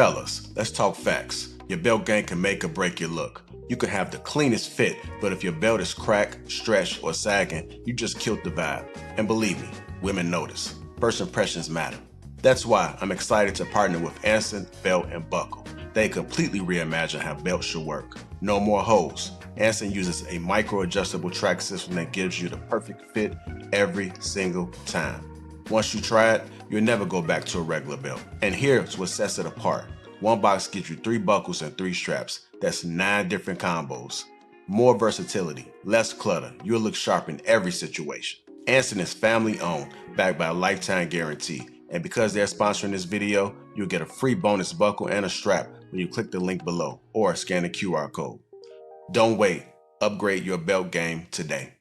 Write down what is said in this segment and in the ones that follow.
Fellas, let's talk facts. Your belt game can make or break your look. You could have the cleanest fit, but if your belt is cracked, stretched, or sagging, you just killed the vibe. And believe me, women notice. First impressions matter. That's why I'm excited to partner with Anson Belt and Buckle. They completely reimagine how belts should work. No more holes. Anson uses a micro-adjustable track system that gives you the perfect fit every single time. Once you try it, you'll never go back to a regular belt. And here's what sets it apart. One box gives you 3 buckles and 3 straps. That's 9 different combos. More versatility, less clutter. You'll look sharp in every situation. Anson is family owned, backed by a lifetime guarantee. And because they're sponsoring this video, you'll get a free bonus buckle and a strap when you click the link below or scan the QR code. Don't wait. Upgrade your belt game today.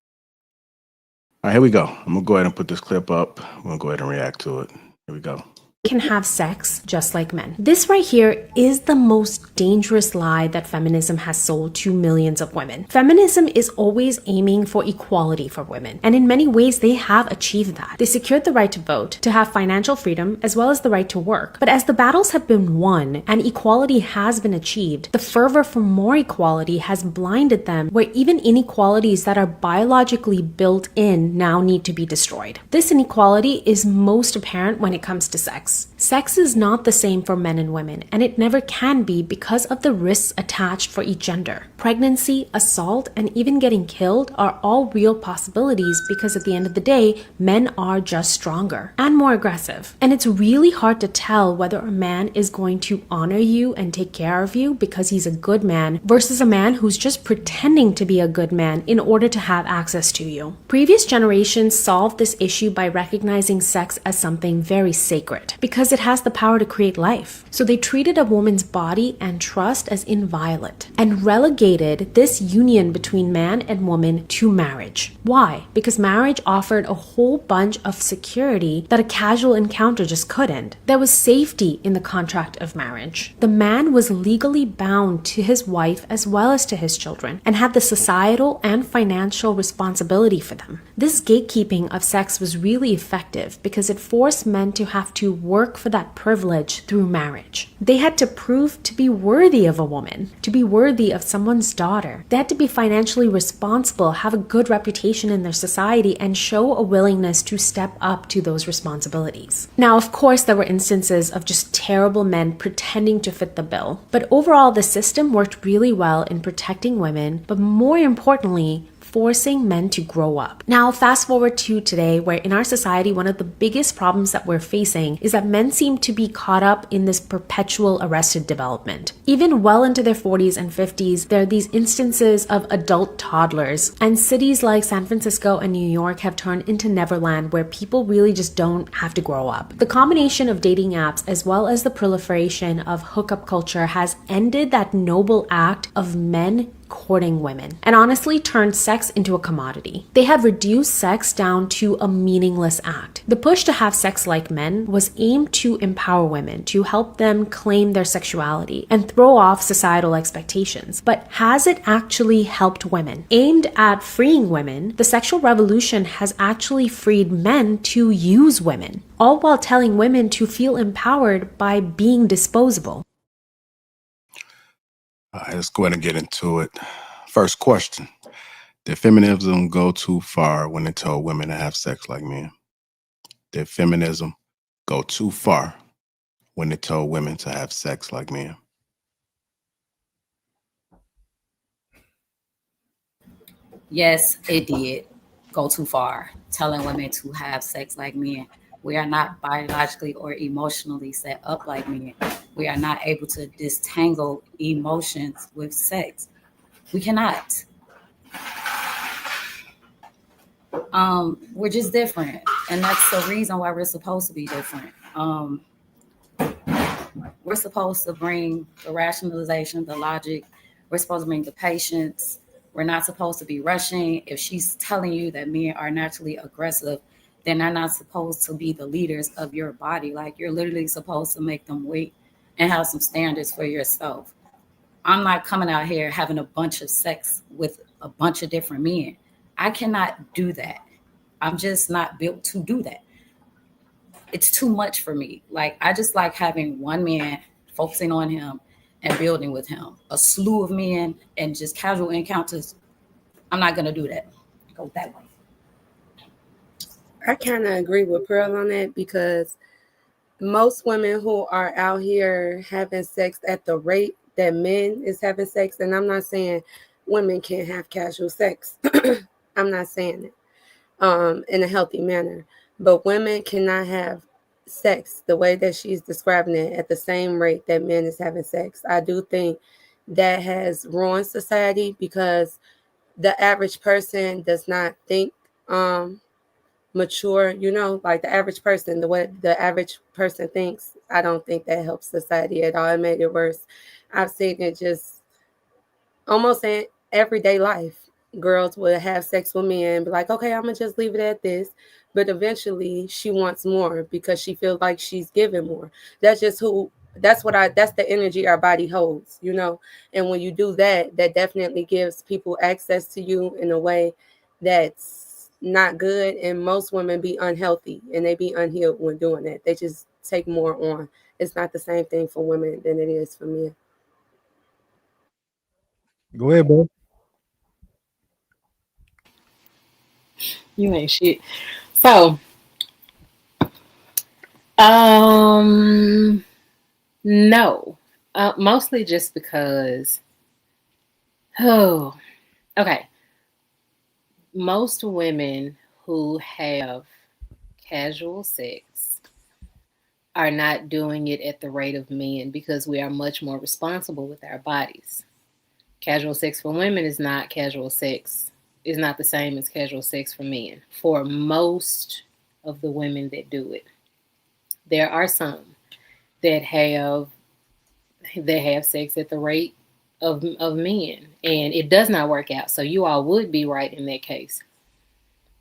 All right, here we go. I'm going to go ahead and put this clip up. I'm going to go ahead and react to it. Here we go. Can have sex just like men. This right here is the most dangerous lie that feminism has sold to millions of women. Feminism is always aiming for equality for women, and in many ways they have achieved that. They secured the right to vote, to have financial freedom, as well as the right to work. But as the battles have been won and equality has been achieved, the fervor for more equality has blinded them, where even inequalities that are biologically built in now need to be destroyed. This inequality is most apparent when it comes to sex. Sex is not the same for men and women, and it never can be because of the risks attached for each gender. Pregnancy, assault, and even getting killed are all real possibilities because at the end of the day, men are just stronger and more aggressive. And it's really hard to tell whether a man is going to honor you and take care of you because he's a good man versus a man who's just pretending to be a good man in order to have access to you. Previous generations solved this issue by recognizing sex as something very sacred, because it has the power to create life. So they treated a woman's body and trust as inviolate and relegated this union between man and woman to marriage. Why? Because marriage offered a whole bunch of security that a casual encounter just couldn't. There was safety in the contract of marriage. The man was legally bound to his wife as well as to his children and had the societal and financial responsibility for them. This gatekeeping of sex was really effective because it forced men to have to work for that privilege through marriage. They had to prove to be worthy of a woman, to be worthy of someone's daughter. They had to be financially responsible, have a good reputation in their society, and show a willingness to step up to those responsibilities. Now, of course, there were instances of just terrible men pretending to fit the bill, but overall, the system worked really well in protecting women, but more importantly, forcing men to grow up. Now, fast forward to today, where in our society, one of the biggest problems that we're facing is that men seem to be caught up in this perpetual arrested development. Even well into their 40s and 50s, there are these instances of adult toddlers, and cities like San Francisco and New York have turned into Neverland, where people really just don't have to grow up. The combination of dating apps as well as the proliferation of hookup culture has ended that noble act of men courting women and honestly turned sex into a commodity. They have reduced sex down to a meaningless act. The push to have sex like men was aimed to empower women, to help them claim their sexuality and throw off societal expectations. But has it actually helped women? Aimed at freeing women, the sexual revolution has actually freed men to use women, all while telling women to feel empowered by being disposable. All right, let's go ahead and get into it. First question. Did feminism go too far when it told women to have sex like men? Did feminism go too far when it told women to have sex like men? Yes, it did go too far, telling women to have sex like men. We are not biologically or emotionally set up like men. We are not able to disentangle emotions with sex. We cannot. We're just different. And that's the reason why we're supposed to be different. We're supposed to bring the rationalization, the logic. We're supposed to bring the patience. We're not supposed to be rushing. If she's telling you that men are naturally aggressive, then they're not supposed to be the leaders of your body. Like, you're literally supposed to make them wait and have some standards for yourself. I'm not coming out here having a bunch of sex with a bunch of different men. I cannot do that. I'm just not built to do that. It's too much for me. Like, I just like having one man focusing on him and building with him. A slew of men and just casual encounters, I'm not going to do that. Go that way. I kind of agree with Pearl on that, because most women who are out here having sex at the rate that men is having sex, and I'm not saying women can't have casual sex. I'm not saying it in a healthy manner, but women cannot have sex the way that she's describing it at the same rate that men is having sex. I do think that has ruined society, because the average person does not think mature, like the average person, the way the average person thinks. I don't think that helps society at all. It made it worse. I've seen it just almost in everyday life. Girls will have sex with men and be like, okay, I'm gonna just leave it at this. But eventually she wants more because she feels like she's giving more. That's just who that's the energy our body holds. And when you do that, that definitely gives people access to you in a way that's not good. And most women be unhealthy and they be unhealed when doing that. They just take more on. It's not the same thing for women than it is for men. Go ahead, bro. You ain't shit. So, no. Mostly just because, oh, okay. Most women who have casual sex are not doing it at the rate of men because we are much more responsible with our bodies. Casual sex for women is not casual sex, is not the same as casual sex for men. For most of the women that do it, there are some that have sex at the rate of men, and it does not work out. So you all would be right in that case.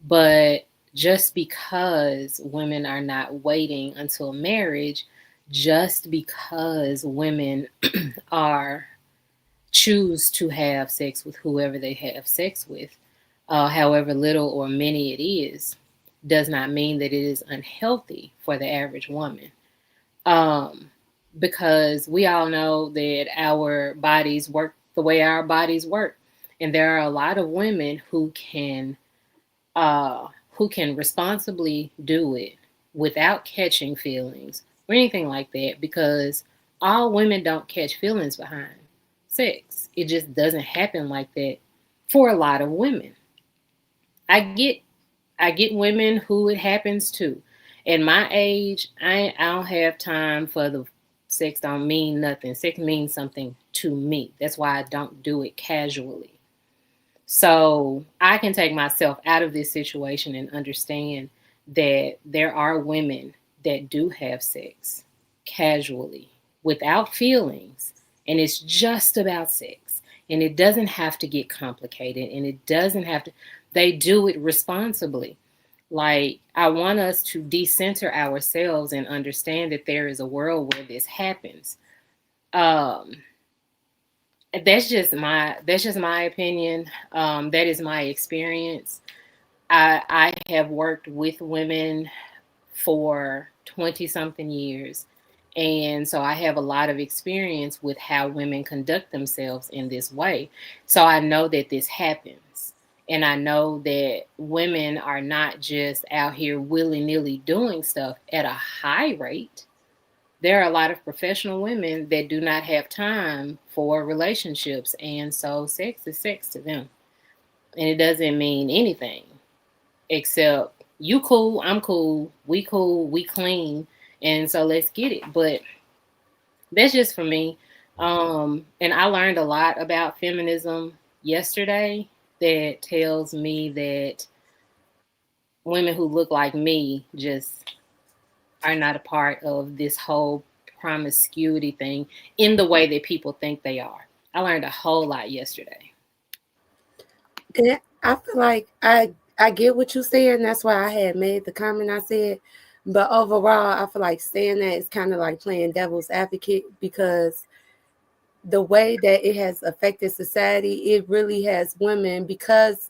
But just because women are not waiting until marriage, just because women are choose to have sex with whoever they have sex with, however little or many it is, does not mean that it is unhealthy for the average woman. Because we all know that our bodies work the way our bodies work. And there are a lot of women who can responsibly do it without catching feelings or anything like that, because all women don't catch feelings behind sex. It just doesn't happen like that for a lot of women. I get women who it happens to. At my age, I don't have time for the sex don't mean nothing. Sex means something to me. That's why I don't do it casually. So I can take myself out of this situation and understand that there are women that do have sex casually without feelings, and it's just about sex, and it doesn't have to get complicated, and it doesn't have to, they do it responsibly. Like, I want us to decenter ourselves and understand that there is a world where this happens. Um, that's just my opinion. That is my experience. I have worked with women for 20 something years. And so I have a lot of experience with how women conduct themselves in this way. So I know that this happens. And I know that women are not just out here willy-nilly doing stuff at a high rate. There are a lot of professional women that do not have time for relationships. And so sex is sex to them. And it doesn't mean anything except you cool, I'm cool, we clean. And so let's get it. But that's just for me. And I learned a lot about feminism yesterday that tells me that women who look like me just are not a part of this whole promiscuity thing in the way that people think they are. I learned a whole lot yesterday. And I feel like I get what you're saying. That's why I had made the comment I said. But overall, I feel like saying that is kind of like playing devil's advocate, because the way that it has affected society, it really has women, because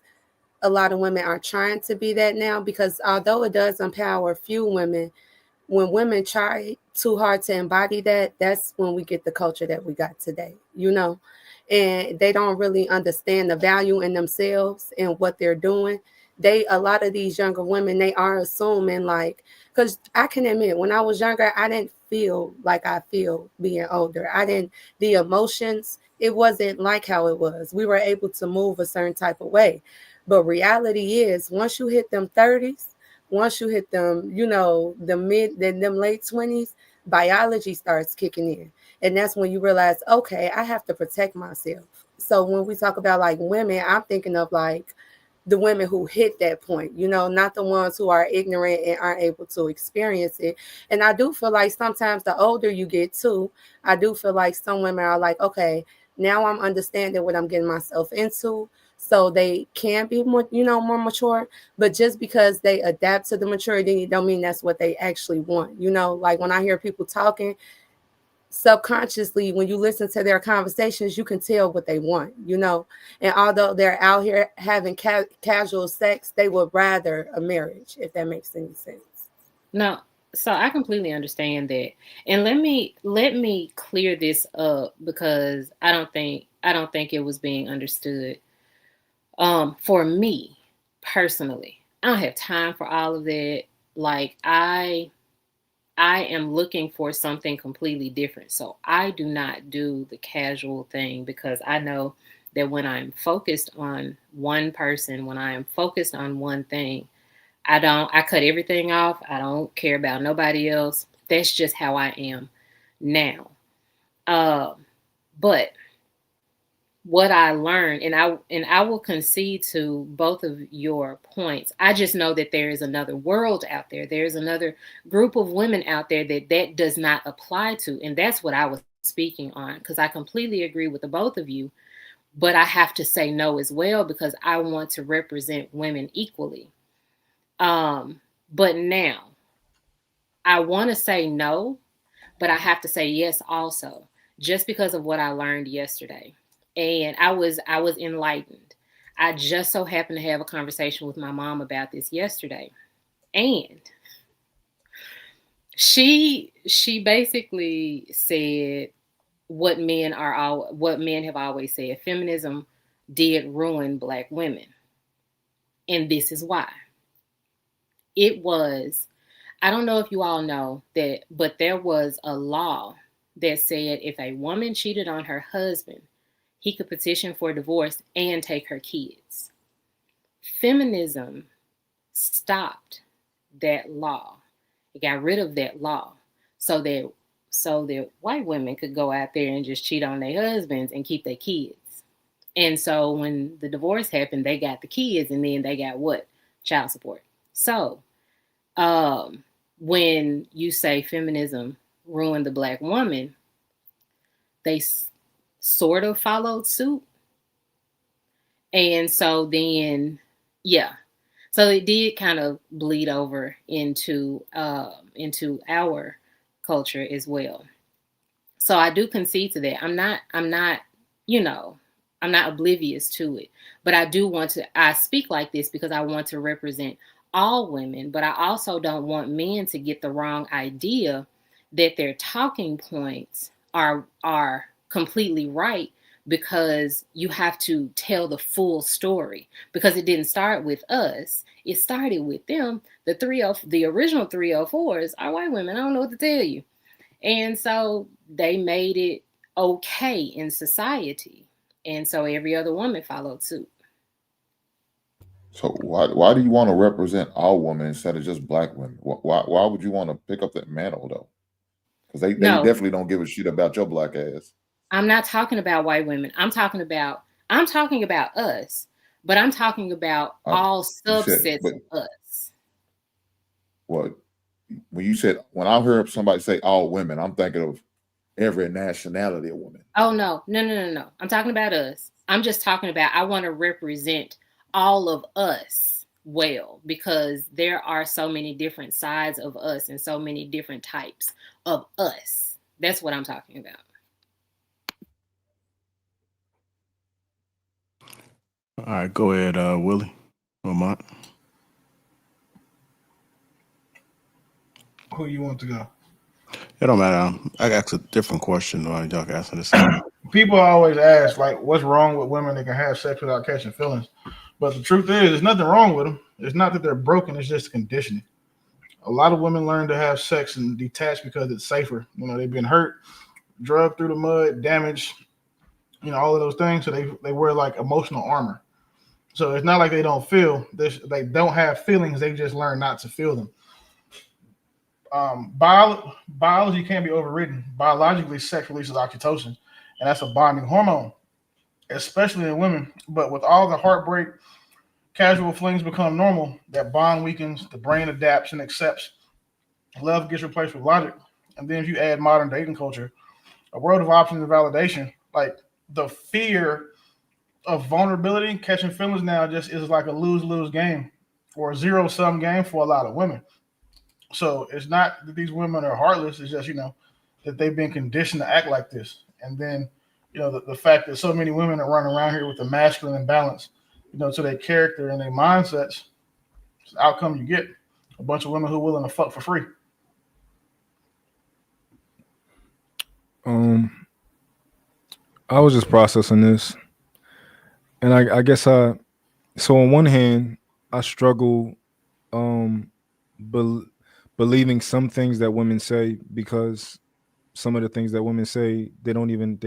a lot of women are trying to be that now. Because although it does empower few women, when women try too hard to embody that, that's when we get the culture that we got today, you know? And they don't really understand the value in themselves and what they're doing. A lot of these younger women, they are assuming like, because I can admit, when I was younger, I didn't feel like I feel being older. The emotions, it wasn't like how it was. We were able to move a certain type of way. But reality is, once you hit them 30s, once you hit them, you know, them late 20s, biology starts kicking in. And that's when you realize, okay, I have to protect myself. So when we talk about like women, I'm thinking of like the women who hit that point, you know, not the ones who are ignorant and aren't able to experience it. And I do feel like sometimes the older you get too, I do feel like some women are like, okay, now I'm understanding what I'm getting myself into. So they can be more, you know, more mature. But just because they adapt to the maturity, don't mean that's what they actually want. You know, like when I hear people talking, subconsciously, when you listen to their conversations, you can tell what they want, you know. And although they're out here having casual sex, they would rather a marriage, if that makes any sense. No, so I completely understand that. And let me clear this up, because I don't think it was being understood. For me personally, I don't have time for all of that. Like I am looking for something completely different. So I do not do the casual thing, because I know that when I'm focused on one person, when I am focused on one thing, I cut everything off. I don't care about nobody else. That's just how I am now. But what I learned, and I will concede to both of your points. I just know that there is another world out there. There's another group of women out there that does not apply to. And that's what I was speaking on, because I completely agree with the both of you. But I have to say no as well, because I want to represent women equally. But now I want to say no, but I have to say yes also, just because of what I learned yesterday. And I was enlightened. I just so happened to have a conversation with my mom about this yesterday. And she basically said what men have always said: feminism did ruin Black women. And this is why. It was, I don't know if you all know that, but there was a law that said if a woman cheated on her husband, he could petition for divorce and take her kids. Feminism stopped that law. It got rid of that law so that white women could go out there and just cheat on their husbands and keep their kids. And so when the divorce happened, they got the kids, and then they got what? Child support. So when you say feminism ruined the Black woman, they sort of followed suit. And so then, yeah. So it did kind of bleed over into our culture as well. So I do concede to that. I'm not, you know, I'm not oblivious to it. But I speak like this because I want to represent all women, but I also don't want men to get the wrong idea that their talking points are completely right, because you have to tell the full story, because it didn't start with us. It started with them. The original 304s are white women. I don't know what to tell you. And so they made it okay in society. And so every other woman followed suit. So why do you want to represent all women instead of just Black women? Why would you want to pick up that mantle though? Because they No, definitely don't give a shit about your Black ass. I'm not talking about white women. I'm talking about us, but I'm talking about all subsets of us. What? When I heard somebody say all women, I'm thinking of every nationality of women. Oh, no. I'm talking about us. I'm just talking about, I want to represent all of us well, because there are so many different sides of us and so many different types of us. That's what I'm talking about. All right, go ahead, Willie. Lamont. Who you want to go? It don't matter. I asked a different question while y'all asking the same. People always ask, like, what's wrong with women that can have sex without catching feelings? But the truth is, there's nothing wrong with them. It's not that they're broken, it's just conditioning. A lot of women learn to have sex and detach because it's safer. They've been hurt, drugged through the mud, damaged, all of those things. So they wear like emotional armor. So it's not like they don't feel. They don't have feelings. They just learn not to feel them. Biology can't be overridden. Biologically, sex releases oxytocin, and that's a bonding hormone, especially in women. But with all the heartbreak, casual flings become normal. That bond weakens, the brain adapts and accepts. Love gets replaced with logic. And then if you add modern dating culture, a world of options and validation, like the fear of vulnerability, catching feelings now just is like a lose-lose game or a zero-sum game for a lot of women. So it's not that these women are heartless. It's just, that they've been conditioned to act like this. And then, the fact that so many women are running around here with the masculine imbalance, to their character and their mindsets, it's the outcome you get. A bunch of women who are willing to fuck for free. I was just processing this, and I guess so on one hand, I struggle believing some things that women say, because some of the things that women say, they don't even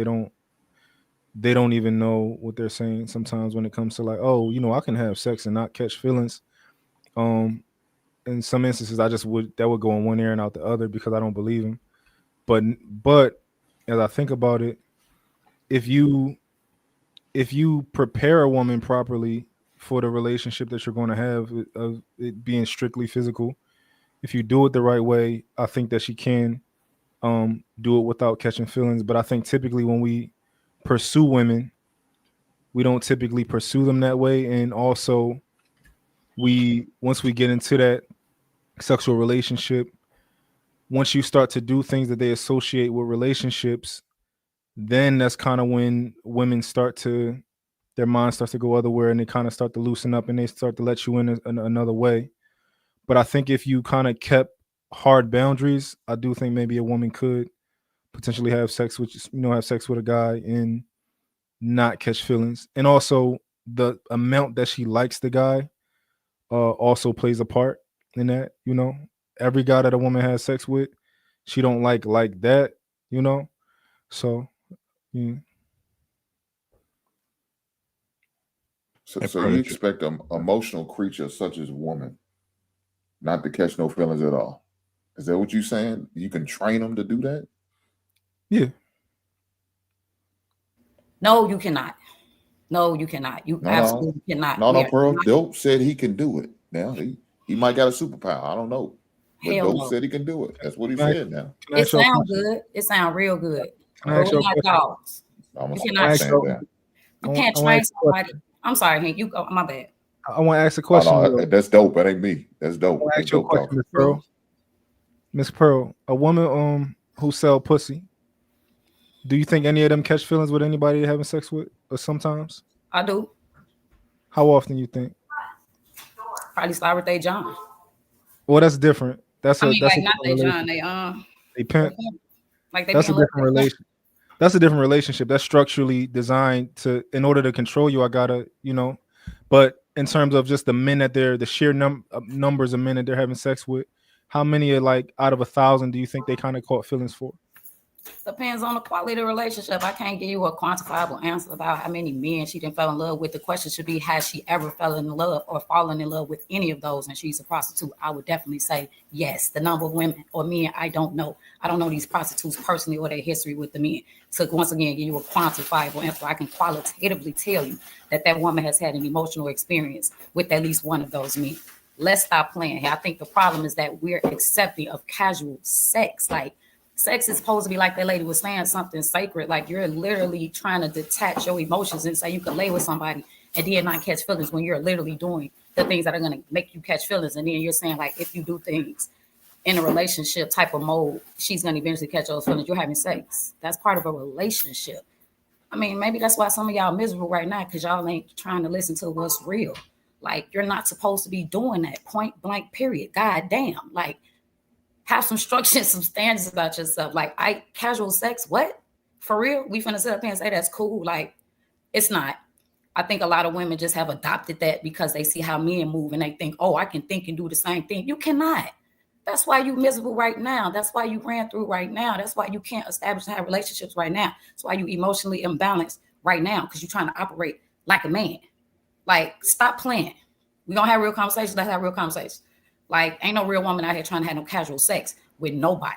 know what they're saying sometimes when it comes to like, oh, I can have sex and not catch feelings. In some instances, that would go in one ear and out the other because I don't believe them. But as I think about it, if you prepare a woman properly for the relationship that you're going to have, of it being strictly physical, if you do it the right way, I think that she can do it without catching feelings. But I think typically when we pursue women, we don't typically pursue them that way. And also, once we get into that sexual relationship, once you start to do things that they associate with relationships, then that's kind of when women their mind starts to go otherwhere, and they kind of start to loosen up and they start to let you in another way. But I think if you kind of kept hard boundaries, I do think maybe a woman could potentially have sex with a guy and not catch feelings. And also the amount that she likes the guy also plays a part in that. Every guy that a woman has sex with, she don't like that. So yeah. So you expect an emotional creature such as a woman not to catch no feelings at all? Is that what you're saying? You can train them to do that? Yeah. No, you cannot. No, you cannot. You absolutely cannot. No, Pearl. Dope said he can do it. Now he might got a superpower. I don't know. But Dope said he can do it. That's what he said now. It sounds good. It sounds real good. But we're not dogs. You can't train somebody. I'm sorry, Hank. You go. My bad. I want to ask a question. No, that's Dope. That ain't me. That's Dope. I ask you a question, Miss Pearl. Miss Pearl, a woman who sell pussy, do you think any of them catch feelings with anybody they're having sex with, or sometimes? I do. How often you think? Probably start with they John. Well, that's different. That's not they John. They pimp. Like that's a different relation. That's a different relationship. That's structurally designed in order to control you. I gotta, But in terms of just the men that the sheer numbers of men that they're having sex with, how many are like out of 1,000 do you think they kind of caught feelings for? Depends on the quality of the relationship. I can't give you a quantifiable answer about how many men she didn't fall in love with. The question should be, has she ever fell in love or fallen in love with any of those? And she's a prostitute. I would definitely say yes. The number of women or men, I don't know. I don't know these prostitutes personally or their history with the men. So once again, give you a quantifiable answer. I can qualitatively tell you that woman has had an emotional experience with at least one of those men. Let's stop playing here. I think the problem is that we're accepting of casual sex. Like, sex is supposed to be, like that lady was saying, something sacred. Like, you're literally trying to detach your emotions and say you can lay with somebody and then not catch feelings when you're literally doing the things that are going to make you catch feelings. And then you're saying, like, if you do things in a relationship type of mode, she's going to eventually catch those feelings. You're having sex. That's part of a relationship. I mean, maybe that's why some of y'all miserable right now, because y'all ain't trying to listen to what's real. Like, you're not supposed to be doing that, point blank, period. God damn. Like, have some structure and some standards about yourself. Like, casual sex, what? For real? We finna sit up here and say that's cool? Like, it's not. I think a lot of women just have adopted that because they see how men move and they think, oh, I can think and do the same thing. You cannot. That's why you're miserable right now. That's why you ran through right now. That's why you can't establish and have relationships right now. That's why you emotionally imbalanced right now, because you're trying to operate like a man. Like, stop playing. We're going to have real conversations. Let's have real conversations. Like, ain't no real woman out here trying to have no casual sex with nobody.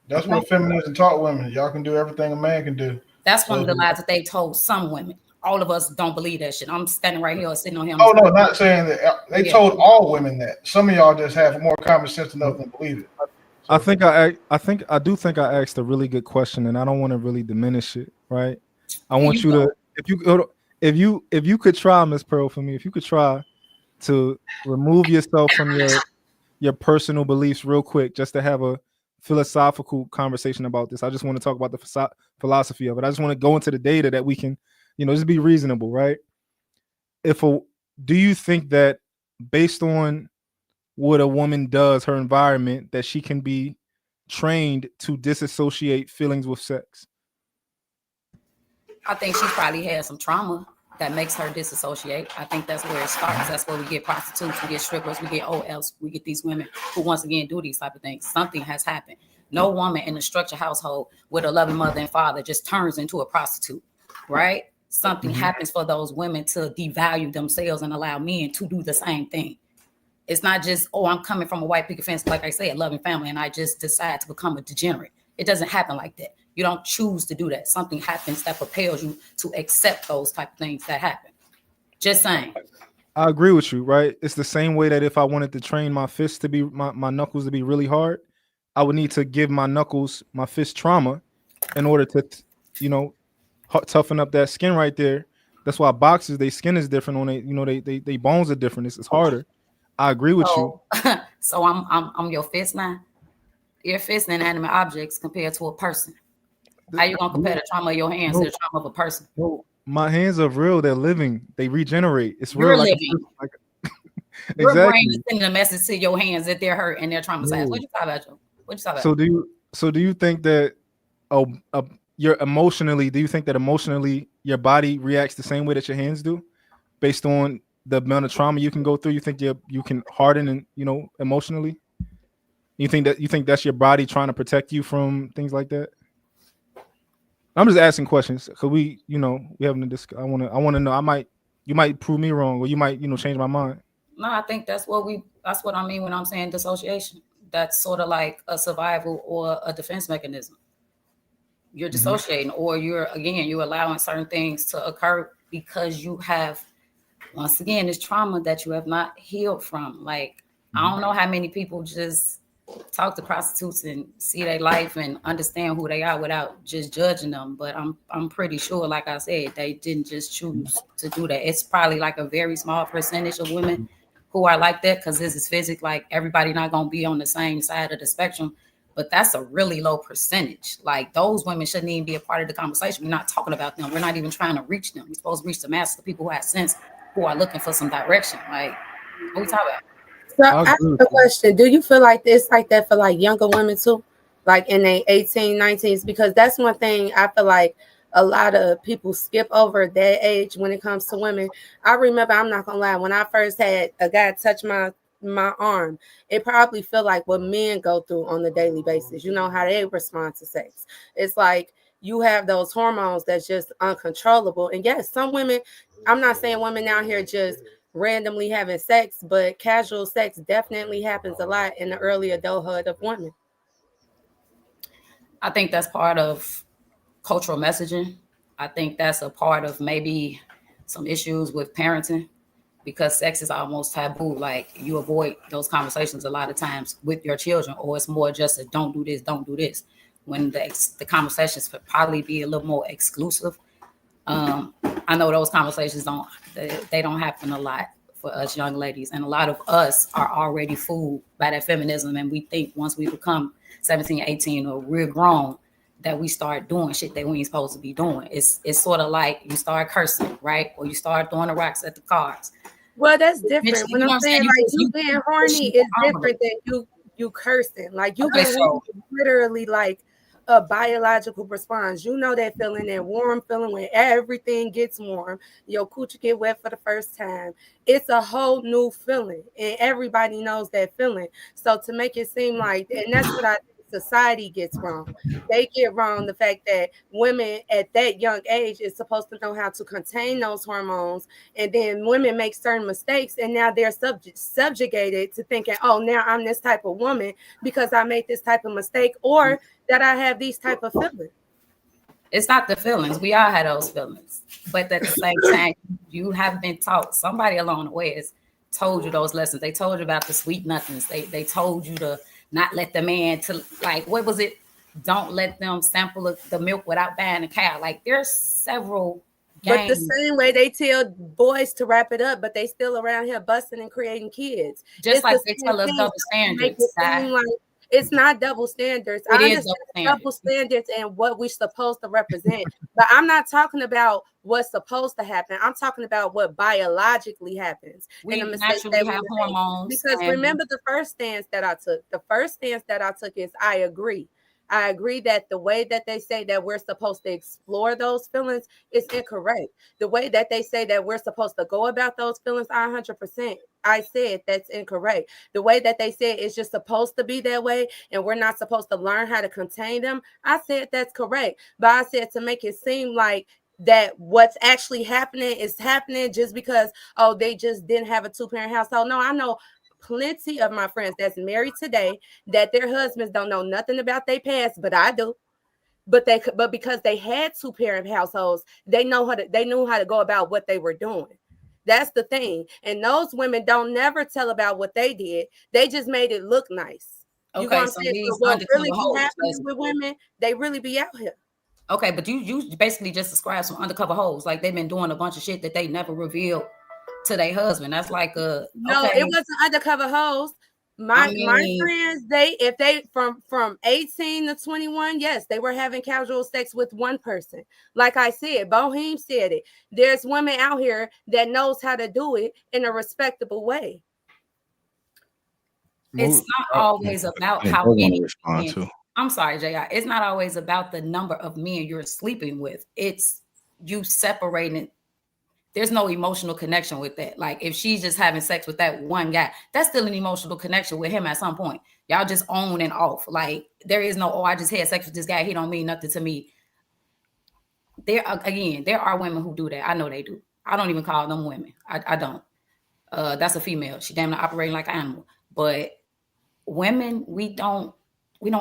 That's what feminism taught women. Y'all can do everything a man can do. That's one of the lies that they told some women. All of us don't believe that shit. I'm standing right here sitting on him. Oh, no, not saying that. They told all women that. Some of y'all just have more common sense enough than believe it. I think I asked a really good question, and I don't want to really diminish it, right? I want you to, if you could try, Miss Pearl, for me, if you could try to remove yourself from your personal beliefs real quick, just to have a philosophical conversation about this. I just want to talk about the philosophy of it. I just want to go into the data that we can, just be reasonable, right? Do you think that based on what a woman does, her environment, that she can be trained to disassociate feelings with sex? I think she probably had some trauma that makes her disassociate. I think that's where it starts. That's where we get prostitutes, we get strippers, we get OLs, we get these women who once again do these type of things. Something has happened. No woman in a structured household with a loving mother and father just turns into a prostitute, right? Something happens for those women to devalue themselves and allow men to do the same thing. It's not just, oh, I'm coming from a white picket fence, like I said, loving family, and I just decide to become a degenerate. It doesn't happen like that. You don't choose to do that. Something happens that propels you to accept those type of things that happen. Just saying. I agree with you, right? It's the same way that if I wanted to train my fists to be, my knuckles to be really hard, I would need to give my fist trauma in order to, toughen up that skin right there. That's why boxers, their skin is different on it. They bones are different. It's harder. I agree with you. So I'm your fist now. Your fist and inanimate objects compared to a person. How you gonna compare the trauma of your hands to the trauma of a person? No, my hands are real. They're living. They regenerate. It's You're real. living. Exactly. Your brain is sending a message to your hands that they're hurt and they're traumatized. What you talking about, Joe? What you talking about? So do you think that you're emotionally? Do you think that emotionally your body reacts the same way that your hands do, based on the amount of trauma you can go through? You think you can harden and emotionally? You think that's your body trying to protect you from things like that? I'm just asking questions because we having a discussion. I want to know. You might prove me wrong, or you might change my mind. No, I think that's what I mean when I'm saying dissociation. That's sort of like a survival or a defense mechanism. You're dissociating, or you're allowing certain things to occur because you have, once again, this trauma that you have not healed from. Like, I don't know how many people just talk to prostitutes and see their life and understand who they are without just judging them. But I'm pretty sure, like I said, they didn't just choose to do that. It's probably like a very small percentage of women who are like that, because this is physics. Like, everybody not going to be on the same side of the spectrum, but that's a really low percentage. Like, those women shouldn't even be a part of the conversation. We're not talking about them. We're not even trying to reach them. We're supposed to reach the masses, the people who have sense, who are looking for some direction. Like, what we talking about? So I have a question. Do you feel like it's like that for like younger women too? Like in their 18, 19s? Because that's one thing I feel like a lot of people skip over that age when it comes to women. I remember, I'm not gonna lie, when I first had a guy touch my arm, it probably felt like what men go through on a daily basis. You know how they respond to sex. It's like you have those hormones that's just uncontrollable. And yes, some women, I'm not saying women out here just randomly having sex, but casual sex definitely happens a lot in the early adulthood of women. I think that's part of cultural messaging. I think that's a part of maybe some issues with parenting, because sex is almost taboo. Like, you avoid those conversations a lot of times with your children, or it's more just a don't do this, when the conversations could probably be a little more exclusive. I know those conversations don't happen a lot for us young ladies, and a lot of us are already fooled by that feminism, and we think once we become 17, 18, or we're grown, that we start doing shit that we ain't supposed to be doing. It's sort of like you start cursing, right? Or you start throwing the rocks at the cars. Well, that's different. When I'm saying like you being horny is different than you you cursing. Like you Okay, get so literally like a biological response. You know that feeling, that warm feeling when everything gets warm, your coochie get wet for the first time. It's a whole new feeling, and everybody knows that feeling. So to make it seem like, and that's what I think society gets wrong. They get wrong the fact that women at that young age is supposed to know how to contain those hormones, and then women make certain mistakes, and now they're subjugated to thinking, oh, now I'm this type of woman because I made this type of mistake, or that I have these type of feelings. it's not the feelings. We all had those feelings. But at the same time, you have been taught. Somebody along the way has told you those lessons. They told you about the sweet nothings. They told you to not let the man to, like, what was it? Don't let them sample the milk without buying a cow. Like, there's several But the games. same way they tell boys to wrap it up, but they still around here busting and creating kids. Just It's like the they same tell us thing. double Make standards. it seem like it's not double standards. I It is understand double double standards. standards and what we're supposed to represent, but I'm not talking about what's supposed to happen. I'm talking about what biologically happens and the We mistakes naturally that we have make. hormones. Because And remember the first stance that I took. The first stance that I took is I agree. I agree that the way that they say that we're supposed to explore those feelings is incorrect. The way that they say that we're supposed to go about those feelings, 100%. I said that's incorrect. The way that they said it's just supposed to be that way and we're not supposed to learn how to contain them, I said that's correct. But I said to make it seem like that what's actually happening is happening just because, oh, they just didn't have a two-parent household. No, I know plenty of my friends that's married today that their husbands don't know nothing about their past, but I do. But because they had two-parent households, they knew how to go about what they were doing. That's the thing. And those women don't never tell about what they did. They just made it look nice. You know what okay, I'm so saying? these But what undercover really be hoes, happening with basically. women, they really be out here. Okay, but you basically just described some undercover hoes. Like they've been doing a bunch of shit that they never revealed to their husband. That's like No, it okay. wasn't undercover hoes. I My mean, friends, if they from 18 to 21, yes, they were having casual sex with one person. Like I said, Bohem said it. There's women out here that knows how to do it in a respectable way. it's Mo- not always about I how want many to respond men. too. I'm sorry, JI. It's not always about the number of men you're sleeping with. It's you separating. There's no emotional connection with that. Like if she's just having sex with that one guy, that's still an emotional connection with him at some point. Y'all just on and off. Like there is no, oh, I just had sex with this guy. He don't mean nothing to me. There are women who do that. I know they do. I don't even call them women. I don't. That's a female. She damn near operating like an animal. But women, we don't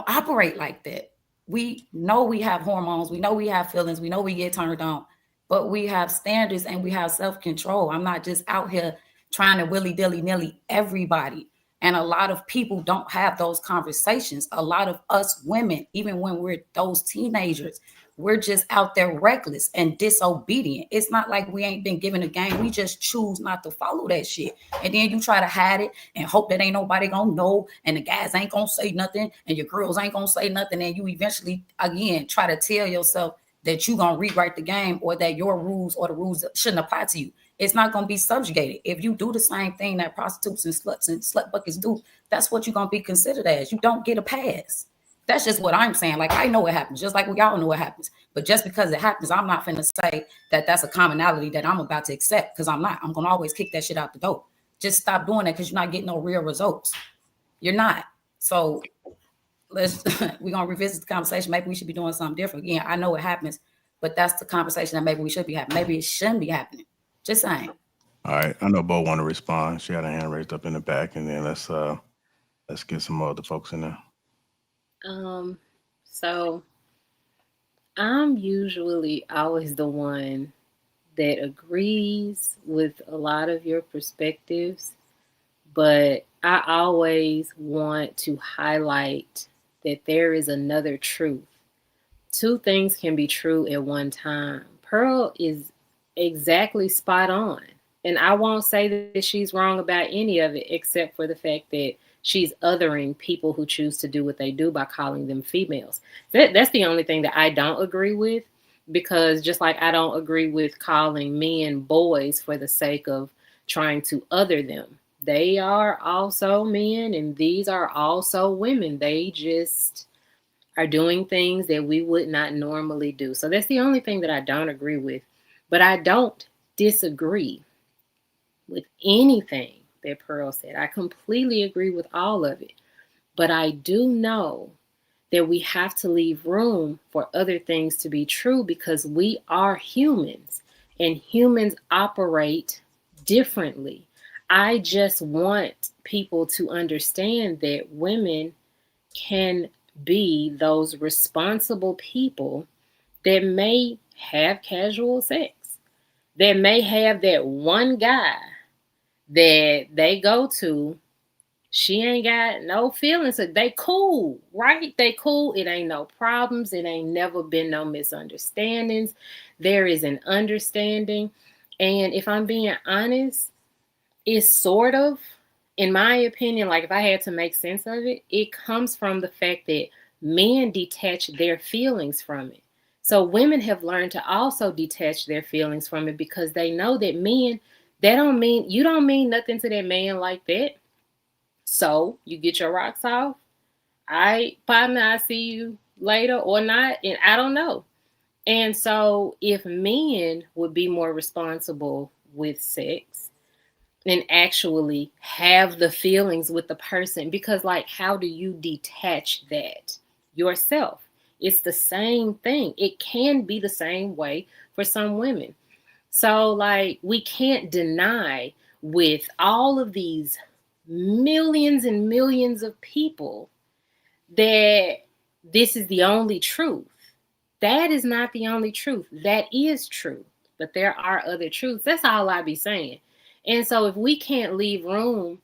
operate like that. We know we have hormones, we know we have feelings, we know we get turned on, but we have standards and we have self-control. I'm not just out here trying to willy-dilly-nilly everybody. And a lot of people don't have those conversations. A lot of us women, even when we're those teenagers, we're just out there reckless and disobedient. It's not like we ain't been given a game. We just choose not to follow that shit. And then you try to hide it and hope that ain't nobody gonna know, and the guys ain't gonna say nothing, and your girls ain't gonna say nothing. And you eventually, again, try to tell yourself that you gonna rewrite the game or that your rules or the rules shouldn't apply to you. It's not gonna be subjugated. If you do the same thing that prostitutes and sluts and slut buckets do, that's what you're gonna be considered as. You don't get a pass. That's just what I'm saying. Like, I know it happens, just like we all know it happens. But just because it happens, I'm not finna say that that's a commonality that I'm about to accept, because I'm not. I'm gonna always kick that shit out the door. Just stop doing that because you're not getting no real results. You're not. So we're gonna revisit the conversation. Maybe we should be doing something different. Again, I know it happens, but that's the conversation that maybe we should be having. Maybe it shouldn't be happening. Just saying. All right, I know Bo want to respond. She had a hand raised up in the back, and then let's get some other folks in there. So I'm usually always the one that agrees with a lot of your perspectives, but I always want to highlight that there is another truth. Two things can be true at one time. Pearl is exactly spot on. And I won't say that she's wrong about any of it, except for the fact that she's othering people who choose to do what they do by calling them females. That's the only thing that I don't agree with, because just like I don't agree with calling men boys for the sake of trying to other them. They are also men, and these are also women. They just are doing things that we would not normally do. So that's the only thing that I don't agree with. But I don't disagree with anything that Pearl said. I completely agree with all of it. But I do know that we have to leave room for other things to be true because we are humans and humans operate differently. I just want people to understand that women can be those responsible people that may have casual sex, that may have that one guy that they go to. She ain't got no feelings. They cool, right? They cool. It ain't no problems. It ain't never been no misunderstandings. There is an understanding. And if I'm being honest, it's sort of, in my opinion, like if I had to make sense of it, it comes from the fact that men detach their feelings from it. So women have learned to also detach their feelings from it because they know that men, you don't mean nothing to that man like that. So you get your rocks off. Partner, I see you later or not, and I don't know. And so if men would be more responsible with sex and actually have the feelings with the person, because like, how do you detach that yourself? It's the same thing. It can be the same way for some women. So like, we can't deny with all of these millions and millions of people that this is the only truth. That is not the only truth. That is true. But there are other truths. That's all I be saying. And so if we can't leave room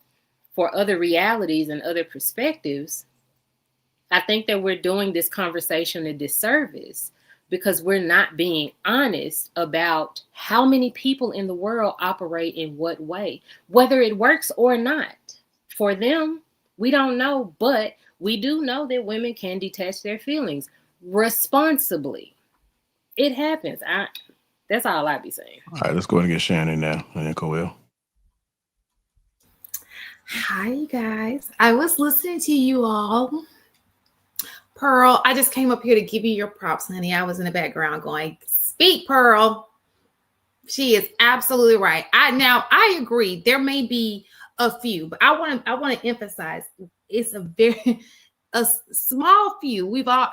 for other realities and other perspectives, I think that we're doing this conversation a disservice because we're not being honest about how many people in the world operate in what way, whether it works or not. For them, we don't know, but we do know that women can detach their feelings responsibly. It happens. That's all I be saying. All right, let's go ahead and get Shannon now, and then Coel. Hi, you guys. I was listening to you all. Pearl, I just came up here to give you your props, honey. I was in the background going, speak, Pearl. She is absolutely right. I agree. There may be a few, but I want to emphasize it's a small few. We've all,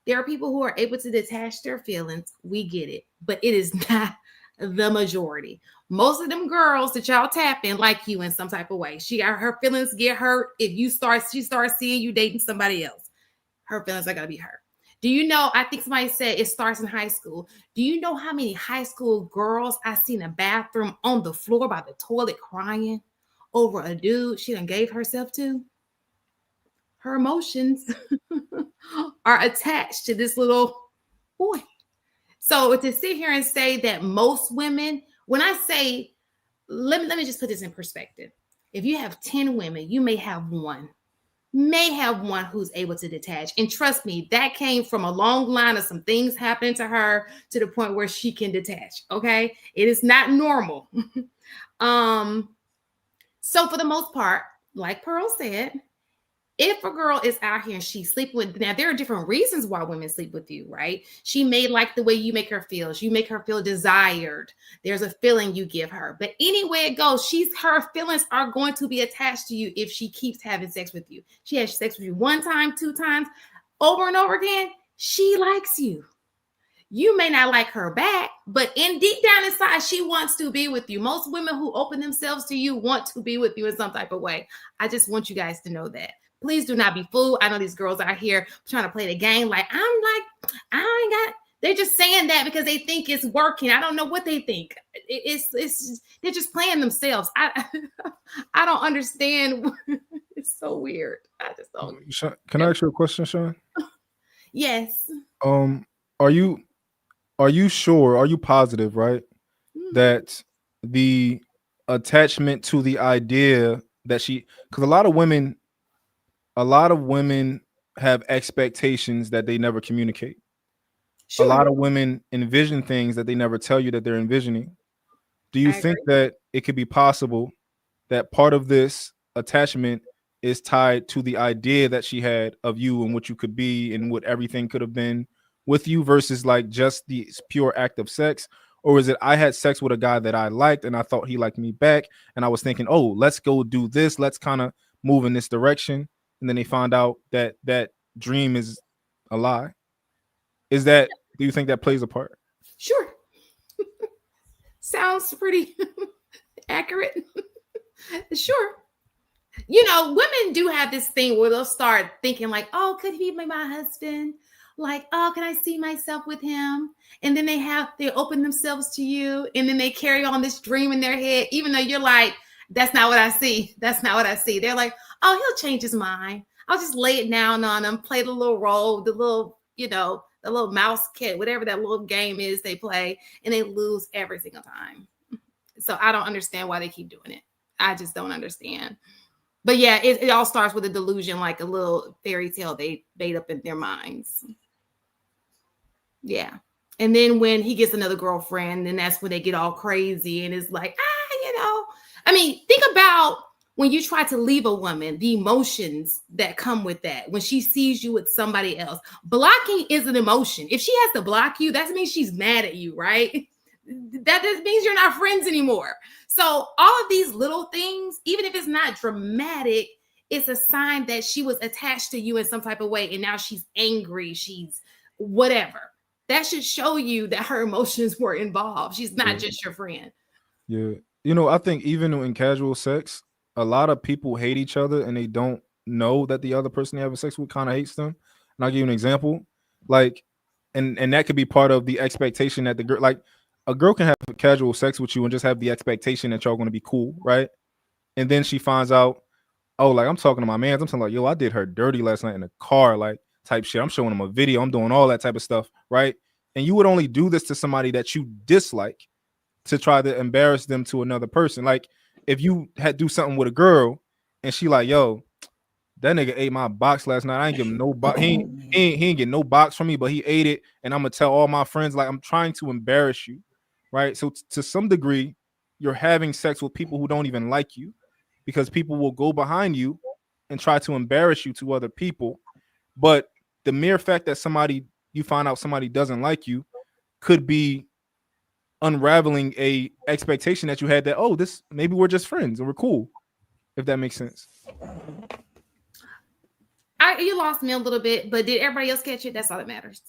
there are people who are able to detach their feelings. We get it, but it is not the majority. Most of them girls that y'all tap in like you in some type of way. She got her feelings get hurt if she starts seeing you dating somebody else. Her feelings are gonna be hurt. Do you know? I think somebody said it starts in high school. Do you know how many high school girls I seen in a bathroom on the floor by the toilet crying over a dude she done gave herself to? Her emotions are attached to this little boy. So to sit here and say that most women, when I say, let me just put this in perspective. If you have 10 women, you may have one who's able to detach. And trust me, that came from a long line of some things happening to her to the point where she can detach. Okay. It is not normal. So for the most part, like Pearl said, if a girl is out here and she's sleeping with, now there are different reasons why women sleep with you, right? She may like the way you make her feel. You make her feel desired. There's a feeling you give her. But anyway it goes, her feelings are going to be attached to you if she keeps having sex with you. She has sex with you one time, two times, over and over again. She likes you. You may not like her back, but deep down inside, she wants to be with you. Most women who open themselves to you want to be with you in some type of way. I just want you guys to know that. Please do not be fooled. I know these girls out here trying to play the game like, they're just saying that because they think it's working. I don't know what they think. They're just playing themselves. I don't understand. It's so weird. I just don't. Can I ask you a question, Sean? Yes. Are you sure? Are you positive, right? That the attachment to the idea that because a lot of women have expectations that they never communicate. Sure. A lot of women envision things that they never tell you that they're envisioning. Do you think that it could be possible that part of this attachment is tied to the idea that she had of you and what you could be and what everything could have been with you versus like just the pure act of sex? Or is it I had sex with a guy that I liked and I thought he liked me back and I was thinking, oh, let's go do this, let's kind of move in this direction, and then they find out that that dream is a lie? Is that, do you think that plays a part? Sure. Sounds pretty accurate. Sure. You know, women do have this thing where they'll start thinking like, oh, could he be my husband? Like, oh, can I see myself with him? And then they open themselves to you, and then they carry on this dream in their head, even though you're like, that's not what I see. That's not what I see. They're like, oh, he'll change his mind. I'll just lay it down on him, play the little role, the little, you know, the little mouse kit, whatever that little game is they play, and they lose every single time. So I don't understand why they keep doing it. I just don't understand. But yeah, it all starts with a delusion, like a little fairy tale they made up in their minds. Yeah. And then when he gets another girlfriend, then that's when they get all crazy and it's like, you know, I mean, think about when you try to leave a woman, the emotions that come with that. When she sees you with somebody else, blocking is an emotion. If she has to block you, that means she's mad at you, right? That means you're not friends anymore. So all of these little things, even if it's not dramatic, it's a sign that she was attached to you in some type of way. And now she's angry. She's whatever. That should show you that her emotions were involved. She's not just your friend. Yeah. You know, I think even in casual sex, a lot of people hate each other and they don't know that the other person they having sex with kind of hates them. And I'll give you an example. Like, and that could be part of the expectation that the girl, like a girl can have casual sex with you and just have the expectation that y'all going to be cool, right? And then she finds out, oh, like I'm talking to my man. I'm saying like, yo, I did her dirty last night in the car, like type shit. I'm showing him a video. I'm doing all that type of stuff, right? And you would only do this to somebody that you dislike to try to embarrass them to another person. Like if you had do something with a girl and she like, yo, that nigga ate my box last night. I ain't give him no box. He ain't get no box from me, but he ate it. And I'm gonna tell all my friends, like I'm trying to embarrass you, right? So to some degree, you're having sex with people who don't even like you, because people will go behind you and try to embarrass you to other people. But the mere fact that you find out somebody doesn't like you could be unraveling a expectation that you had that, oh, this maybe we're just friends and we're cool, if that makes sense. You lost me a little bit, but did everybody else catch it? That's all that matters.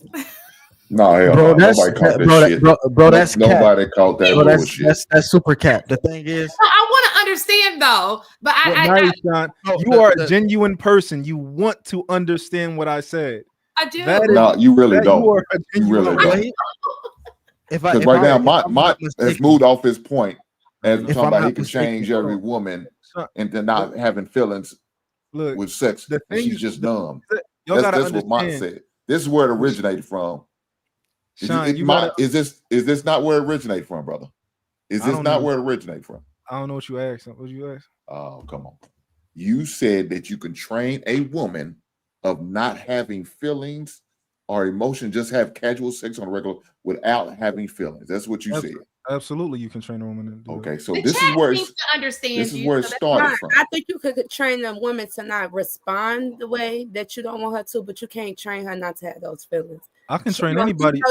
No, hell Bro, no. Nobody caught that shit. Bro, that's nobody caught that bullshit. That's super cap. The thing is, I want to understand though, but you are a genuine person. You want to understand what I said. I do. No, you really don't. You really don't. Because right now, my has moved off his point as talking about he can change every woman into not having feelings with sex. She's just dumb. That's what Mott said. This is where it originated from. Is this not where it originated from, brother? Is this not where it originated from? I don't know what you asked. What you asked? Oh, come on. You said that you can train a woman of not having feelings or emotion, just have casual sex on a regular without having feelings. That's what you said. Absolutely, you can train a woman to do okay, it. so this is where it started from. I think you could train a woman to not respond the way that you don't want her to, but you can't train her not to have those feelings. I can train anybody.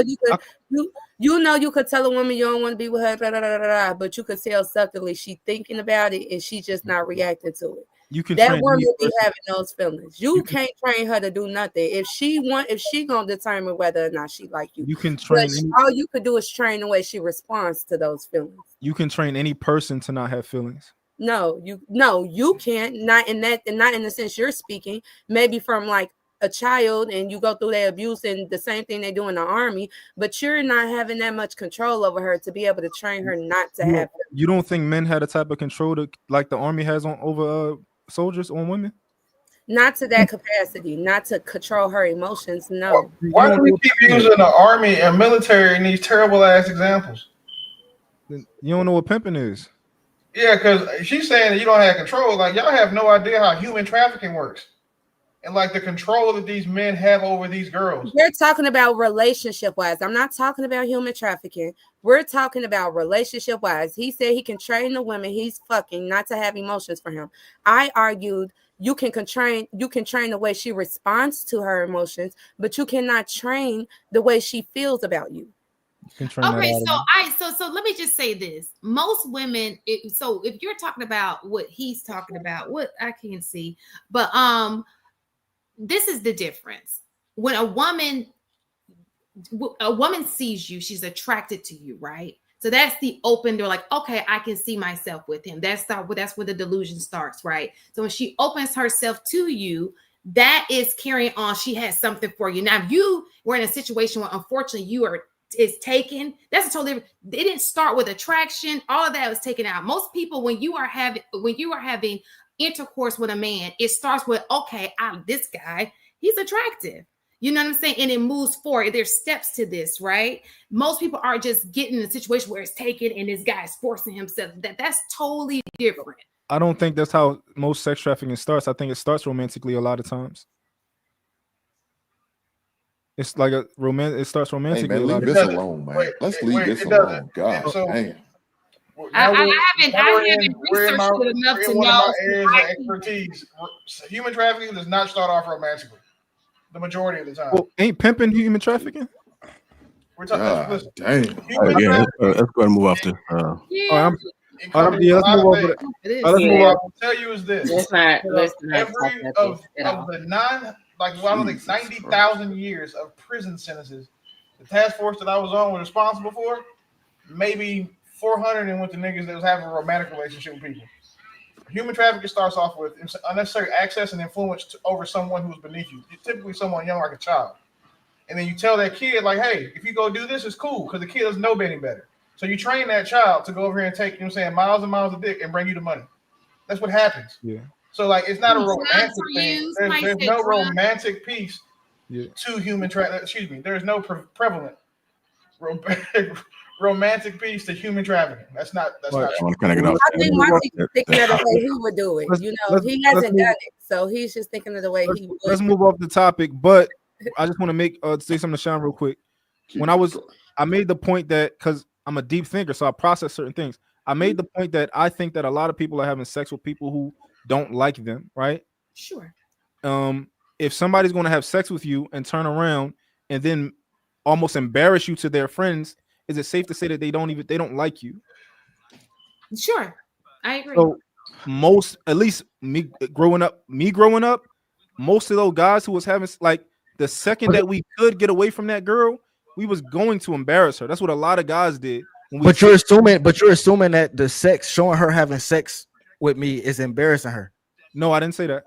You could tell a woman you don't want to be with her, but you could tell subtly she's thinking about it and she's just not reacting to it. You can that woman be having those feelings. You can't train her to do nothing. If she gonna determine whether or not she like you. You can train. All you could do is train the way she responds to those feelings. You can train any person to not have feelings. No, you can't. Not in the sense you're speaking. Maybe from like a child and you go through their abuse and the same thing they do in the army, but you're not having that much control over her to be able to train her not to have. You don't think men had a type of control like the army has over soldiers on women? Not to that capacity, not to control her emotions. No. Why do we keep using the army and military in these terrible ass examples? You don't know what pimping is. Yeah, because she's saying that you don't have control. Like y'all have no idea how human trafficking works. and like the control that these men have over these girls. We're talking about relationship wise. I'm not talking about human trafficking. We're talking about relationship wise. He said he can train the women he's fucking not to have emotions for him. I argued you can train the way she responds to her emotions, but you cannot train the way she feels about you. Okay, so let me just say this. Most women, so if you're talking about what he's talking about, what I can't see, but this is the difference. When a woman sees you, she's attracted to you, right? So that's the open door, like, okay, I can see myself with him. That's where the delusion starts, right? So when she opens herself to you, that is carrying on. She has something for you. Now, if you were in a situation where unfortunately is taken, that's a totally different. It didn't start with attraction. All of that was taken out. Most people, when you are having intercourse with a man, it starts with, okay, this guy, he's attractive. You know what I'm saying? And it moves forward. There's steps to this, right? Most people are just getting in a situation where it's taken and this guy's forcing himself. That's totally different. I don't think that's how most sex trafficking starts. I think it starts romantically a lot of times. It's like it starts romantically. Hey man, leave this alone, man. Let's leave this alone. God damn. I haven't researched it enough to know. One of my areas of expertise. Human trafficking does not start off romantically. The majority of the time. Well, ain't pimping human trafficking? We're talking. Damn. Let's go ahead and move off this. Let's move over. Let's move on. I'll tell you is this. Every of the 90,000 years of prison sentences, the task force that I was on was responsible for, maybe 400 and with the niggas that was having a romantic relationship with people. Human trafficking starts off with unnecessary access and influence over someone who's beneath you. Typically someone young like a child. And then you tell that kid, like, hey, if you go do this, it's cool, because the kid doesn't know any better. So you train that child to go over here and take, miles and miles of dick and bring you the money. That's what happens. Yeah. So, like, it's not a romantic thing. There's no romantic piece to human trafficking. Excuse me. There's no prevalent romantic piece to human trafficking. That's not true. I think Marcy's thinking of the way he would do it. He hasn't done it, so he's just thinking of the way he would. Let's move off the topic, but I just want to say something to Sean real quick. I made the point that, because I'm a deep thinker, so I process certain things. I made the point that I think that a lot of people are having sex with people who don't like them, right? Sure. If somebody's going to have sex with you and turn around and then almost embarrass you to their friends, is it safe to say that they don't like you? Sure, I agree. So at least me growing up, most of those guys who was having, like, the second that we could get away from that girl, we was going to embarrass her. That's what a lot of guys did. But you're assuming that the sex, showing her having sex with me, is embarrassing her. No, I didn't say that.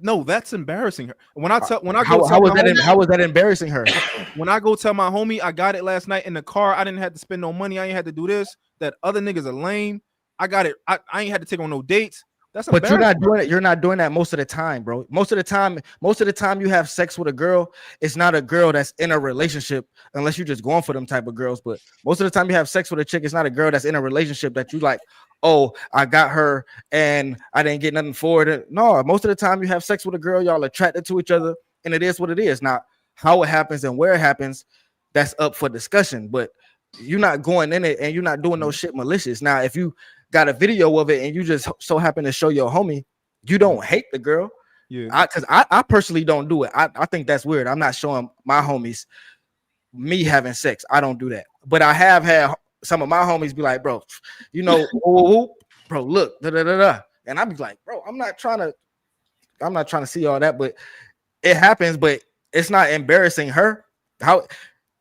No, that's embarrassing her. How is that embarrassing her? When I go tell my homie I got it last night in the car, I didn't have to spend no money. I ain't had to do this. That other niggas are lame. I got it. I ain't had to take on no dates. But you're not doing it. You're not doing that most of the time, bro. Most of the time you have sex with a girl, it's not a girl that's in a relationship, unless you're just going for them type of girls. But most of the time you have sex with a chick, it's not a girl that's in a relationship that you like, oh, I got her and I didn't get nothing for it. No, most of the time you have sex with a girl, y'all attracted to each other, and it is what it is. Now, how it happens and where it happens, that's up for discussion. But you're not going in it and you're not doing no shit malicious. Now, if you got a video of it and you just so happen to show your homie, you don't hate the girl. Yeah. Because I personally don't do it. I think that's weird. I'm not showing my homies me having sex. I don't do that. But I have had some of my homies be like, bro, bro, look, and I be like, bro, I'm not trying to see all that, but it happens. But it's not embarrassing her.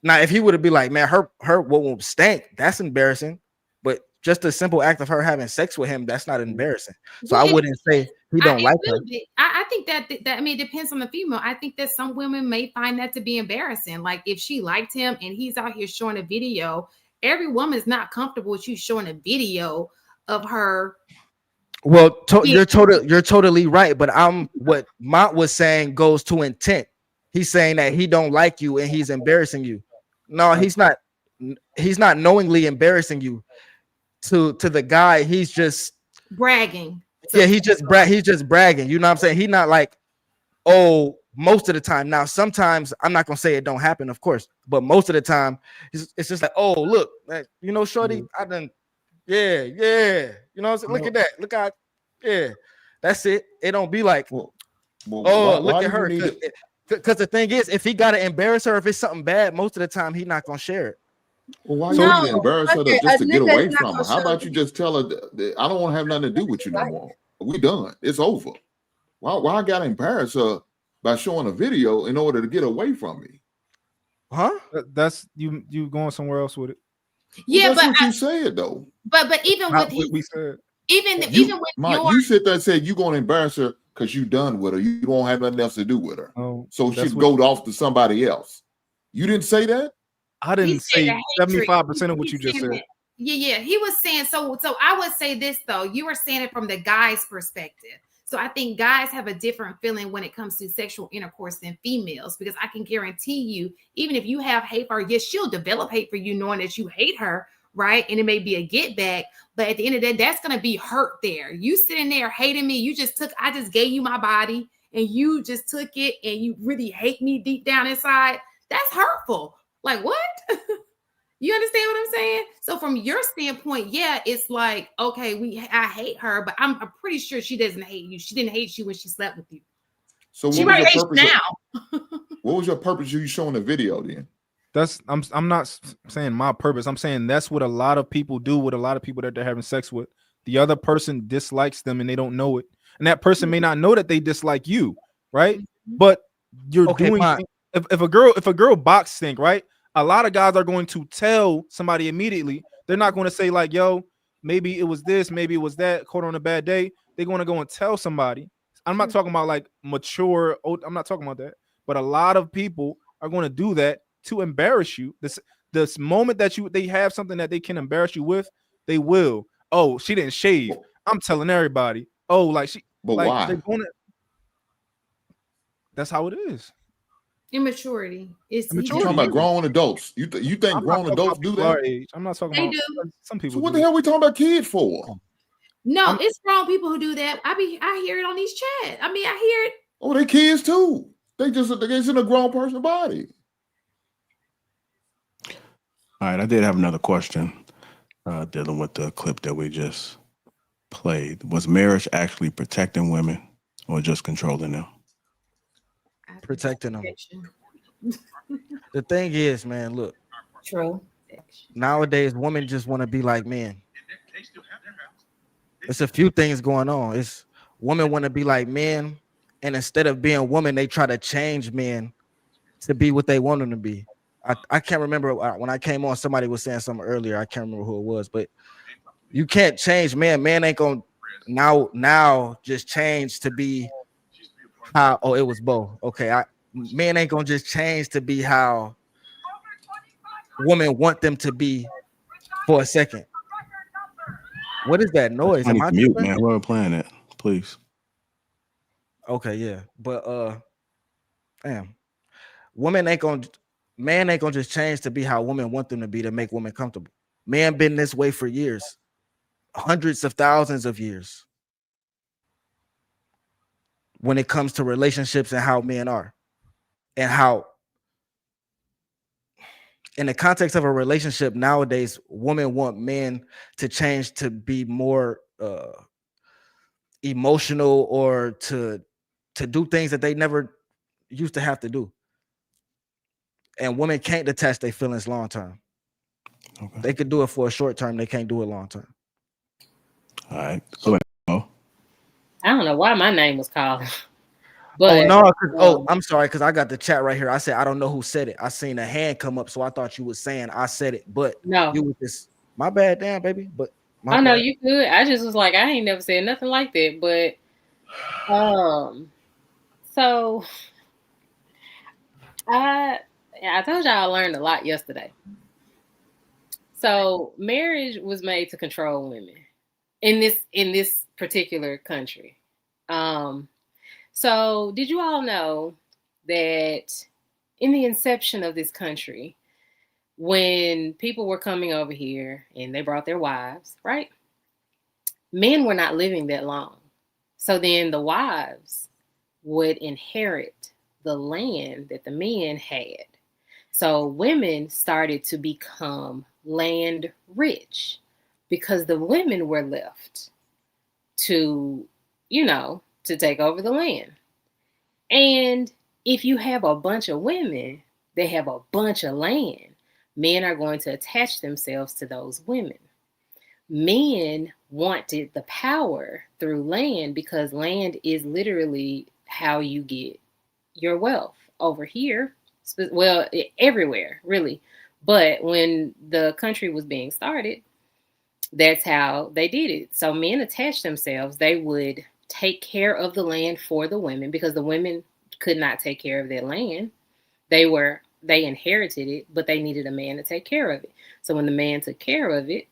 Now, if he would have been like, man, her won't stink, that's embarrassing. But just the simple act of her having sex with him, that's not embarrassing. So I wouldn't say he don't like her. I think that it depends on the female. I think that some women may find that to be embarrassing. Like, if she liked him and he's out here showing a video, every woman is not comfortable with you showing a video of her. Well, you're totally right. But what Mont was saying goes to intent. He's saying that he don't like you and he's embarrassing you. No, he's not. He's not knowingly embarrassing you. To the guy, he's just bragging. Yeah, he's just bragging. You know what I'm saying? He's not like oh, most of the time. Now, sometimes I'm not gonna say it don't happen, of course, but most of the time it's just like, oh, look, you know, shorty, I done, yeah, you know what I'm saying? Look at that, look how, yeah, that's it. It don't be like, oh, look at her, because the thing is, if he gotta embarrass her, if it's something bad, most of the time he not gonna share it. Well, why you need to embarrass her just to get away from her? How about you just tell her that I don't want to have nothing to do with you no more? We done. It's over. Why I gotta embarrass her by showing a video in order to get away from me? Huh? That's you going somewhere else with it. Yeah, well, that's but what you said though. But even with what we said, even with Mike, you sit there and said you gonna embarrass her because you done with her. You don't have nothing else to do with her. Oh, so she'd go off to somebody else. You didn't say that? I didn't say 75% of what you just said. Yeah. He was saying so I would say this though. You were saying it from the guy's perspective. So I think guys have a different feeling when it comes to sexual intercourse than females, because I can guarantee you, even if you have hate for her, yes, she'll develop hate for you knowing that you hate her, right? And it may be a get back, but at the end of the day, that's going to be hurt there. You sitting there hating me. I just gave you my body and you just took it and you really hate me deep down inside. That's hurtful. Like, what? You understand what I'm saying? So from your standpoint, yeah, it's like, okay, I hate her, but I'm pretty sure she doesn't hate you. She didn't hate you when she slept with you. So she might hate you now. What was your purpose of you showing the video then? I'm not saying my purpose. I'm saying that's what a lot of people do with a lot of people that they're having sex with. The other person dislikes them and they don't know it. And that person may not know that they dislike you, right? But you're doing if a girl box stink, right? A lot of guys are going to tell somebody immediately. They're not going to say like, yo, maybe it was this, maybe it was that, caught on a bad day. They're going to go and tell somebody. I'm not talking about like mature. I'm not talking about that. But a lot of people are going to do that to embarrass you. This moment that they have something that they can embarrass you with, they will. Oh, she didn't shave. I'm telling everybody. Oh, like she. But like, why? That's how it is. Immaturity. It's you're talking about grown adults. You think grown adults do that? I'm not talking about some people. So what the hell are we talking about kids for? No, it's grown people who do that. I hear it on these chats. I mean, I hear it. Oh, they kids too. It's in a grown person's body. All right, I did have another question dealing with the clip that we just played. Was marriage actually protecting women or just controlling them? Protecting them. The thing is, man, look. True. Nowadays, women just want to be like men. It's a few things going on. It's women want to be like men, and instead of being women, they try to change men to be what they want them to be. I can't remember when I came on, somebody was saying something earlier. I can't remember who it was, but you can't change man. Man ain't gonna now just change to be how. Oh, it was Bo. Okay, men ain't gonna just change to be how women want them to be for a second. What is that noise? I need to mute, man. Whoever playing it, please. Okay, yeah, but damn, man ain't gonna just change to be how women want them to be to make women comfortable. Man been this way for years, hundreds of thousands of years. When it comes to relationships and how men are, and how in the context of a relationship nowadays, women want men to change to be more emotional or to do things that they never used to have to do. And women can't detach their feelings long term. Okay. They could do it for a short term. They can't do it long term. All right. Go ahead. I don't know why my name was called. But, I'm sorry, because I got the chat right here. I said I don't know who said it. I seen a hand come up, so I thought you was saying I said it, but no, you was just my bad, damn baby. But I know you could. I just was like, I ain't never said nothing like that. But so I told y'all I learned a lot yesterday. So marriage was made to control women in this particular country. So did you all know that in the inception of this country, when people were coming over here and they brought their wives, right? Men were not living that long. So then the wives would inherit the land that the men had. So women started to become land rich because the women were left to, to take over the land. And if you have a bunch of women, they have a bunch of land. Men are going to attach themselves to those women. Men wanted the power through land because land is literally how you get your wealth over here. Well, everywhere, really. But when the country was being started, that's how they did it. So men attached themselves. They would take care of the land for the women because the women could not take care of their land. They inherited it, but they needed a man to take care of it. So when the man took care of it,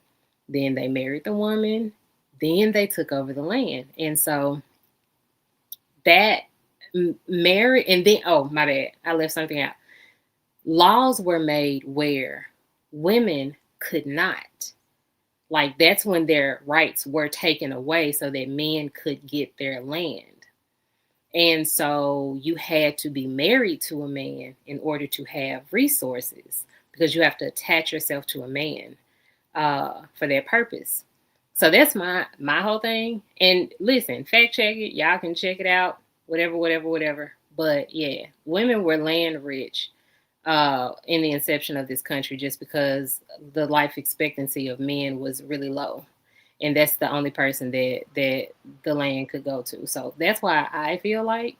then they married the woman, then they took over the land. And so that married, and then, oh, my bad, I left something out. Laws were made where women could not. Like, that's when their rights were taken away so that men could get their land. And so you had to be married to a man in order to have resources because you have to attach yourself to a man for that purpose. So that's my whole thing. And listen, fact check it. Y'all can check it out. Whatever. But yeah, women were land rich in the inception of this country just because the life expectancy of men was really low. And that's the only person that the land could go to. So that's why I feel like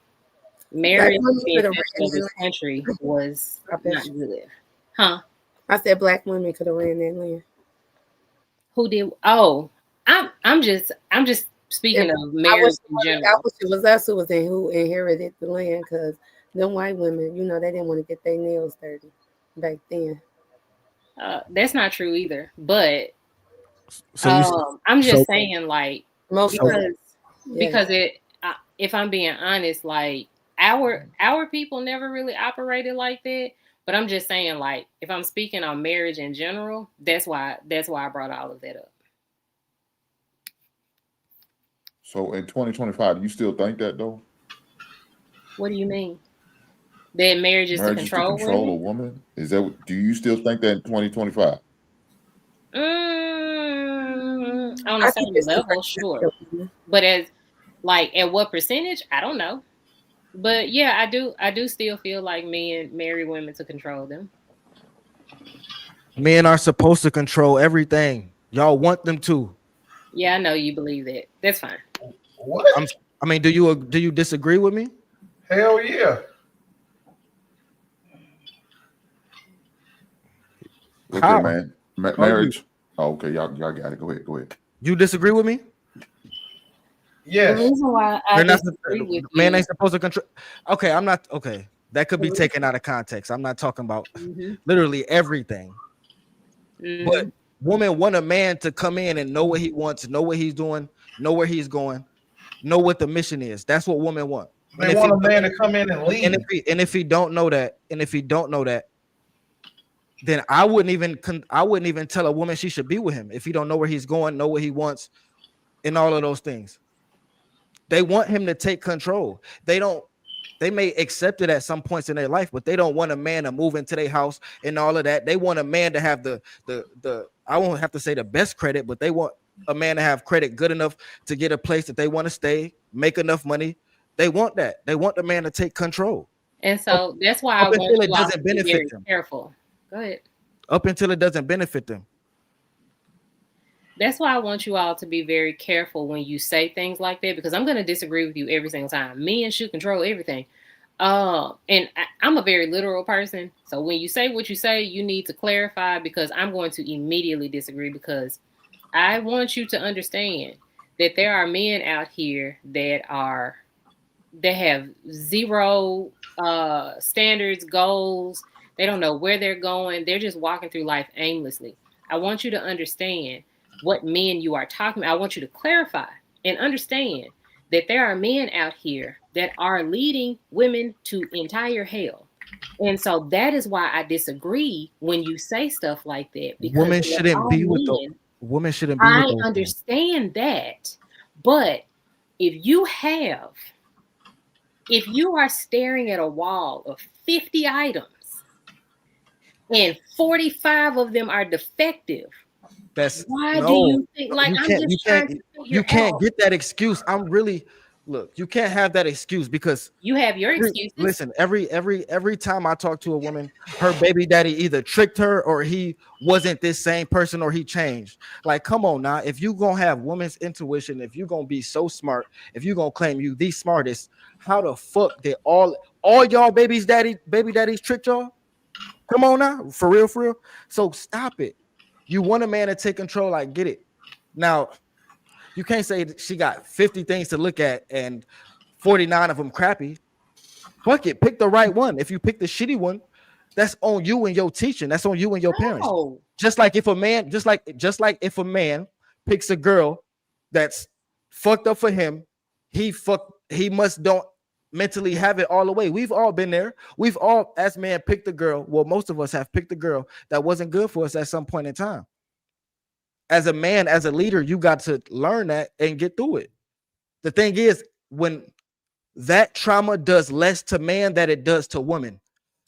marriage in this country was not good. Huh? I said black women could have ran that land. Who did? Oh, I'm just speaking of marriage in general. I wish it was us who inherited the land because them white women, they didn't want to get their nails dirty back then. That's not true either. But I'm just saying, like, because if I'm being honest, like our people never really operated like that. But I'm just saying, like, if I'm speaking on marriage in general, that's why I brought all of that up. So in 2025, do you still think that though? What do you mean? That marriage is to control a woman? Is that? Do you still think that in 2025? On a certain level, sure. But at what percentage? I don't know. But yeah, I do still feel like men marry women to control them. Men are supposed to control everything. Y'all want them to. Yeah, I know you believe that. That's fine. What? Do you disagree with me? Hell yeah. Okay, how? Man. Marriage. Oh, okay, y'all got it. Go ahead. You disagree with me? Yes. The reason why I disagree with man ain't supposed to control. Okay, I'm not. Okay, that could be taken out of context. I'm not talking about literally everything. But women want a man to come in and know what he wants, know what he's doing, know where he's going, know what the mission is. That's what women want. They want a man to come in and lead. And if he don't know that, then I wouldn't even tell a woman she should be with him if he don't know where he's going, know what he wants, and all of those things. They want him to take control. They may accept it at some points in their life, but they don't want a man to move into their house and all of that. They want a man to have the I won't have to say the best credit, but they want a man to have credit good enough to get a place that they want to stay, make enough money. They want that. They want the man to take control. And so that's why I want you all to be very careful. Go ahead. Up until it doesn't benefit them. That's why I want you all to be very careful when you say things like that, because I'm going to disagree with you every single time. Men should control everything. And I'm a very literal person. So when you say what you say, you need to clarify, because I'm going to immediately disagree, because I want you to understand that there are men out here that have zero standards, goals. They don't know where they're going. They're just walking through life aimlessly. I want you to understand what men you are talking about. I want you to clarify and understand that there are men out here that are leading women to entire hell. And so that is why I disagree when you say stuff like that. Because women shouldn't be with the women shouldn't be with I understand that. But if you have If you are staring at a wall of 50 items and 45 of them are defective, why do you think, like, you can't get that excuse. Look, you can't have that excuse because you have your excuses. Listen, every time I talk to a woman, her baby daddy either tricked her or he wasn't this same person or he changed. Like, come on now. If you gonna have women's intuition, if you gonna be so smart, if you gonna claim you the smartest, how the fuck did all y'all baby daddies tricked y'all? Come on now, for real, for real. So stop it. You want a man to take control, I get it. Now, you can't say she got 50 things to look at and 49 of them crappy. Fuck it, pick the right one. If you pick the shitty one, that's on you and your teaching. That's on you and your parents. Just like if a man, just like if a man picks a girl that's fucked up for him, he must don't mentally have it all the way. We've all been there. We've all, as men, picked a girl. Well, most of us have picked a girl that wasn't good for us at some point in time. As a man, as a leader, you got to learn that and get through it. The thing is, when that trauma does less to man than it does to women.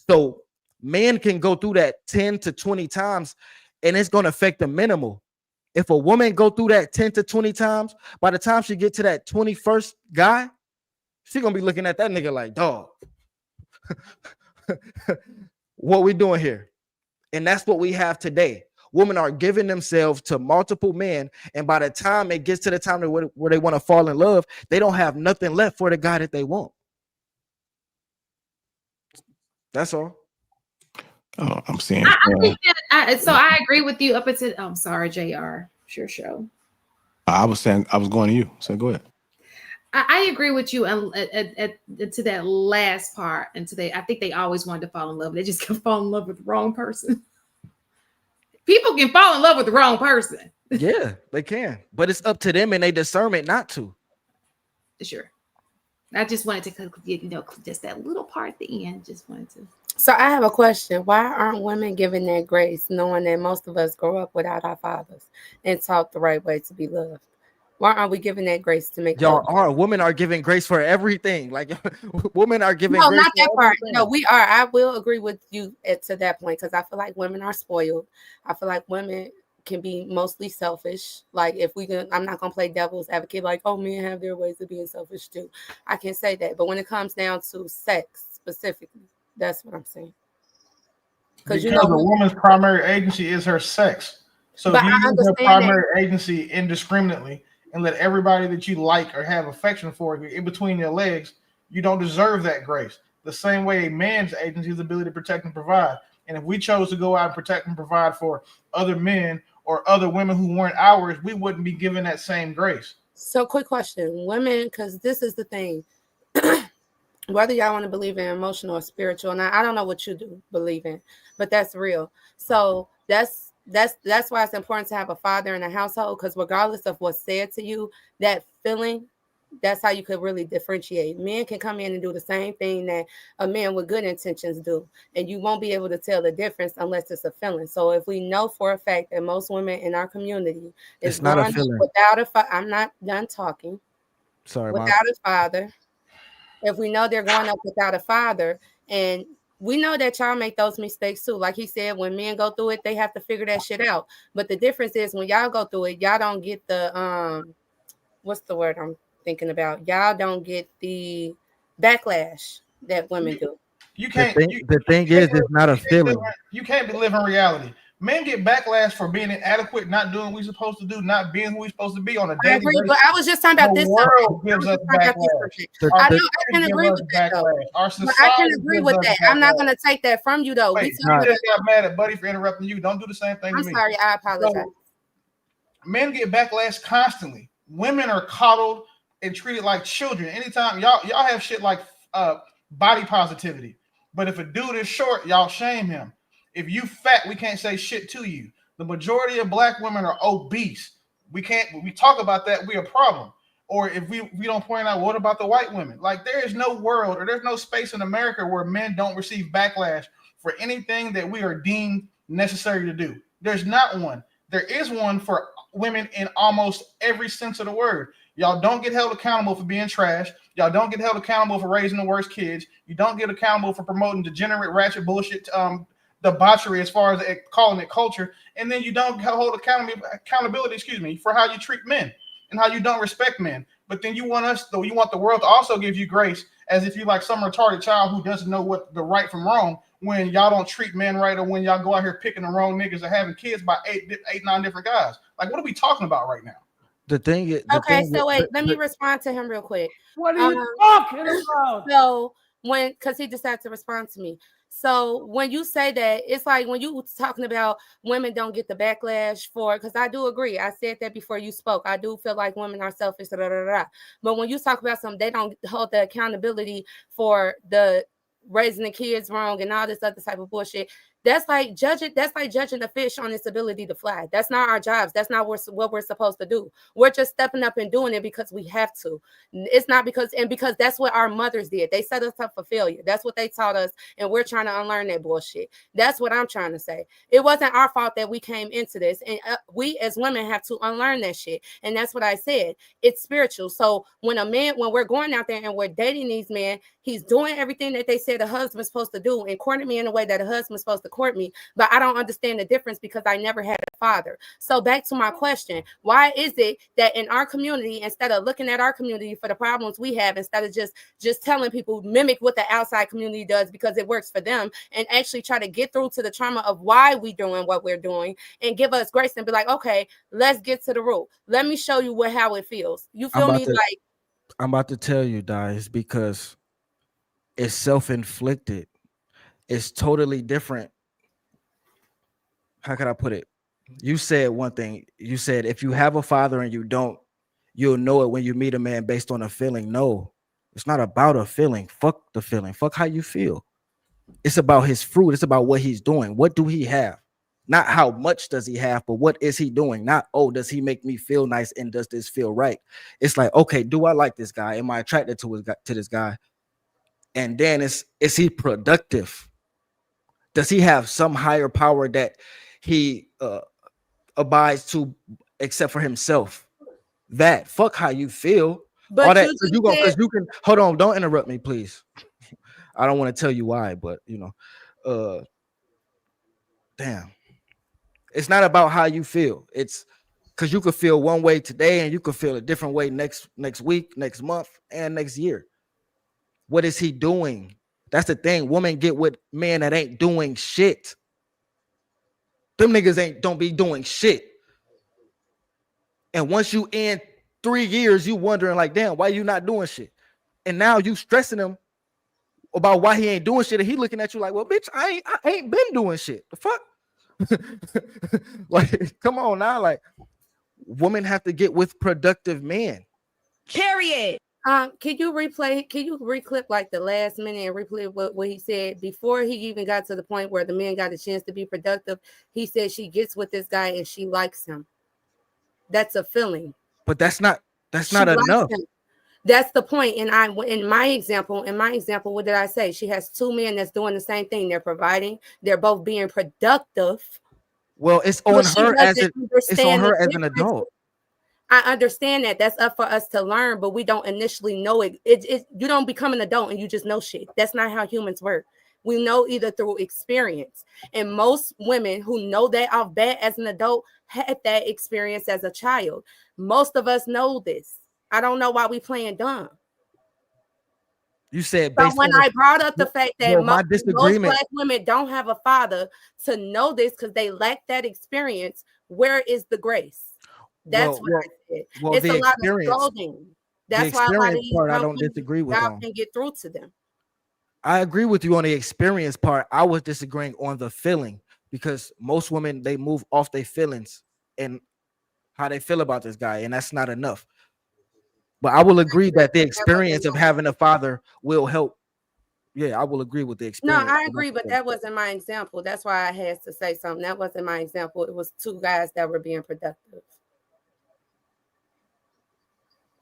So man can go through that 10 to 20 times and it's going to affect the minimal. If a woman go through that 10 to 20 times, by the time she get to that 21st guy, she going to be looking at that nigga like, dog, what we doing here? And that's what we have today. Women are giving themselves to multiple men, and by the time it gets to the time where they want to fall in love, they don't have nothing left for the guy that they want. That's all. Oh, I'm saying. I think that I agree with you up until. I'm sorry, JR. Sure, show. I was saying I was going to you. So go ahead. I agree with you to that last part, and today I think they always wanted to fall in love. They just can fall in love with the wrong person. People can fall in love with the wrong person. Yeah, they can, but it's up to them and they discernment not to. Sure. I just wanted to get, just that little part at the end. Just wanted to. So I have a question. Why aren't women given that grace, knowing that most of us grow up without our fathers and taught the right way to be loved? Why aren't we giving that grace to make women are giving grace for everything. Like women are giving grace. No, not that part. No, we are. I will agree with you to that point because I feel like women are spoiled. I feel like women can be mostly selfish. Like I'm not gonna play devil's advocate. Like, oh, men have their ways of being selfish too. I can say that, but when it comes down to sex specifically, that's what I'm saying. Because a woman's primary agency is her sex. So if you use her primary agency indiscriminately and let everybody that you like or have affection for in between your legs, you don't deserve that grace. The same way a man's agency is the ability to protect and provide. And if we chose to go out and protect and provide for other men or other women who weren't ours, we wouldn't be given that same grace. So quick question, women, because this is the thing, whether y'all want to believe in emotional or spiritual, and I don't know what you do believe in, but that's real. So that's why it's important to have a father in the household, because regardless of what's said to you, that feeling, that's how you could really differentiate. Men can come in and do the same thing that a man with good intentions do, and you won't be able to tell the difference unless it's a feeling. So if we know for a fact that most women in our community is not a feeling without a I'm not done talking. Sorry, without a father. If we know they're going up without a father, and we know that y'all make those mistakes too. Like he said, when men go through it, they have to figure that shit out. But the difference is when y'all go through it, y'all don't get the what's the word I'm thinking about? Y'all don't get the backlash that women do. You can't. The thing is, it's not a feeling. You can't be living reality. Men get backlash for being inadequate, not doing what we're supposed to do, not being who we're supposed to be on a daily basis. But I was just talking about this. The world gives us backlash. I can agree with that, though. I can agree with that. I'm not going to take that from you, though. Wait, you just got mad at Buddy for interrupting you. Don't do the same thing to me. I'm sorry. I apologize. So, men get backlash constantly. Women are coddled and treated like children. Anytime y'all have shit like body positivity. But if a dude is short, y'all shame him. If you fat, we can't say shit to you. The majority of black women are obese. We talk about that, we're a problem. Or if we don't point out, what about the white women? Like, there is no world or there's no space in America where men don't receive backlash for anything that we are deemed necessary to do. There's not one. There is one for women in almost every sense of the word. Y'all don't get held accountable for being trash. Y'all don't get held accountable for raising the worst kids. You don't get accountable for promoting degenerate, ratchet bullshit, debauchery as far as calling it culture. And then you don't hold accountability, for how you treat men and how you don't respect men. But then you want the world to also give you grace as if you're like some retarded child who doesn't know what the right from wrong when y'all don't treat men right, or when y'all go out here picking the wrong niggas or having kids by 9 different guys. Like, what are we talking about right now? The thing is, let me respond to him real quick. What are you talking about? So because he decided to respond to me. So when you say that, it's like when you talking about women don't get the backlash for, because I do agree. I said that before you spoke. I do feel like women are selfish. But when you talk about something, they don't hold the accountability for the raising the kids wrong and all this other type of bullshit. That's like judging the fish on its ability to fly. That's not our jobs. That's not what we're supposed to do. We're just stepping up and doing it because we have to. It's not because that's what our mothers did. They set us up for failure. That's what they taught us, and we're trying to unlearn that bullshit. That's what I'm trying to say. It wasn't our fault that we came into this, and we as women have to unlearn that shit. And that's what I said. It's spiritual. So when we're going out there and we're dating these men, he's doing everything that they said a husband's supposed to do and courting me in a way that a husband's supposed to court me, but I don't understand the difference because I never had a father. So back to my question, why is it that in our community, instead of looking at our community for the problems we have, instead of just telling people mimic what the outside community does because it works for them, and actually try to get through to the trauma of why we doing what we're doing and give us grace and be like, okay, let's get to the root. Let me show you how it feels. You feel me? I'm about to tell you, guys, because it's self-inflicted. It's totally different. How can I put it? You said one thing. You said if you have a father and you don't, you'll know it when you meet a man based on a feeling. No, it's not about a feeling. Fuck the feeling. Fuck how you feel. It's about his fruit. It's about what he's doing. What do he have? Not how much does he have, but what is he doing? Not, oh, does he make me feel nice and does this feel right? It's like, okay, do I like this guy? Am I attracted to this guy? And then is he productive? Does he have some higher power that he abides to except for himself? That fuck how you feel. But all that because you can hold on, don't interrupt me, please. I don't want to tell you why, but damn. It's not about how you feel. It's because you could feel one way today and you could feel a different way next week, next month, and next year. What is he doing? That's the thing. Women get with men that ain't doing shit. Them niggas don't be doing shit. And once you in 3 years, you wondering like, damn, why you not doing shit? And now you stressing him about why he ain't doing shit. And he looking at you like, well, bitch, I ain't been doing shit. The fuck? Like, come on now. Like, women have to get with productive men. Period. Can you reclip like the last minute and replay what he said before he even got to the point where the man got a chance to be productive? He said she gets with this guy and she likes him. That's a feeling. But that's not enough. That's the point. And in my example, what did I say? She has 2 men that's doing the same thing. They're providing. They're both being productive. Well, it's on her as an adult. I understand that. That's up for us to learn, but we don't initially know it. You don't become an adult and you just know shit. That's not how humans work. We know either through experience. And most women who know that off bat as an adult had that experience as a child. Most of us know this. I don't know why we playing dumb. You said so when I brought up the fact that most Black women don't have a father to know this because they lack that experience, where is the grace? That's what I said. It's a lot of scolding. That's why a lot of these part I don't disagree with. Y'all can get through to them. I agree with you on the experience part. I was disagreeing on the feeling because most women, they move off their feelings and how they feel about this guy, and that's not enough. But I will agree that the experience of having a father will help. Yeah, I will agree with the experience. No, I agree, but that wasn't my example. That's why I had to say something. That wasn't my example. It was 2 guys that were being productive.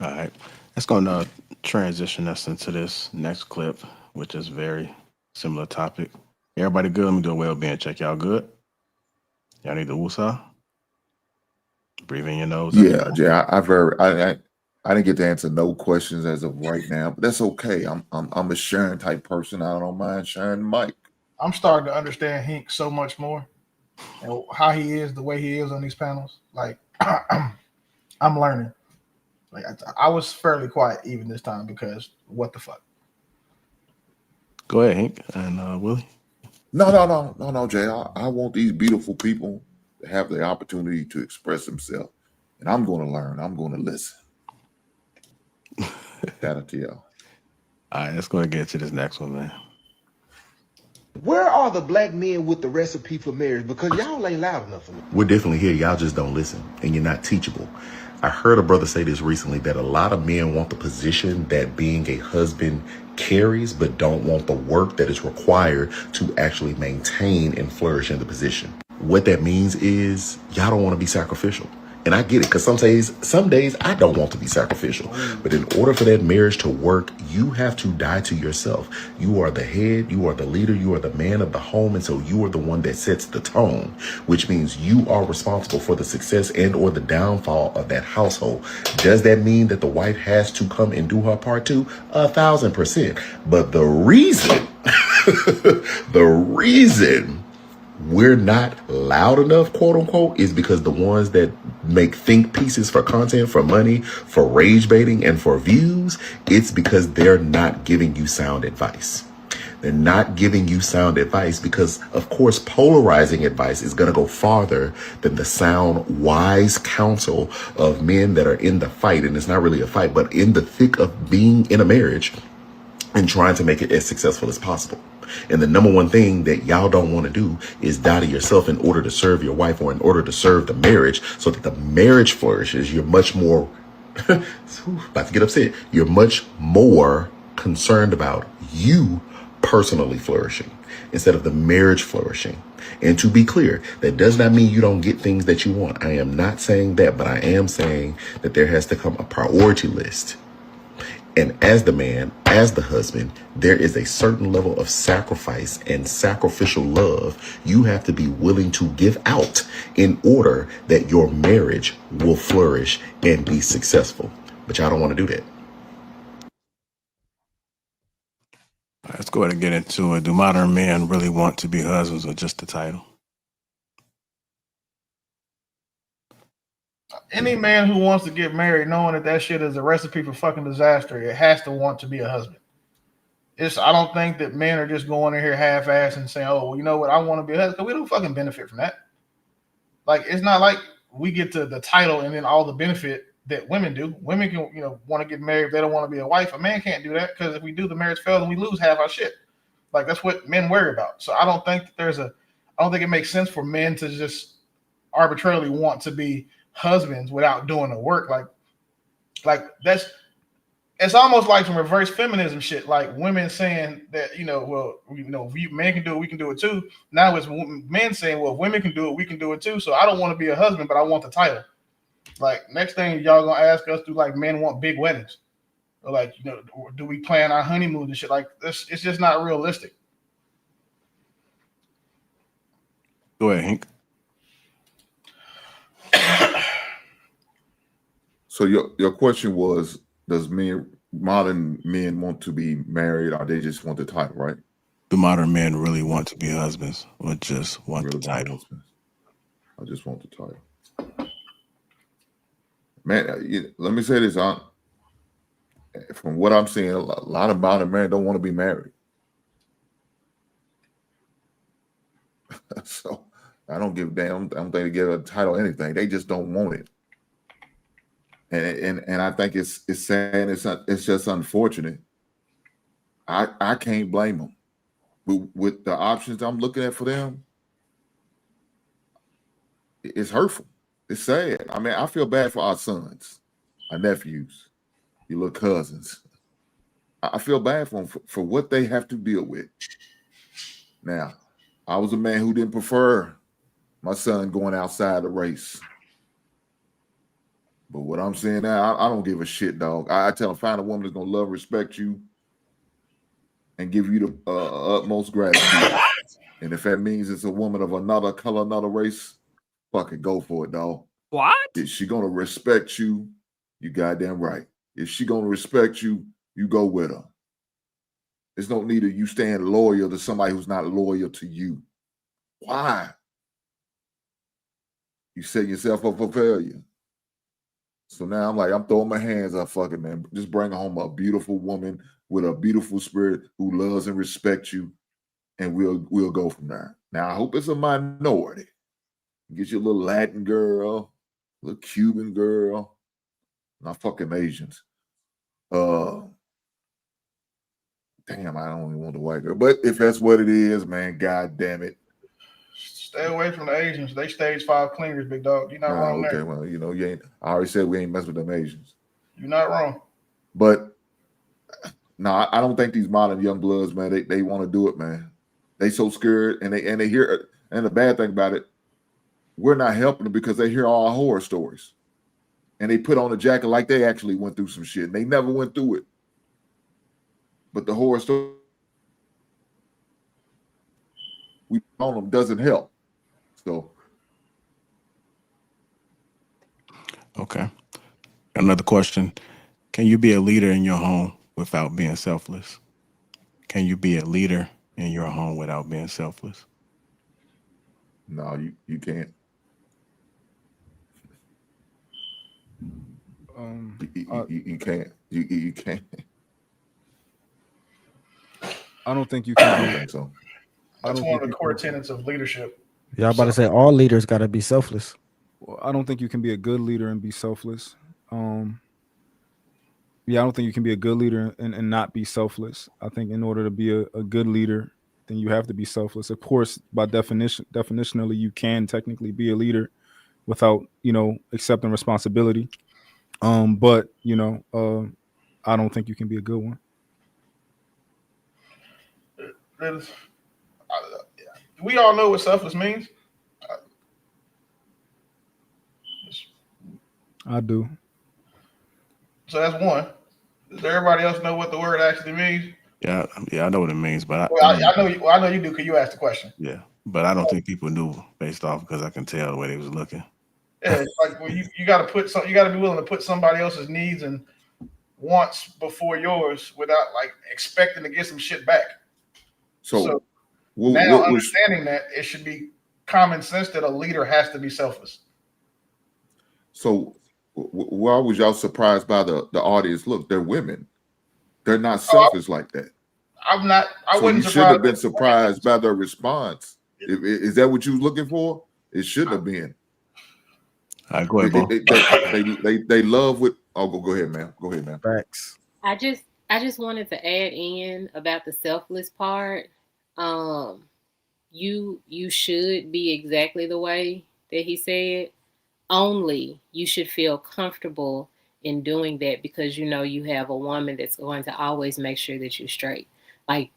All right, that's going to transition us into this next clip, which is very similar topic. Everybody good? Let me do a well-being check. Y'all good? Y'all need the woosah? Breathe in your nose. Yeah. I've heard. I didn't get to answer no questions as of right now, but that's okay. I'm a sharing type person. I don't mind sharing the mic. I'm starting to understand Hink so much more and how he is, the way he is on these panels. Like, I'm learning. Like, I was fairly quiet even this time because what the fuck. Go ahead, Hank and Willie. No, Jay. I want these beautiful people to have the opportunity to express themselves, and I'm going to learn. I'm going to listen. Shout out to y'all. All right, let's go and get to this next one, man. Where are the black men with the recipe for marriage? Because y'all ain't loud enough for me. We're definitely here. Y'all just don't listen, and you're not teachable. I heard a brother say this recently, that a lot of men want the position that being a husband carries, but don't want the work that is required to actually maintain and flourish in the position. What that means is y'all don't want to be sacrificial. And I get it, because some days I don't want to be sacrificial. But in order for that marriage to work, you have to die to yourself. You are the head, you are the leader, you are the man of the home. And so you are the one that sets the tone, which means you are responsible for the success and or the downfall of that household. Does that mean that the wife has to come and do her part too? 1,000%. But the reason we're not loud enough, quote unquote, is because the ones that make think pieces for content, for money, for rage baiting, and for views, it's because they're not giving you sound advice. They're not giving you sound advice because, of course, polarizing advice is going to go farther than the sound, wise counsel of men that are in the fight. And it's not really a fight, but in the thick of being in a marriage and trying to make it as successful as possible. And the number one thing that y'all don't want to do is die to yourself in order to serve your wife or in order to serve the marriage so that the marriage flourishes. You're much more, about to get upset, you're much more concerned about you personally flourishing instead of the marriage flourishing. And to be clear, that does not mean you don't get things that you want. I am not saying that, but I am saying that there has to come a priority list. And as the man, as the husband, there is a certain level of sacrifice and sacrificial love you have to be willing to give out in order that your marriage will flourish and be successful. But y'all don't want to do that. Let's go ahead and get into it. Do modern men really want to be husbands or just the title? Any man who wants to get married knowing that shit is a recipe for fucking disaster, it has to want to be a husband. I don't think that men are just going in here half-assed and saying, oh, well, you know what, I want to be a husband. We don't fucking benefit from that. Like, it's not like we get to the title and then all the benefit that women do. Women can, want to get married if they don't want to be a wife. A man can't do that because if we do, the marriage fails and we lose half our shit. Like, that's what men worry about. So I don't think that I don't think it makes sense for men to just arbitrarily want to be husbands without doing the work. Like it's almost like some reverse feminism shit. Like women saying that, if men can do it, we can do it too. Now it's men saying, well, if women can do it, we can do it too. So I don't want to be a husband, but I want the title. Like, next thing y'all gonna ask us, do like men want big weddings? Or like, do we plan our honeymoon and shit? Like this, it's just not realistic. Go ahead, Hank. So your question was, does modern men want to be married or they just want the title, right? Do modern men really want to be husbands or just want the title? I just want the title. Man, let me say this, from what I'm seeing, a lot of modern men don't want to be married. So I don't give a damn. I don't think they get a title or anything. They just don't want it. And I think it's sad. It's just unfortunate. I can't blame them. With the options I'm looking at for them, it's hurtful. It's sad. I mean, I feel bad for our sons, our nephews, your little cousins. I feel bad for them for what they have to deal with. Now, I was a man who didn't prefer my son going outside the race. But what I'm saying now, I don't give a shit, dog. I tell them, find a woman that's going to love, respect you, and give you the utmost gratitude. And if that means it's a woman of another color, another race, fucking go for it, dog. What? Is she going to respect you You goddamn right. If she gonna respect you, you go with her. There's no need of you staying loyal to somebody who's not loyal to you. Why? You set yourself up for failure. So now I'm throwing my hands up, fucking man. Just bring home a beautiful woman with a beautiful spirit who loves and respects you, and we'll go from there. Now I hope it's a minority. Get you a little Latin girl, a little Cuban girl, not fucking Asians. Damn, I don't even want the white girl. But if that's what it is, man, god damn it. Stay away from the Asians. They stage 5 clingers, big dog. You're not wrong there. Okay, well, you ain't. I already said we ain't mess with them Asians. You're not wrong. But no, I don't think these modern young bloods, man, they want to do it, man. They so scared, and they hear. And the bad thing about it, we're not helping them because they hear all our horror stories, and they put on a jacket like they actually went through some shit. And they never went through it, but the horror story we on them doesn't help. So, okay. Another question. Can you be a leader in your home without being selfless? Can you be a leader in your home without being selfless? No, you can't. You can't. You can't. I don't think you can. I don't think so. That's one of the core tenets of leadership. Y'all about to say all leaders got to be selfless. Well, I don't think you can be a good leader and be selfless. Yeah, I don't think you can be a good leader and not be selfless. I think in order to be a good leader, then you have to be selfless. Of course, by definitionally, you can technically be a leader without, accepting responsibility. But I don't think you can be a good one. We all know what selfless means. I do. So that's one. Does everybody else know what the word actually means? Yeah, I know what it means, but I know you do because you asked the question. Yeah, but I don't think people knew based off because I can tell the way they was looking. Yeah, it's like well, you got to you got to be willing to put somebody else's needs and wants before yours without like expecting to get some shit back. So now understanding that it should be common sense that a leader has to be selfless. So why was y'all surprised by the audience? Look, they're women. They're not selfish like that. I'm not. I so wouldn't. You should have been surprised by their response. Is that what you was looking for? It shouldn't have been. All right, go ahead, they love what. Oh, go ahead, man. Go ahead, man. Facts. I just wanted to add in about the selfless part. You should be exactly the way that he said. Only you should feel comfortable in doing that because you have a woman that's going to always make sure that you're straight. Like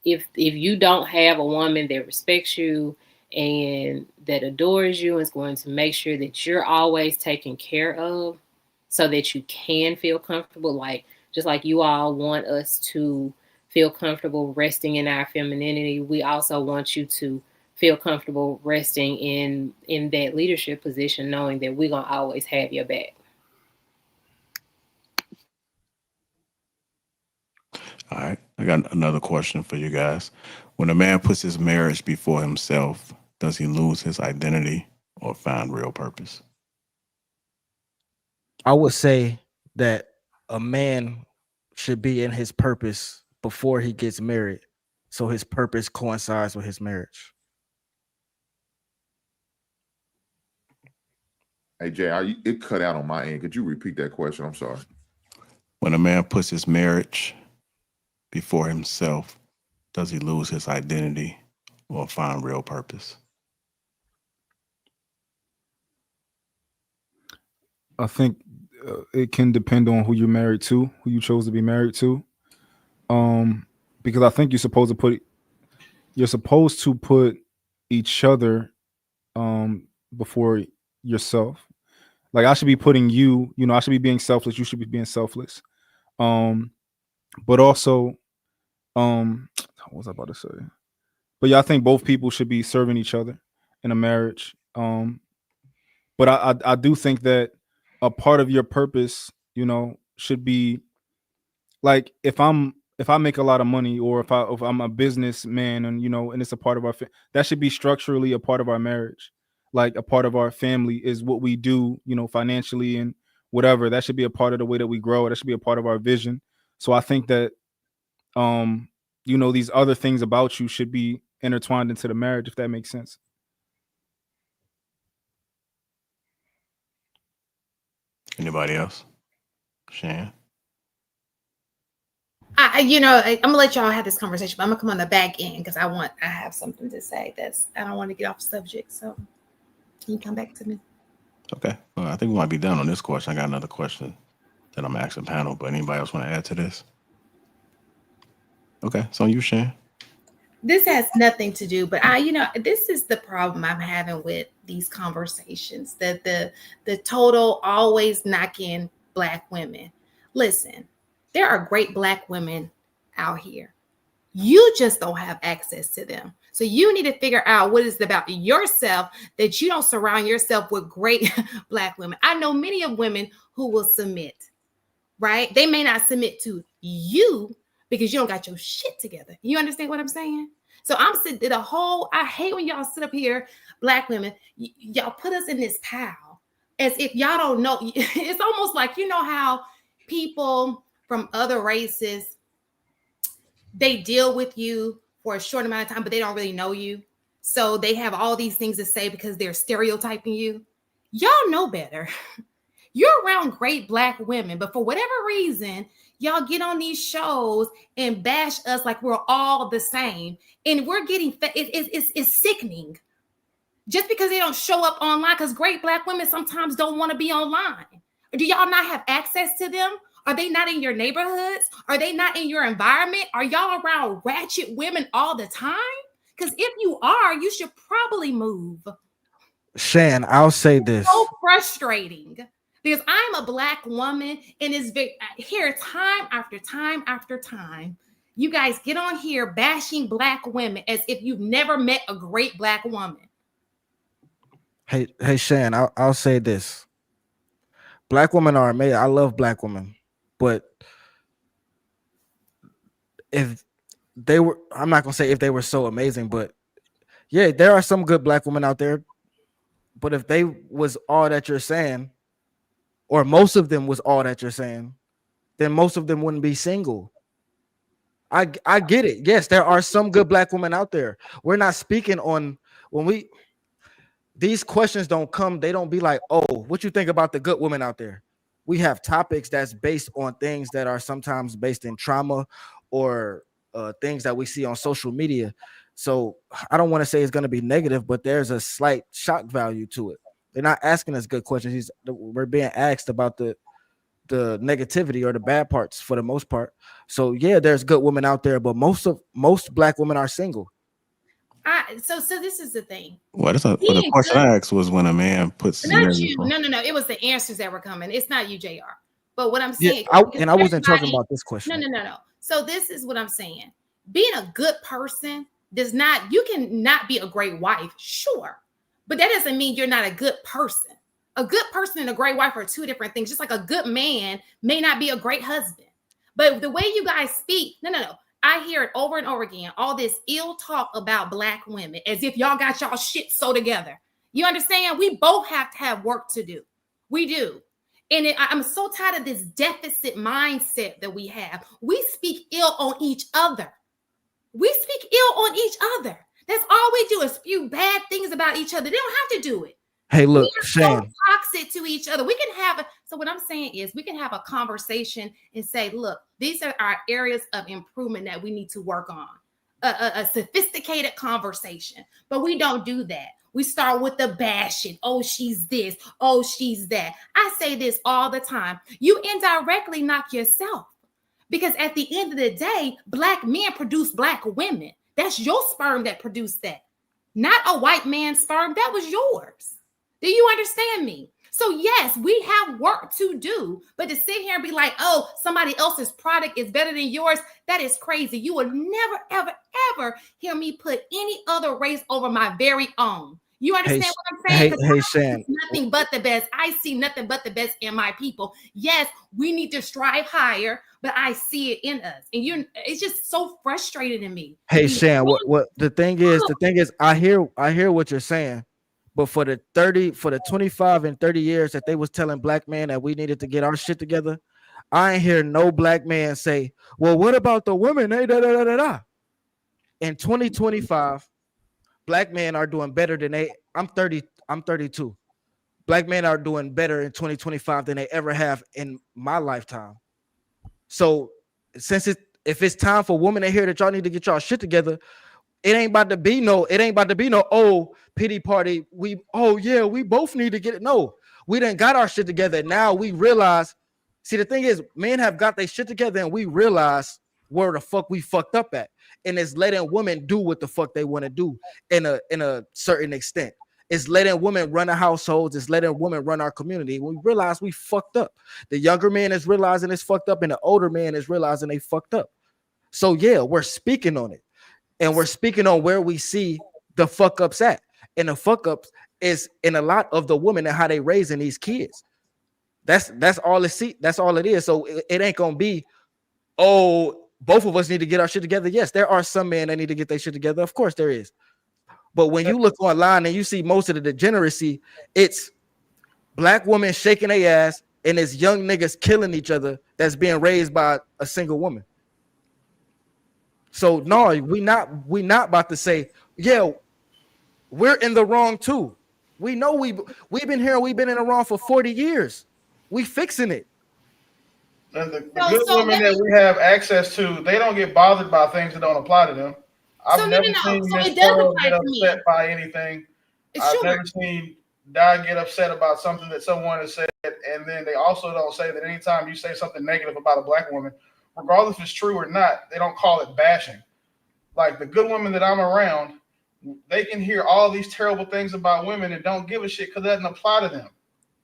if you don't have a woman that respects you and that adores you and is going to make sure that you're always taken care of so that you can feel comfortable, like just like you all want us to feel comfortable resting in our femininity, we also want you to feel comfortable resting in that leadership position, knowing that we're going to always have your back. All right. I got another question for you guys. When a man puts his marriage before himself, does he lose his identity or find real purpose? I would say that a man should be in his purpose before he gets married, so his purpose coincides with his marriage. Hey, Jay, it cut out on my end. Could you repeat that question? I'm sorry. When a man puts his marriage before himself, does he lose his identity or find real purpose? I think it can depend on who you're married to, who you chose to be married to. Because I think you're supposed to put each other before yourself. Like I should be putting you, I should be being selfless. You should be being selfless. But also, what was I about to say? But yeah, I think both people should be serving each other in a marriage. But I do think that a part of your purpose should be like, if I make a lot of money, or if I'm a businessman, and and it's a part of our that should be structurally a part of our marriage. Like, a part of our family is what we do, financially and whatever. That should be a part of the way that we grow. That should be a part of our vision. So I think that these other things about you should be intertwined into the marriage, if that makes sense. Anybody else? Shan? I'm gonna let y'all have this conversation, but I'm gonna come on the back end because I have something to say. I don't want to get off subject. So can you come back to me? Okay. Well, I think we might be done on this question. I got another question that I'm asking the panel, but anybody else want to add to this? Okay, so you, Shan. This has nothing to do, but this is the problem I'm having with these conversations, that the total always knocking Black women. Listen, there are great Black women out here. You just don't have access to them. So you need to figure out what is it about yourself that you don't surround yourself with great Black women. I know many of women who will submit, right? They may not submit to you because you don't got your shit together. You understand what I'm saying? So I'm sitting I hate when y'all sit up here, Black women, y'all put us in this pile as if y'all don't know. It's almost like, how people from other races, they deal with you for a short amount of time, but they don't really know you. So they have all these things to say because they're stereotyping you. Y'all know better. You're around great Black women, but for whatever reason, y'all get on these shows and bash us like we're all the same. And we're getting, it's sickening. Just because they don't show up online, because great Black women sometimes don't want to be online. Or do y'all not have access to them? Are they not in your neighborhoods? Are they not in your environment? Are y'all around ratchet women all the time? Because if you are, you should probably move. Shan, I'll say this. So frustrating. Because I'm a Black woman, and it's here time after time after time. You guys get on here bashing Black women as if you've never met a great Black woman. Hey, Shan, I'll say this. Black women are amazing. I love Black women, but if they were, I'm not gonna say if they were so amazing, but yeah, there are some good Black women out there. But if they was all that you're saying, or most of them was all that you're saying, then most of them wouldn't be single. I get it. Yes, there are some good Black women out there. We're not speaking on these questions don't come. They don't be like, oh, what you think about the good women out there? We have topics that's based on things that are sometimes based in trauma or things that we see on social media. So I don't want to say it's going to be negative, but there's a slight shock value to it. They're not asking us good questions. We're being asked about the negativity or the bad parts for the most part. So yeah, there's good women out there, but most Black women are single. So this is the thing. Well, the question I asked was when a man puts not you. No. It was the answers that were coming. It's not you, JR. But what I'm saying, I wasn't talking about this question. No. So this is what I'm saying. Being a good person you can not be a great wife, sure, but that doesn't mean you're not a good person. A good person and a great wife are two different things. Just like a good man may not be a great husband. But the way you guys speak, no. I hear it over and over again. All this ill talk about Black women as if y'all got y'all shit so together. You understand? We both have to have work to do. We do. And I'm so tired of this deficit mindset that we have. We speak ill on each other. That's all we do is spew bad things about each other. They don't have to do it. Hey, look, Shan. So toxic to each other. We can have so what I'm saying is we can have a conversation and say, look, these are our areas of improvement that we need to work on. A sophisticated conversation, but we don't do that. We start with the bashing. Oh, she's this. Oh, she's that. I say this all the time. You indirectly knock yourself because at the end of the day, Black men produce Black women. That's your sperm that produced that, not a white man's sperm. That was yours. Do you understand me? So yes, we have work to do, but to sit here and be like, oh, somebody else's product is better than yours, that is crazy. You will never, ever, ever hear me put any other race over my very own. You understand what I'm saying? Hey, Shan. Nothing but the best. I see nothing but the best in my people. Yes, we need to strive higher, but I see it in us. And it's just so frustrating to me. Hey, Shan, what the thing is, I hear what you're saying, but for the 25 and 30 years that they was telling black men that we needed to get our shit together, I ain't hear no black man say, well, what about the women? Hey, da, da, da, da, da. In 2025, black men are doing better than I'm 32. Black men are doing better in 2025 than they ever have in my lifetime. So if it's time for women to hear that y'all need to get y'all shit together, it ain't about to be no oh pity party. We both need to get it. No, we done got our shit together. Now we realize. See, the thing is, men have got their shit together, and we realize where the fuck we fucked up at, and it's letting women do what the fuck they want to do in a certain extent. It's letting women run the households. It's letting women run our community. We realize we fucked up. The younger man is realizing it's fucked up, and the older man is realizing they fucked up. So yeah, we're speaking on it, and we're speaking on where we see the fuck ups at, and the fuck ups is in a lot of the women and how they raising these kids. That's all it is. So it ain't gonna be, oh, both of us need to get our shit together. Yes, there are some men that need to get their shit together. Of course there is. But when you look online and you see most of the degeneracy, it's black women shaking their ass and it's young niggas killing each other that's being raised by a single woman. So no, we not about to say, yeah, we're in the wrong too. We know we've been here, we've been in the wrong for 40 years. We fixing it. And the good women that we have access to, they don't get bothered by things that don't apply to them. I've never seen Miss Pearl get upset by anything. I've never seen Di get upset about something that someone has said, and then they also don't say that anytime you say something negative about a black woman, regardless if it's true or not, they don't call it bashing. Like the good women that I'm around, they can hear all these terrible things about women and don't give a shit because it doesn't apply to them.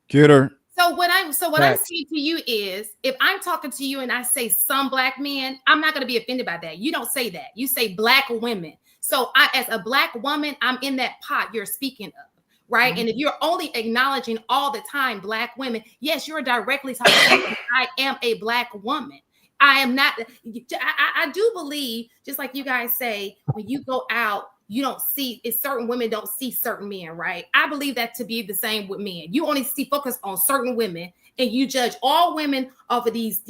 Get her. So what I'm saying to you is, if I'm talking to you and I say some black men, I'm not going to be offended by that. You don't say that. You say black women. So as a black woman, I'm in that pot you're speaking of, right? Mm-hmm. And if you're only acknowledging all the time black women, yes, you're directly talking about I am a black woman. I am not. I do believe, just like you guys say, when you go out, you don't see, certain women don't see certain men, right? I believe that to be the same with men. You only focus on certain women, and you judge all women off of these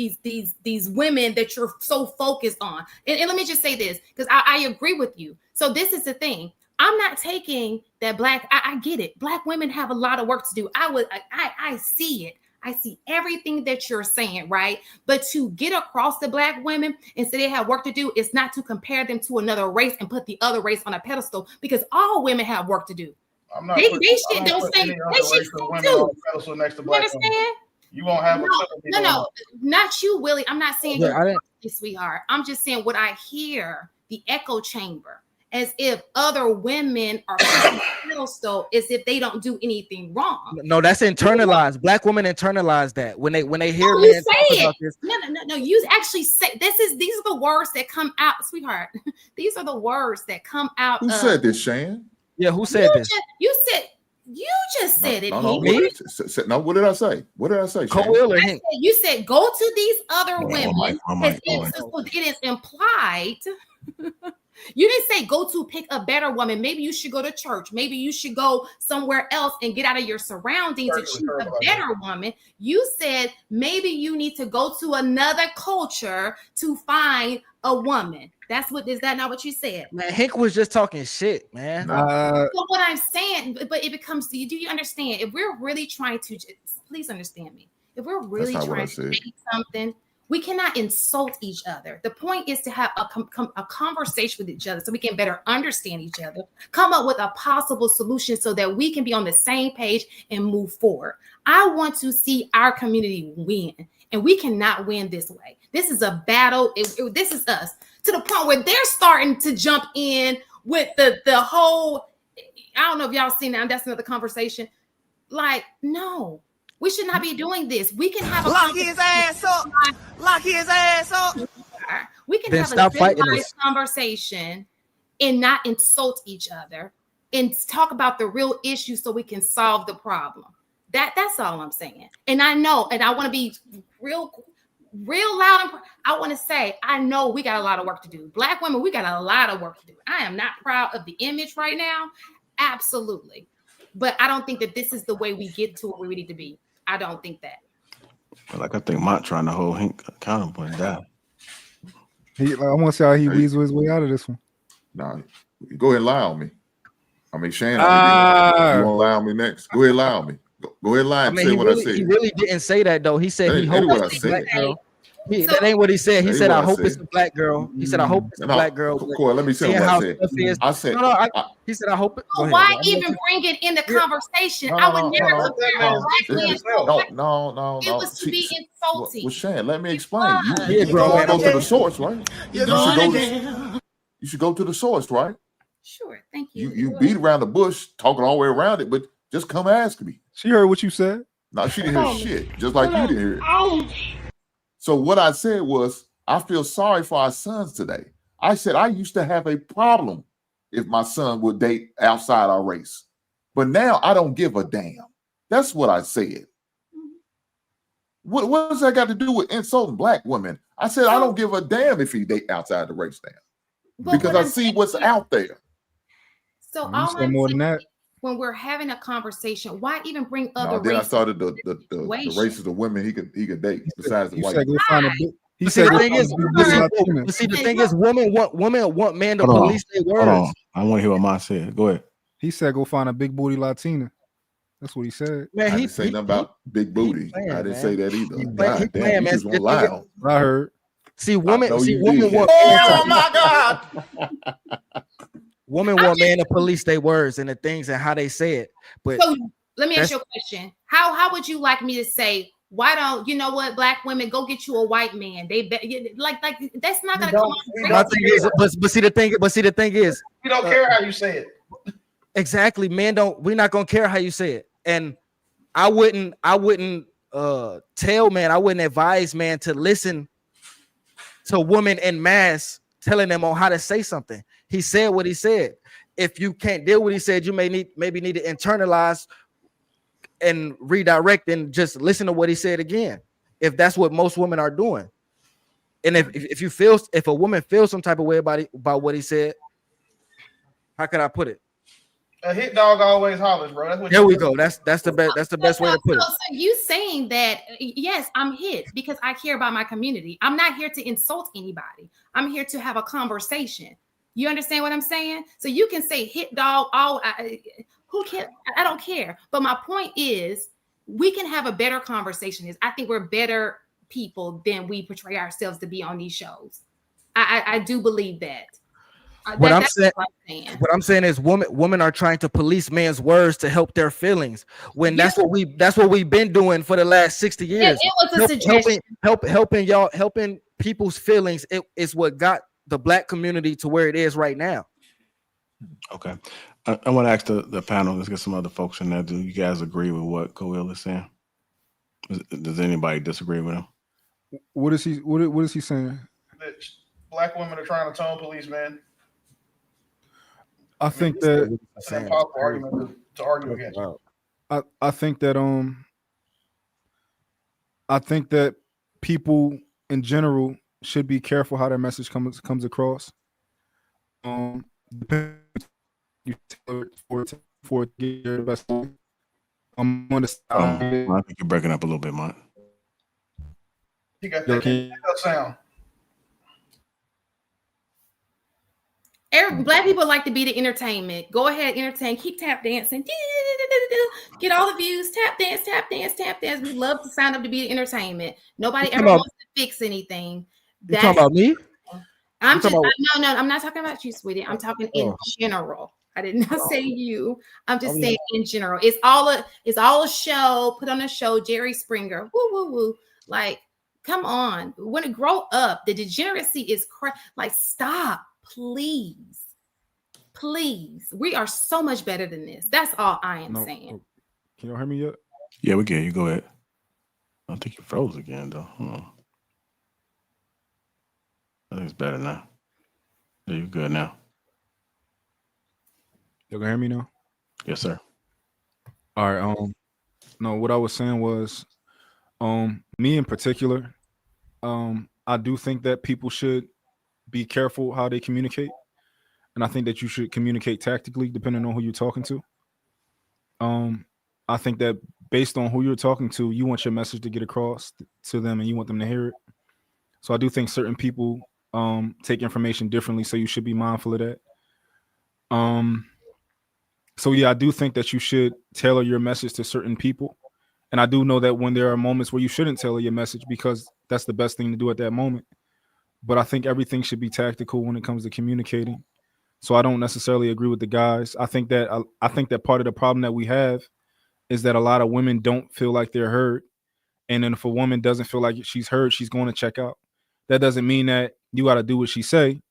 women that you're so focused on. And let me just say this, because I agree with you. So this is the thing. I'm not taking that I get it. Black women have a lot of work to do. I see it. I see everything that you're saying, right? But to get across the black women and say they have work to do is not to compare them to another race and put the other race on a pedestal, because all women have work to do. I'm not. They don't say women on a pedestal next to black women. You won't have no, not you, Willie. I'm not saying you, sweetheart. I'm just saying what I hear, the echo chamber, as if other women are pedestal, as if they don't do anything wrong. No, that's internalized. Black women internalize that when they hear men talk about this. No. You actually say these are the words that come out, sweetheart. These are the words that come out. Who said this, Shan? Yeah, who said this? You just said it. No, what did I say? What did I say? You said go to these other women. It is implied. You didn't say go to pick a better woman. Maybe you should go to church. Maybe you should go somewhere else and get out of your surroundings and choose a better woman. You said maybe you need to go to another culture to find a woman. Is that not what you said? Man, Hank was just talking shit, man. So what I'm saying, but it becomes, do you understand? If we're really trying to, please understand me. If we're really trying to say something, we cannot insult each other. The point is to have a conversation with each other so we can better understand each other, come up with a possible solution so that we can be on the same page and move forward. I want to see our community win, and we cannot win this way. This is a battle. This is us, to the point where they're starting to jump in with the whole, I don't know if y'all seen that. That's another conversation. Like, no. We should not be doing this. We can have lock his ass up. Lock his ass up. We can have a civilized conversation and not insult each other and talk about the real issue so we can solve the problem. That's all I'm saying. And I know, and I want to be real loud. And I want to say, I know we got a lot of work to do. Black women, we got a lot of work to do. I am not proud of the image right now. Absolutely. But I don't think that this is the way we get to where we need to be. I don't think that. Like, I think Mont trying to hold him accountable and down. I want to see how he weasel his way out of this one. No, go ahead and lie on me. I mean, Shannon, you want to lie on me next? Go ahead and lie on me. Go ahead and lie and say what I said. He really didn't say that, though. He said he hopes it's a black girl. That ain't what he said. He said, I hope it's a black girl. He said, I hope it's a black girl. Corey, let me say what I said. I said, he said, I hope it. So why even bring it in the conversation? I would never compare a black man to a black. No. It was to be insulting. Well, Shan, let me explain. You go to the source, right? You should go to the source, right? Sure, thank you. You beat around the bush, talking all the way around it, but just come ask me. She heard what you said. No, she didn't hear shit, just like you didn't hear it. So what I said was, I feel sorry for our sons today. I said I used to have a problem if my son would date outside our race, but now I don't give a damn. That's what I said. What does that got to do with insulting black women? I said I don't give a damn if he date outside the race now, because I see what's out there. So all I'm saying, when we're having a conversation, why even bring other races? Then I started the races of women he could date besides the white. He said the thing is, see, the thing is, women want men to police their words. Hold on. I want to hear what Mom said. Go ahead. He said go find a big booty Latina. That's what he said. Man, I didn't say nothing about big booty. I didn't say that either. God damn, you just won't lie. I heard. See, women want. Oh my God. Women want men to police their words and the things and how they say it. But so let me ask you a question. How would you like me to say, why don't you know what, black women, go get you a white man? They like that's not gonna come on. But see the thing is, you don't care how you say it. Exactly. We're not gonna care how you say it. And I wouldn't tell man, I wouldn't advise man to listen to women en masse telling them on how to say something. He said what he said. If you can't deal with what he said, you maybe need to internalize and redirect and just listen to what he said again. If that's what most women are doing. And if a woman feels some type of way about what he said, how could I put it? A hit dog always hollers, bro. That's what there we go. That's the best. That's the best way to put it. So you saying that? Yes, I'm hit because I care about my community. I'm not here to insult anybody. I'm here to have a conversation. You understand what I'm saying? So you can say hit dog. Who cares? I don't care. But my point is, we can have a better conversation. I think we're better people than we portray ourselves to be on these shows. I do believe that. What I'm saying is women are trying to police men's words to help their feelings when that's what we've been doing for the last 60 years. It was a suggestion. Helping people's feelings is what got the black community to where it is right now. Okay. I want to ask the panel, let's get some other folks in there. Do you guys agree with what Coel is saying? Does anybody disagree with him? What is he saying? That black women are trying to tone police, man. I think that that's an impossible argument to argue against. I think that people in general should be careful how their message comes across. You tailor it for to get your best. I'm going to. I think you're breaking up a little bit, Mont. You got that sound. Black people like to be the entertainment. Go ahead, entertain. Keep tap dancing. Get all the views. Tap dance, tap dance, tap dance. We love to sign up to be the entertainment. Nobody ever wants to fix anything. You talking about me? I'm not talking about you, sweetie. I'm talking in general. I did not say you. I'm just saying in general. It's all a show. Put on a show. Jerry Springer. Woo woo woo. Like, come on. When it grow up, the degeneracy is like, stop. Please. We are so much better than this. That's all I am saying. Can you hear me yet? Yeah, we can. You go ahead. I think you froze again, though. I think it's better now. Yeah, you're good now. You can hear me now? Yes, sir. All right. No, what I was saying was, me in particular, I do think that people should be careful how they communicate, and I think that you should communicate tactically, depending on who you're talking to. I think that based on who you're talking to, you want your message to get across to them, and you want them to hear it. So I do think certain people take information differently, so you should be mindful of that. So yeah, I do think that you should tailor your message to certain people. And I do know that when there are moments where you shouldn't tailor your message because that's the best thing to do at that moment. But I think everything should be tactical when it comes to communicating. So I don't necessarily agree with the guys. I think that part of the problem that we have is that a lot of women don't feel like they're heard. And then if a woman doesn't feel like she's heard, she's going to check out. That doesn't mean that you got to do what she say.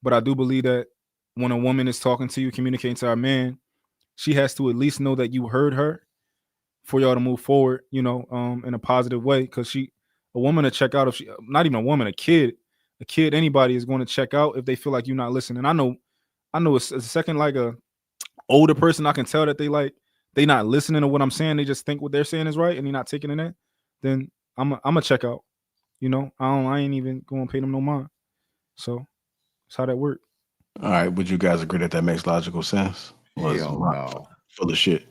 But I do believe that when a woman is talking to you, communicating to our man, she has to at least know that you heard her for y'all to move forward, in a positive way. Because a woman to check out, if she, not even a woman, a kid, anybody is going to check out if they feel like you're not listening. I know it's a second, like a older person, I can tell that they not listening to what I'm saying. They just think what they're saying is right, and they're not taking it in. Then I'm a check out. I ain't even going to pay them no mind. So that's how that works. All right, would you guys agree that makes logical sense? Hell no. Full of shit.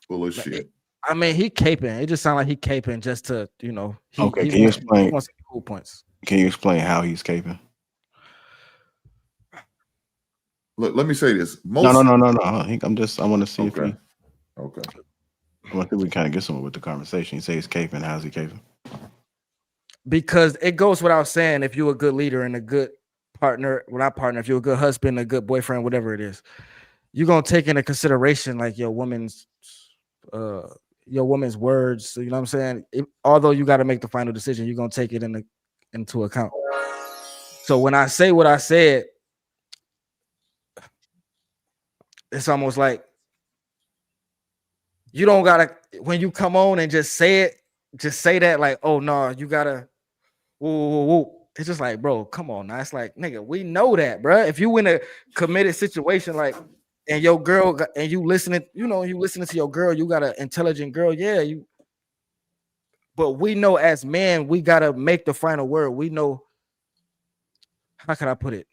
Full of shit. I mean, he caping. It just sounds like he caping just to, Okay, can you explain? He wants some cool points. Can you explain how he's caping? Look, let me say this. No. I want to see if he. Okay. I think we kind of get somewhere with the conversation. You say he's caping. How's he caping? Because it goes without saying, if you're a good leader and a good partner, well, not partner, if you're a good husband, a good boyfriend, whatever it is, you're gonna take into consideration like your woman's words. You know what I'm saying? Although you got to make the final decision, you're gonna take it into account. So when I say what I said, it's almost like you don't gotta, when you come on and just say it, just say that like, oh no, you gotta woo. It's just like, bro, come on now. It's like, nigga, we know that, bro. If you in a committed situation, like, and your girl, and you listening to your girl, you got an intelligent girl, yeah, but we know as men, we gotta make the final word. We know, how can I put it?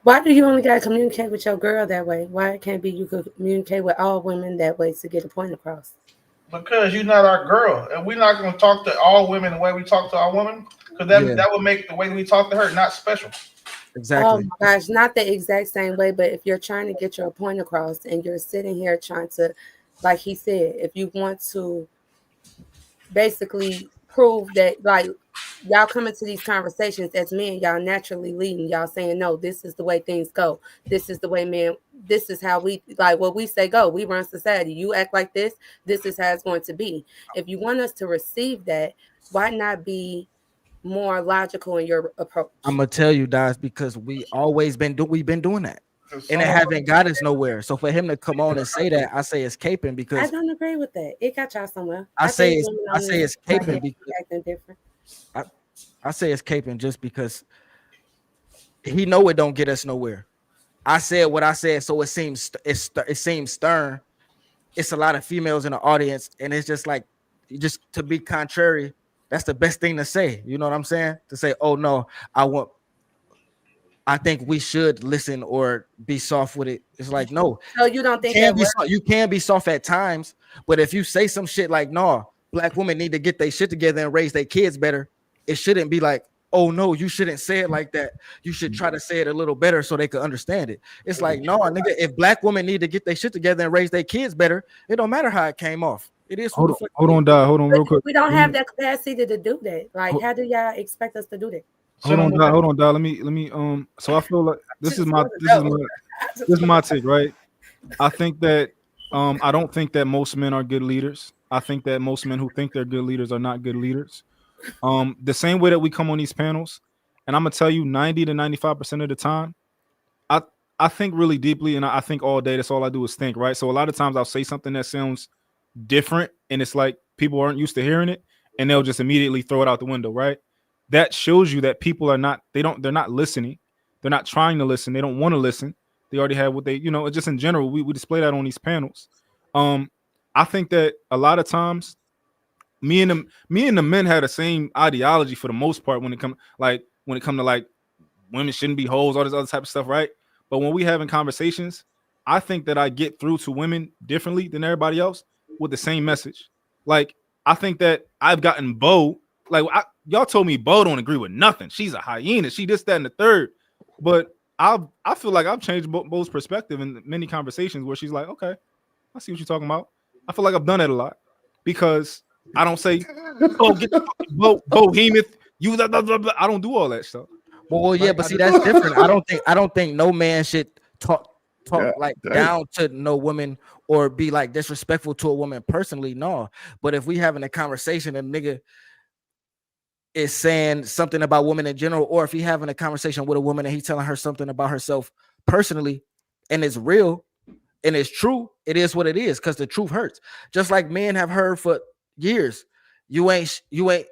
Why do you only gotta communicate with your girl that way? Why it can't be you could communicate with all women that way to get a point across? Because you're not our girl, and we're not going to talk to all women the way we talk to our woman, because that would make the way we talk to her not special. Exactly. Oh my gosh, not the exact same way, but if you're trying to get your point across and you're sitting here trying to, like he said, if you want to basically prove that, like, y'all come into these conversations as men, y'all naturally leading, y'all saying, no, this is the way things go. This is the way men, this is how we, like what we say go. We run society. You act like this is how it's going to be. If you want us to receive that, why not be more logical in your approach? I'm gonna tell you guys, because we've been doing that. And it haven't got us nowhere. So for him to come on and say that, I say it's caping because I don't agree with that. It got y'all somewhere. I say it's caping because acting different. I say it's caping just because he know it don't get us nowhere. I said what I said, so it seems stern. It's a lot of females in the audience, and it's just like, just to be contrary, that's the best thing to say. You know what I'm saying? To say, oh no, I think we should listen or be soft with it. It's like, no. So you don't think you can be soft at times, but if you say some shit like, no, black women need to get their shit together and raise their kids better, it shouldn't be like, oh no, you shouldn't say it like that. You should try to say it a little better so they can understand it. It's like, no, nigga, if black women need to get their shit together and raise their kids better, it don't matter how it came off. It is. Hold on, real quick. We don't have that capacity to do that. Like, how do y'all expect us to do that? Hold on, Let me. So I feel like this is my take, right? I think that I don't think that most men are good leaders. I think that most men who think they're good leaders are not good leaders. The same way that we come on these panels, and I'm gonna tell you, 90 to 95% of the time, I think really deeply, and I think all day. That's all I do is think, right? So a lot of times I'll say something that sounds different, and it's like people aren't used to hearing it, and they'll just immediately throw it out the window, right? That shows you that people are not, they're not listening. They're not trying to listen. They don't want to listen. They already have what they, just in general, we display that on these panels. I think that a lot of times me and the men had the same ideology for the most part when it come to like women shouldn't be hoes, all this other type of stuff, right? But when we having conversations, I think that I get through to women differently than everybody else with the same message. Like, I think that I've gotten Bo, like y'all told me Bo don't agree with nothing. She's a hyena. She this, that, and the third. But I feel like I've changed Bo's perspective in many conversations where she's like, okay, I see what you're talking about. I feel like I've done that a lot because I don't say, oh, get Bohemoth, you blah, blah, blah, blah. I don't do all that stuff. Well, yeah, but see, that's different. I don't think no man should talk down to no woman or be like disrespectful to a woman personally. No, but if we having a conversation and nigga is saying something about women in general, or if he having a conversation with a woman and he telling her something about herself personally, and it's real and it's true, it is what it is, because the truth hurts. Just like men have heard for years, you ain't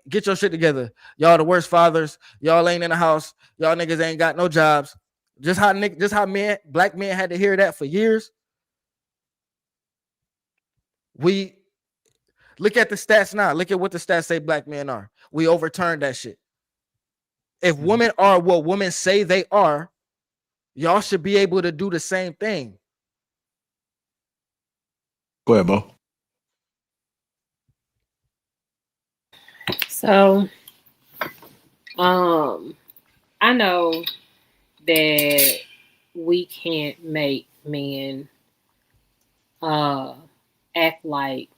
get your shit together. Y'all the worst fathers. Y'all ain't in the house. Y'all niggas ain't got no jobs. Just how black men had to hear that for years. We look at the stats now. Look at what the stats say black men are. We overturned that shit. If women are what women say they are, y'all should be able to do the same thing. Go ahead, Bo. So, I know that we can't make men act like,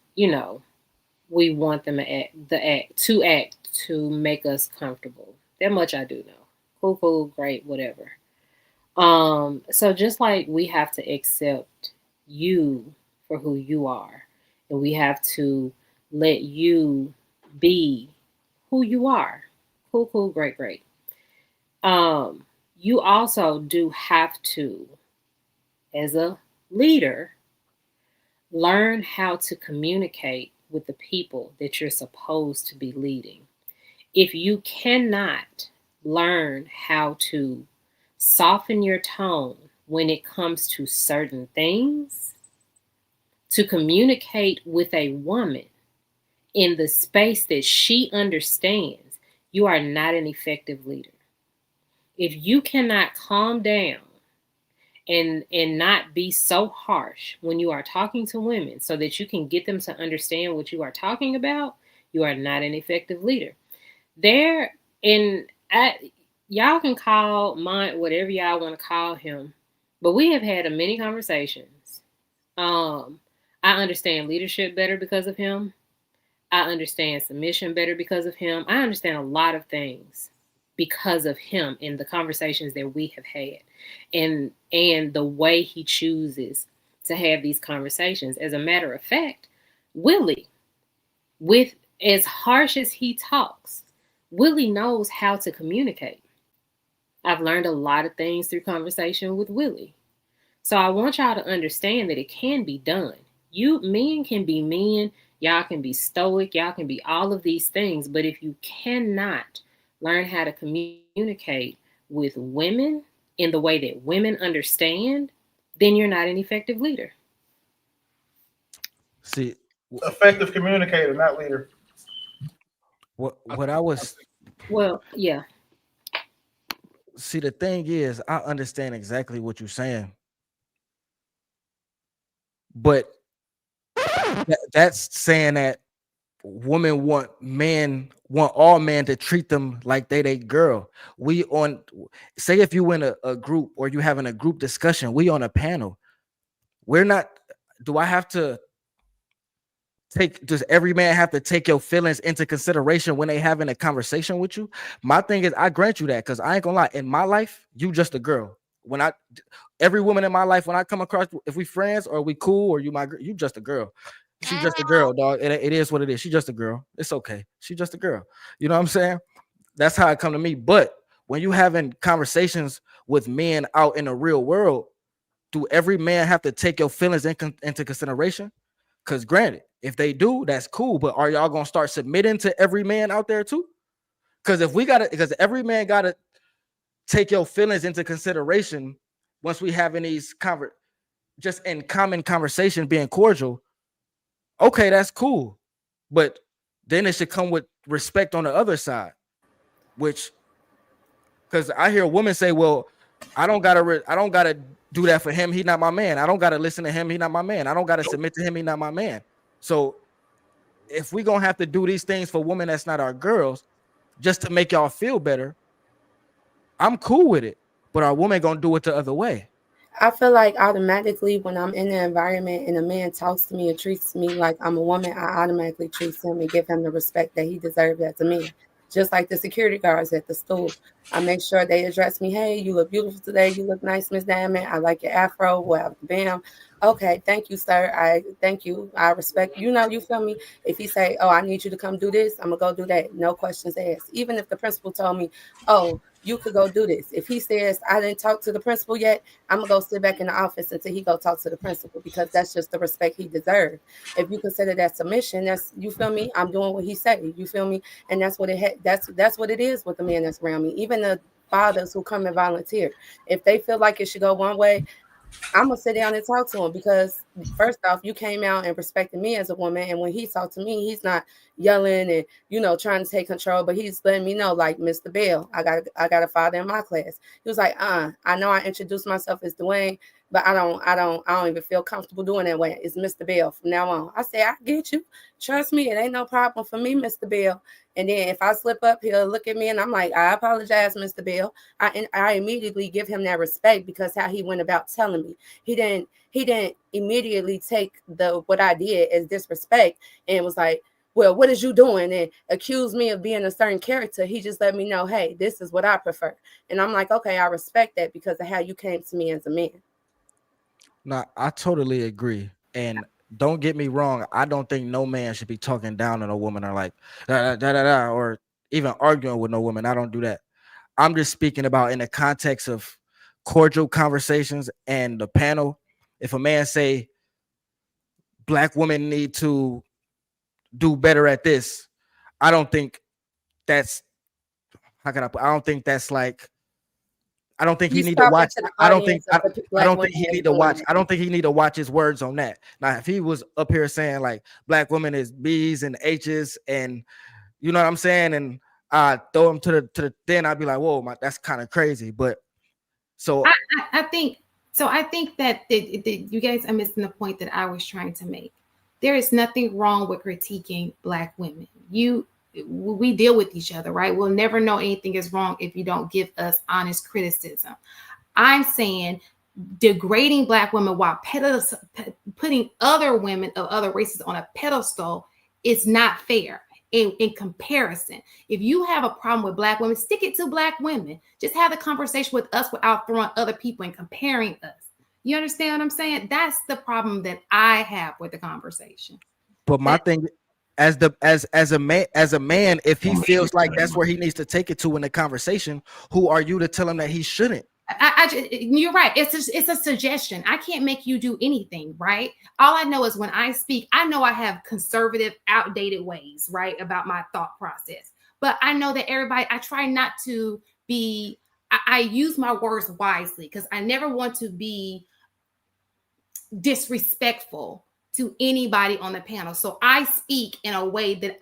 we want them to act to make us comfortable. That much I do know. Cool, great, whatever. So just like we have to accept you for who you are, and we have to let you be who you are. Cool, great. You also do have to, as a leader, learn how to communicate with the people that you're supposed to be leading. If you cannot learn how to soften your tone when it comes to certain things, to communicate with a woman in the space that she understands, you are not an effective leader. If you cannot calm down and not be so harsh when you are talking to women so that you can get them to understand what you are talking about, you are not an effective leader. Y'all can call mine whatever y'all want to call him, but we have had many conversations. I understand leadership better because of him. I understand submission better because of him. I understand a lot of things because of him in the conversations that we have had, and the way he chooses to have these conversations. As a matter of fact, Willie, with as harsh as he talks, Willie knows how to communicate. I've learned a lot of things through conversation with Willie. So I want y'all to understand that it can be done. Men can be men, y'all can be stoic, y'all can be all of these things, but if you cannot learn how to communicate with women in the way that women understand, then you're not an effective leader. See, effective communicator, not leader. What I was. Well, yeah. See, the thing is, I understand exactly what you're saying, but that's saying that women want all men to treat them like they girl. Say if you in a group or you having a group discussion, we on a panel. We're not. Do I have to does every man have to take your feelings into consideration when they having a conversation with you? My thing is, I grant you that, because I ain't gonna lie, in my life, you just a girl. Every woman in my life, when I come across, if we friends or we cool or you just a girl. She just a girl, dog. It is what it is. She just a girl. It's okay. She just a girl. You know what I'm saying? That's how it come to me. But when you having conversations with men out in the real world, do every man have to take your feelings into consideration? Because granted, if they do, that's cool. But are y'all gonna start submitting to every man out there too? Because every man gotta take your feelings into consideration, once we having these just in common conversation, being cordial, okay, that's cool. But then it should come with respect on the other side, which, because I hear a woman say, well, I don't gotta do that for him. He's not my man. I don't gotta listen to him. He's not my man. I don't gotta submit to him. He's not my man. So if we gonna have to do these things for women that's not our girls, just to make y'all feel better, I'm cool with it. But our woman gonna do it the other way. I feel like automatically when I'm in the environment and a man talks to me and treats me like I'm a woman, I automatically treat him and give him the respect that he deserves as a man. Just like the security guards at the store. I make sure they address me, hey, you look beautiful today. You look nice, Miss Diamond. I like your afro. Well, bam. Okay, thank you, sir. I thank you. I respect you. You feel me? If he say, oh, I need you to come do this, I'm going to go do that. No questions asked. Even if the principal told me, oh, you could go do this. If he says, I didn't talk to the principal yet, I'm going to go sit back in the office until he go talk to the principal, because that's just the respect he deserves. If you consider that submission, that's, you feel me? I'm doing what he said. You feel me? And that's what that's what it is with the man that's around me. Even the fathers who come and volunteer, if they feel like it should go one way, I'm gonna sit down and talk to him, because first off, you came out and respected me as a woman, and when he talked to me, he's not yelling and trying to take control, but he's letting me know, like, Mr. Bell, I got a father in my class. He was like, I know I introduced myself as Dwayne, but I don't even feel comfortable doing that way. It's Mr. Bell from now on. I say, I get you. Trust me, it ain't no problem for me, Mr. Bell. And then if I slip up, he'll look at me and I'm like, I apologize, Mr. Bell. I immediately give him that respect, because how he went about telling me. He didn't immediately take what I did as disrespect and was like, well, what is you doing? And accuse me of being a certain character. He just let me know, hey, this is what I prefer. And I'm like, okay, I respect that because of how you came to me as a man. No, I totally agree. And don't get me wrong, I don't think no man should be talking down on a woman or like or even arguing with no woman. I don't do that. I'm just speaking about in the context of cordial conversations and the panel. If a man say black women need to do better at this, I don't think that's I don't think that's like, I don't think he need to watch. I don't think he need to watch. I don't think he need to watch his words on that. Now, if he was up here saying like black women is B's and H's and you know what I'm saying, and I throw him to the then I'd be like, whoa, that's kind of crazy. But so I think that you guys are missing the point that I was trying to make. There is nothing wrong with critiquing black women. We deal with each other, right? We'll never know anything is wrong if you don't give us honest criticism. I'm saying degrading black women while putting other women of other races on a pedestal is not fair in comparison. If you have a problem with black women, stick it to black women. Just have the conversation with us without throwing other people and comparing us. You understand what I'm saying? That's the problem that I have with the conversation. But my thing, as a man, if he feels like that's where he needs to take it to in the conversation, who are you to tell him that he shouldn't? You're right. It's a suggestion. I can't make you do anything, right? All I know is when I speak, I know I have conservative, outdated ways, right, about my thought process. But I know that I try not to be, I use my words wisely because I never want to be disrespectful to anybody on the panel. So I speak in a way that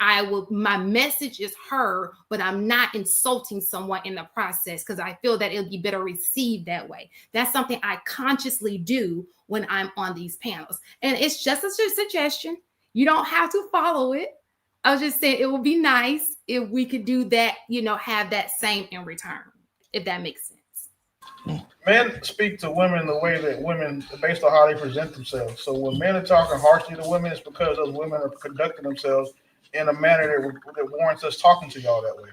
my message is heard, but I'm not insulting someone in the process because I feel that it'll be better received that way. That's something I consciously do when I'm on these panels. And it's just a suggestion. You don't have to follow it. I was just saying it would be nice if we could do that, have that same in return, if that makes sense. Men speak to women the way that women, based on how they present themselves. So when men are talking harshly to women, it's because those women are conducting themselves in a manner that warrants us talking to y'all that way.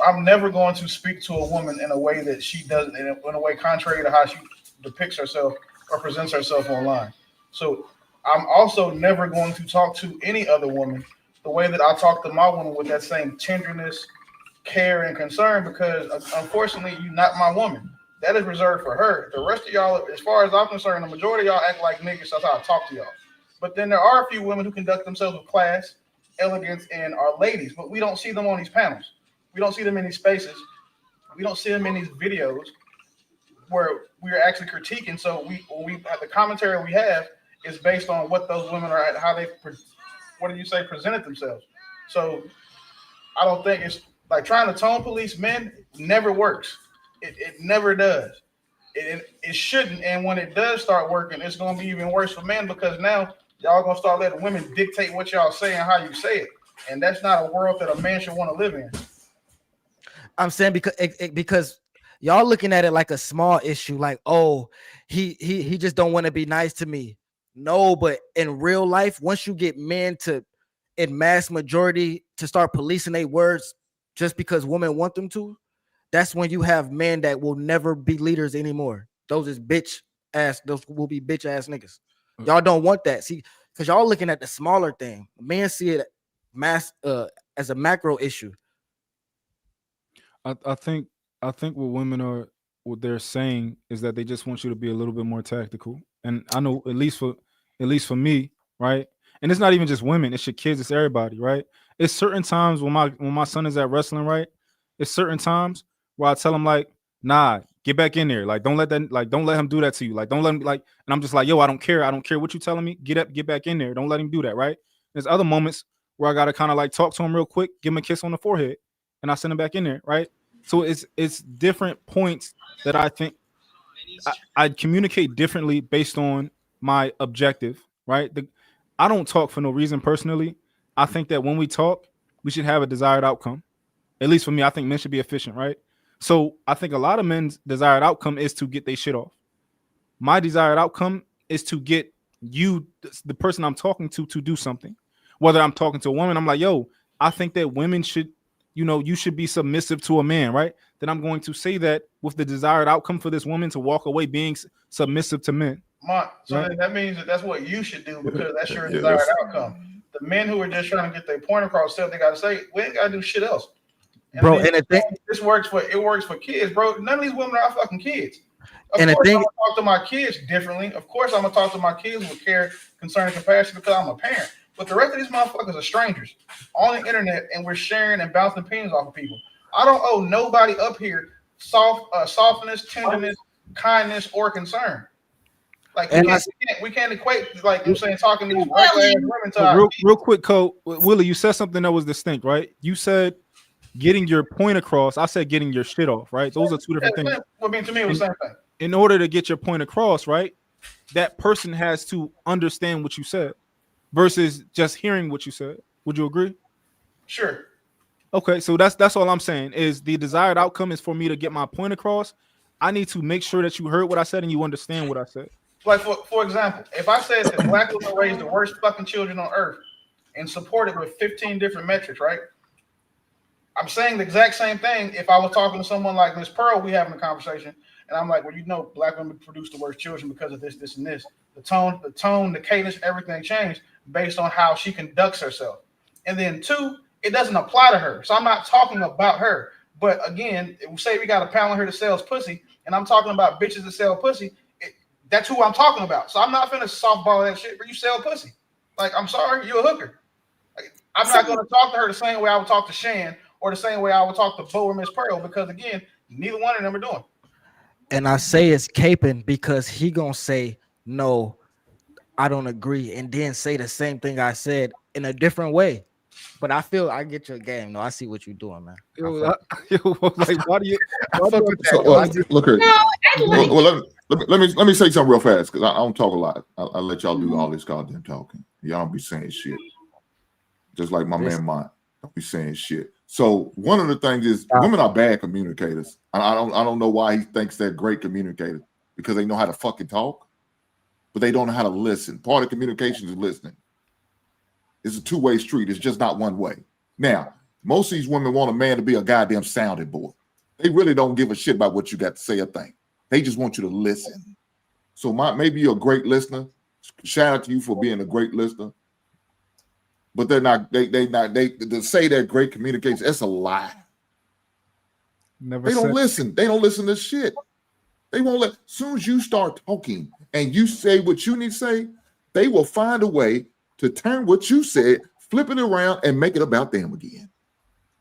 I'm never going to speak to a woman in a way that she doesn't, in a way contrary to how she depicts herself or presents herself online. So I'm also never going to talk to any other woman the way that I talk to my woman, with that same tenderness, care, and concern, because unfortunately, you're not my woman. That is reserved for her. The rest of y'all, as far as I'm concerned, the majority of y'all act like niggas. That's how I talk to y'all. But then there are a few women who conduct themselves with class, elegance, and are ladies. But we don't see them on these panels. We don't see them in these spaces. We don't see them in these videos where we are actually critiquing. So we have the commentary we have is based on what those women are, how they, what do you say, presented themselves. So I don't think it's like trying to tone police men never works. It never does. It shouldn't. And when it does start working, it's going to be even worse for men because now y'all going to start letting women dictate what y'all say and how you say it. And that's not a world that a man should want to live in. I'm saying because y'all looking at it like a small issue, like, oh, he just don't want to be nice to me. No, but in real life, once you get men to, in mass majority, to start policing their words just because women want them to, that's when you have men that will never be leaders anymore. Those will be bitch ass niggas. Y'all don't want that. See, because y'all looking at the smaller thing. Men see it as a macro issue. I think what women are, what they're saying is that they just want you to be a little bit more tactical. And I know at least for me, right? And it's not even just women, it's your kids, it's everybody, right? It's certain times when my son is at wrestling, right? It's certain times where I tell him like, nah, get back in there. Like, don't let him do that to you. Like, don't let him and I'm just like, yo, I don't care what you're telling me. Get up, get back in there. Don't let him do that, right? There's other moments where I gotta kind of like talk to him real quick, give him a kiss on the forehead, and I send him back in there, right? So it's different points that I think I communicate differently based on my objective, right? I don't talk for no reason personally. I think that when we talk, we should have a desired outcome. At least for me, I think men should be efficient, right? So I think a lot of men's desired outcome is to get their shit off. My desired outcome is to get you, the person I'm talking to do something. Whether I'm talking to a woman, I'm like, yo, I think that women should, you should be submissive to a man, right? Then I'm going to say that with the desired outcome for this woman to walk away being submissive to men. So right? That means that that's what you should do because that's your desired outcome. The men who are just trying to get their point across, they got to say, we ain't got to do shit else. And bro, and this works for kids, bro. None of these women are fucking kids. Of course, I'm gonna talk to my kids differently. Of course, I'm gonna talk to my kids with care, concern, and compassion because I'm a parent. But the rest of these motherfuckers are strangers on the internet, and we're sharing and bouncing opinions off of people. I don't owe nobody up here softness, tenderness, kindness, or concern. Like we can't equate, like I'm saying, talking to these regular ass women to real quick, Cole. Willie, you said something that was distinct, right? You said getting your point across. I said getting your shit off, right? Those are two different things. Well, I mean, to me, it was the same thing. In order to get your point across, right, that person has to understand what you said versus just hearing what you said. Would you agree? Sure. Okay, so that's all I'm saying is the desired outcome is for me to get my point across. I need to make sure that you heard what I said and you understand what I said. Like, for example, if I said that black women raised the worst fucking children on earth and supported with 15 different metrics, right? I'm saying the exact same thing if I was talking to someone like Miss Pearl, we having a conversation, and I'm like, well, black women produce the worst children because of this, this, and this. The tone, the cadence, everything changed based on how she conducts herself. And then 2, it doesn't apply to her. So I'm not talking about her. But again, say we got a panel here that sells pussy, and I'm talking about bitches that sell pussy. That's who I'm talking about. So I'm not finna softball that shit, but you sell pussy. Like, I'm sorry, you a hooker. Like, I'm not going to talk to her the same way I would talk to Shan or the same way I would talk to Bo or Miss Pearl because, again, neither one of them are doing. And I say it's caping because he going to say, no, I don't agree, and then say the same thing I said in a different way. But I feel I get your game. No, I see what you're doing, man. Like, why do you? Look here. Well, let me say something real fast because I don't talk a lot. I'll let y'all do all this goddamn talking. Y'all don't be saying shit. Just like my man Mont don't be saying shit. So one of the things is women are bad communicators. I don't know why he thinks they're great communicators because they know how to fucking talk, but they don't know how to listen. Part of communication is listening. It's a two-way street. It's just not one way. Now, most of these women want a man to be a goddamn sounding board. They really don't give a shit about what you got to say or think. They just want you to listen. So maybe you're a great listener. Shout out to you for being a great listener. But they're not. They say they're great communicators. That's a lie. They don't listen. They don't listen to shit. They won't let. As soon as you start talking and you say what you need to say, they will find a way to turn what you said, flip it around, and make it about them again.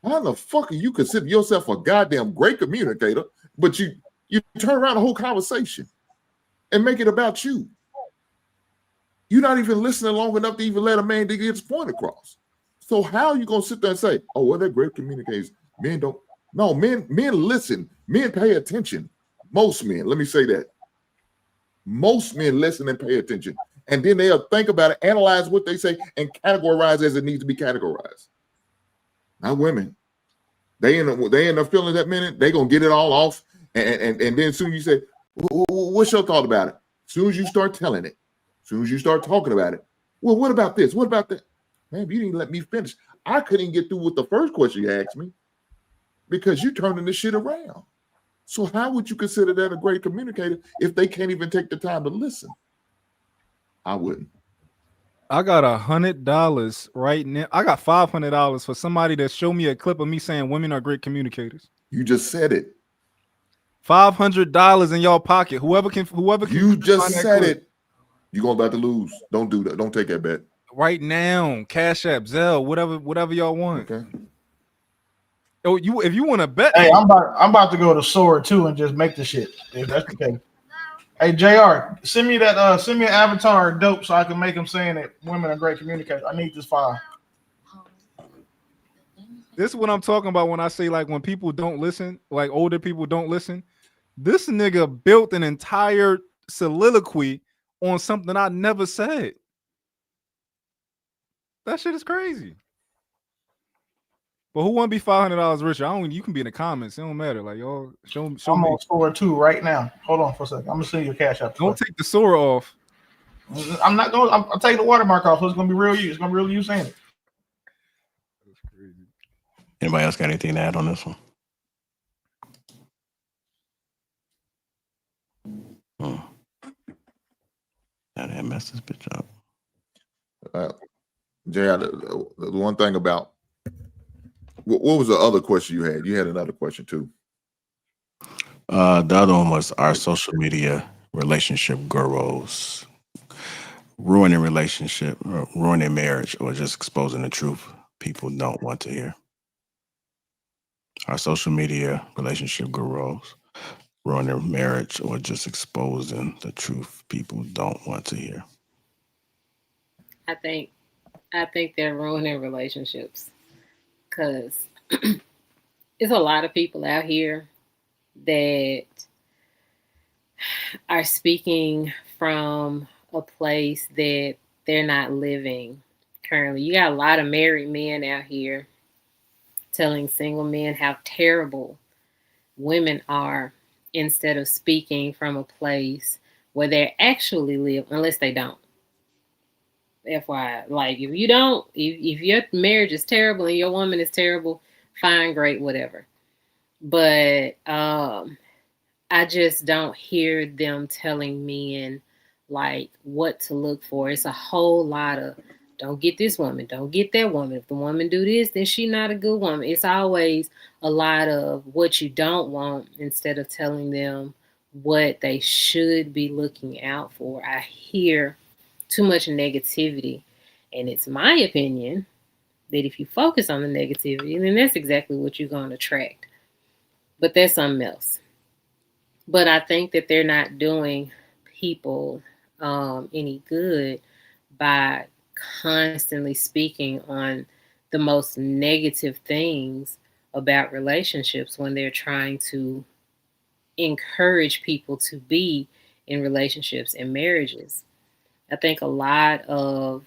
How the fuck are you consider yourself a goddamn great communicator, but you You turn around the whole conversation and make it about you. You're not even listening long enough to even let a man to get his point across. So how are you gonna sit there and say, "Oh, well, they're great communicators"? Men don't. No, men listen. Men pay attention. Most men. Let me say that. Most men listen and pay attention, and then they'll think about it, analyze what they say, and categorize as it needs to be categorized. Not women. They in the feeling that minute, they gonna get it all off, and then soon you say, "What's your thought about it?" As soon as you start telling it, as soon as you start talking about it, well, what about this? What about that? Man, you didn't let me finish. I couldn't get through with the first question you asked me because you turning this shit around. So how would you consider that a great communicator if they can't even take the time to listen? I wouldn't. I got $100 right now. I got $500 for somebody that showed me a clip of me saying women are great communicators. You just said it. $500 in y'all pocket. Whoever can. You just said it. You're gonna about to lose. Don't do that. Don't take that bet. Right now, Cash App, Zelle, whatever y'all want. Okay. Oh, if you want to bet, hey, I'm about to go to Sword too and just make the shit. If that's the case. Hey, JR, send me that. Send me an avatar dope so I can make him saying that women are great communicators. I need this file. This is what I'm talking about when I say like when people don't listen, like older people don't listen. This nigga built an entire soliloquy on something I never said. That shit is crazy. But who want to be $500 richer? You can be in the comments. It don't matter. Like y'all, show I'm me. on Sword 2 right now. Hold on for a second. I'm gonna send you a Cash App. Don't take the Sora off. I'm not going. I'm taking the watermark off, so it's gonna be real you. It's gonna be real you saying it. Anybody else got anything to add on this one? Now that messed this bitch up. Jay, the one thing about what was the other question you had? You had another question too. The other one was our social media relationship gurus ruining relationship, ruining marriage, or just exposing the truth people don't want to hear. Our social media relationship gurus ruining marriage, or just exposing the truth people don't want to hear. I think they're ruining relationships because there's a lot of people out here that are speaking from a place that they're not living currently. You got a lot of married men out here telling single men how terrible women are instead of speaking from a place where they actually live, unless they don't. FYI, like if you don't, if your marriage is terrible and your woman is terrible, fine, great, whatever. But I just don't hear them telling men like what to look for. It's a whole lot of don't get this woman, don't get that woman. If the woman do this, then she not a good woman. It's always a lot of what you don't want instead of telling them what they should be looking out for. I hear too much negativity, and it's my opinion that if you focus on the negativity, then that's exactly what you're going to attract. But that's something else. But I think that they're not doing people any good by constantly speaking on the most negative things about relationships when they're trying to encourage people to be in relationships and marriages. I think a lot of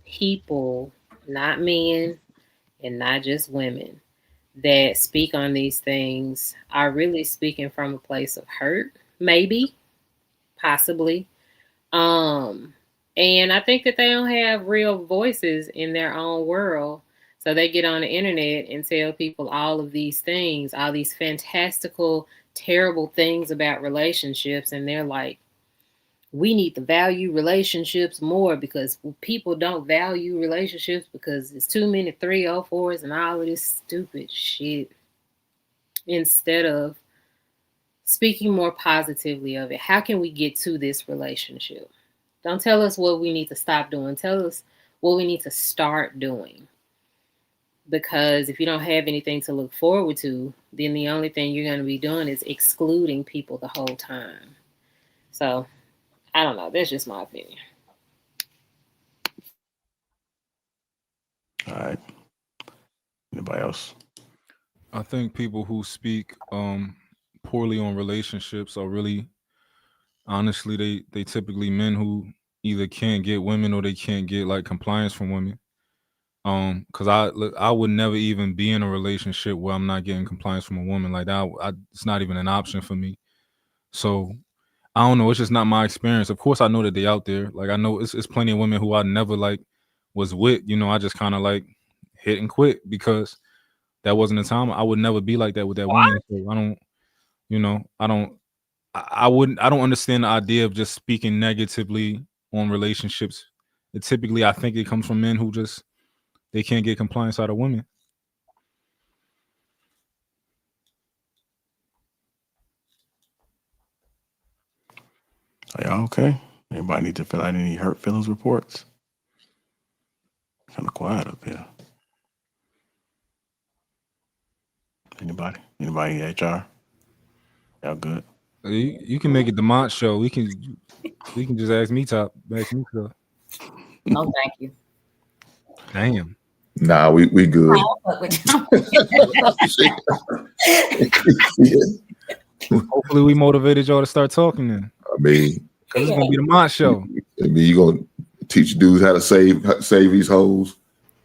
people, not men and not just women, that speak on these things are really speaking from a place of hurt, maybe, possibly. And I think that they don't have real voices in their own world. So they get on the internet and tell people all of these things, all these fantastical, terrible things about relationships. And they're like, we need to value relationships more because people don't value relationships because it's too many 304s and all of this stupid shit. Instead of speaking more positively of it, how can we get to this relationship? Don't tell us what we need to stop doing. Tell us what we need to start doing. because if you don't have anything to look forward to, then the only thing you're going to be doing is excluding people the whole time. So, I don't know. That's just my opinion. All right. Anybody else? I think people who speak poorly on relationships are really, honestly, they typically men who either can't get women or they can't get like compliance from women. Because I would never even be in a relationship where I'm not getting compliance from a woman. Like that, it's not even an option for me. So I don't know. It's just not my experience. Of course, I know that they out there. Like I know it's plenty of women who I never like was with. You know, I just kind of like hit and quit because that wasn't the time. I would never be like that with that woman. So I don't, you know, I don't understand the idea of just speaking negatively on relationships. Typically, I think it comes from men who just they can't get compliance out of women. Are y'all okay? Anybody need to fill out any hurt feelings reports? Kind of quiet up here. Anybody? Anybody in HR? Y'all good? You can make it the Mont show. We can just ask me top. Ask me stuff. No, thank you. Damn. Nah, we good. Hopefully we motivated y'all to start talking then. I mean, because it's gonna be the Mont show. I mean, you gonna teach dudes how to save these hoes.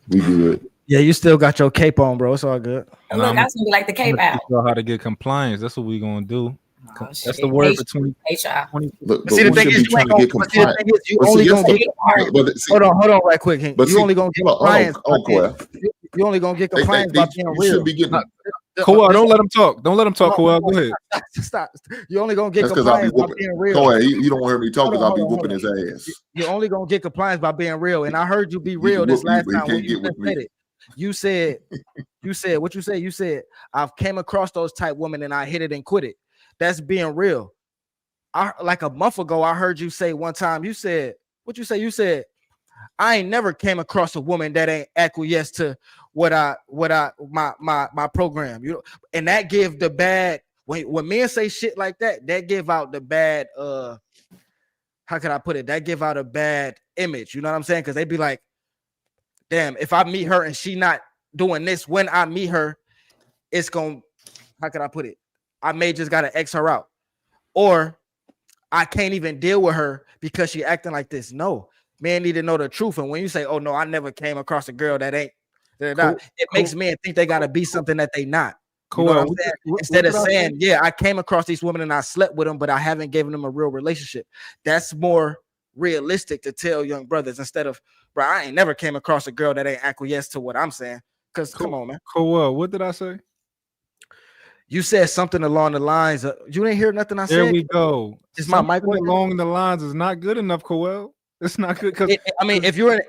We good. Yeah, you still got your cape on, bro. It's all good. Look, I was gonna be like the cape out. Teach y'all how to get compliance. That's what we gonna do. Oh, That's shit. the word for 20. Look, See, the thing is, you ain't gonna get compliance. You only gonna get. Hold on, right quick. You only gonna get compliance. You only gonna get compliance by being real. Should be getting. Coel, don't let him talk. Don't let him talk, Coel. Go ahead. Stop. You only gonna get compliance by being real. Coel, you don't hear me talk because I'll be whooping his ass. You're only gonna get compliance by being real. And I heard you be real this last time when you said it. You said what you said. You said I've came across those type women and I hit it and quit it. That's being real. Like a month ago, I heard you say one time. You said what you say. You said I ain't never came across a woman that ain't acquiesced to my program. You know, and that give the bad when men say shit like that. That give out the bad. How can I put it? That give out a bad image. You know what I'm saying? Because they be like, damn, if I meet her and she not doing this when I meet her, it's gonna. How can I put it? I may just gotta X her out, or I can't even deal with her because she acting like this. No, men need to know the truth. And when you say, "Oh no, I never came across a girl that ain't," it makes men think they gotta be something that they not. You know what I'm saying? Instead of saying, "Yeah, I came across these women and I slept with them, but I haven't given them a real relationship." That's more realistic to tell young brothers instead of, "Bro, I ain't never came across a girl that ain't acquiesced to what I'm saying." Because come on, man. Coel, what did I say? You said something along the lines of, you didn't hear nothing I said. There we go. Is my mic along the lines is not good enough, Coel. It's not good because I mean, if you're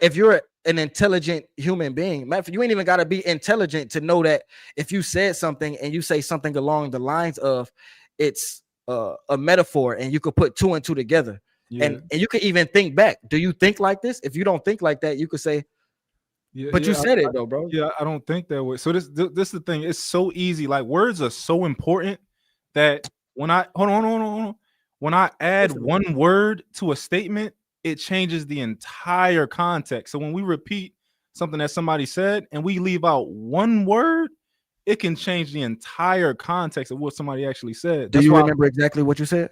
an intelligent human being, you ain't even got to be intelligent to know that if you said something and you say something along the lines of, it's a metaphor, and you could put two and two together, and you could even think back. Do you think like this? If you don't think like that, you could say. But you said it though, bro. Yeah, I don't think that way. So this is the thing. It's so easy. Like words are so important that when I hold on. When I add one word to a statement, it changes the entire context. So when we repeat something that somebody said and we leave out one word, it can change the entire context of what somebody actually said. Do you remember exactly what you said?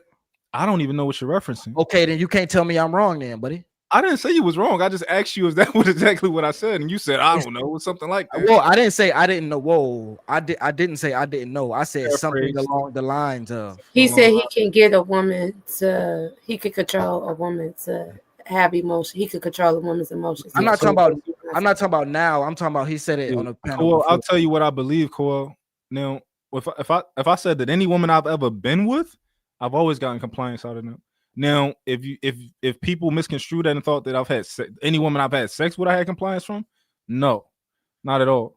I don't even know what you're referencing. Okay, then you can't tell me I'm wrong then, buddy. I didn't say you was wrong. I just asked you if that was exactly what I said, and you said I don't know, something like that. Well, I didn't say I didn't know. Whoa, I didn't say I didn't know. I said something along the lines of. He said he can get a woman to. He could control a woman to have emotion. He could control a woman's emotions. I'm not talking about now. I'm talking about he said it on a panel. Well, I'll tell you what I believe, Coel. Now, if I said that any woman I've ever been with, I've always gotten compliance out of them. Now, if people misconstrue that and thought that I've had any woman I've had sex with, I had compliance from, no, not at all.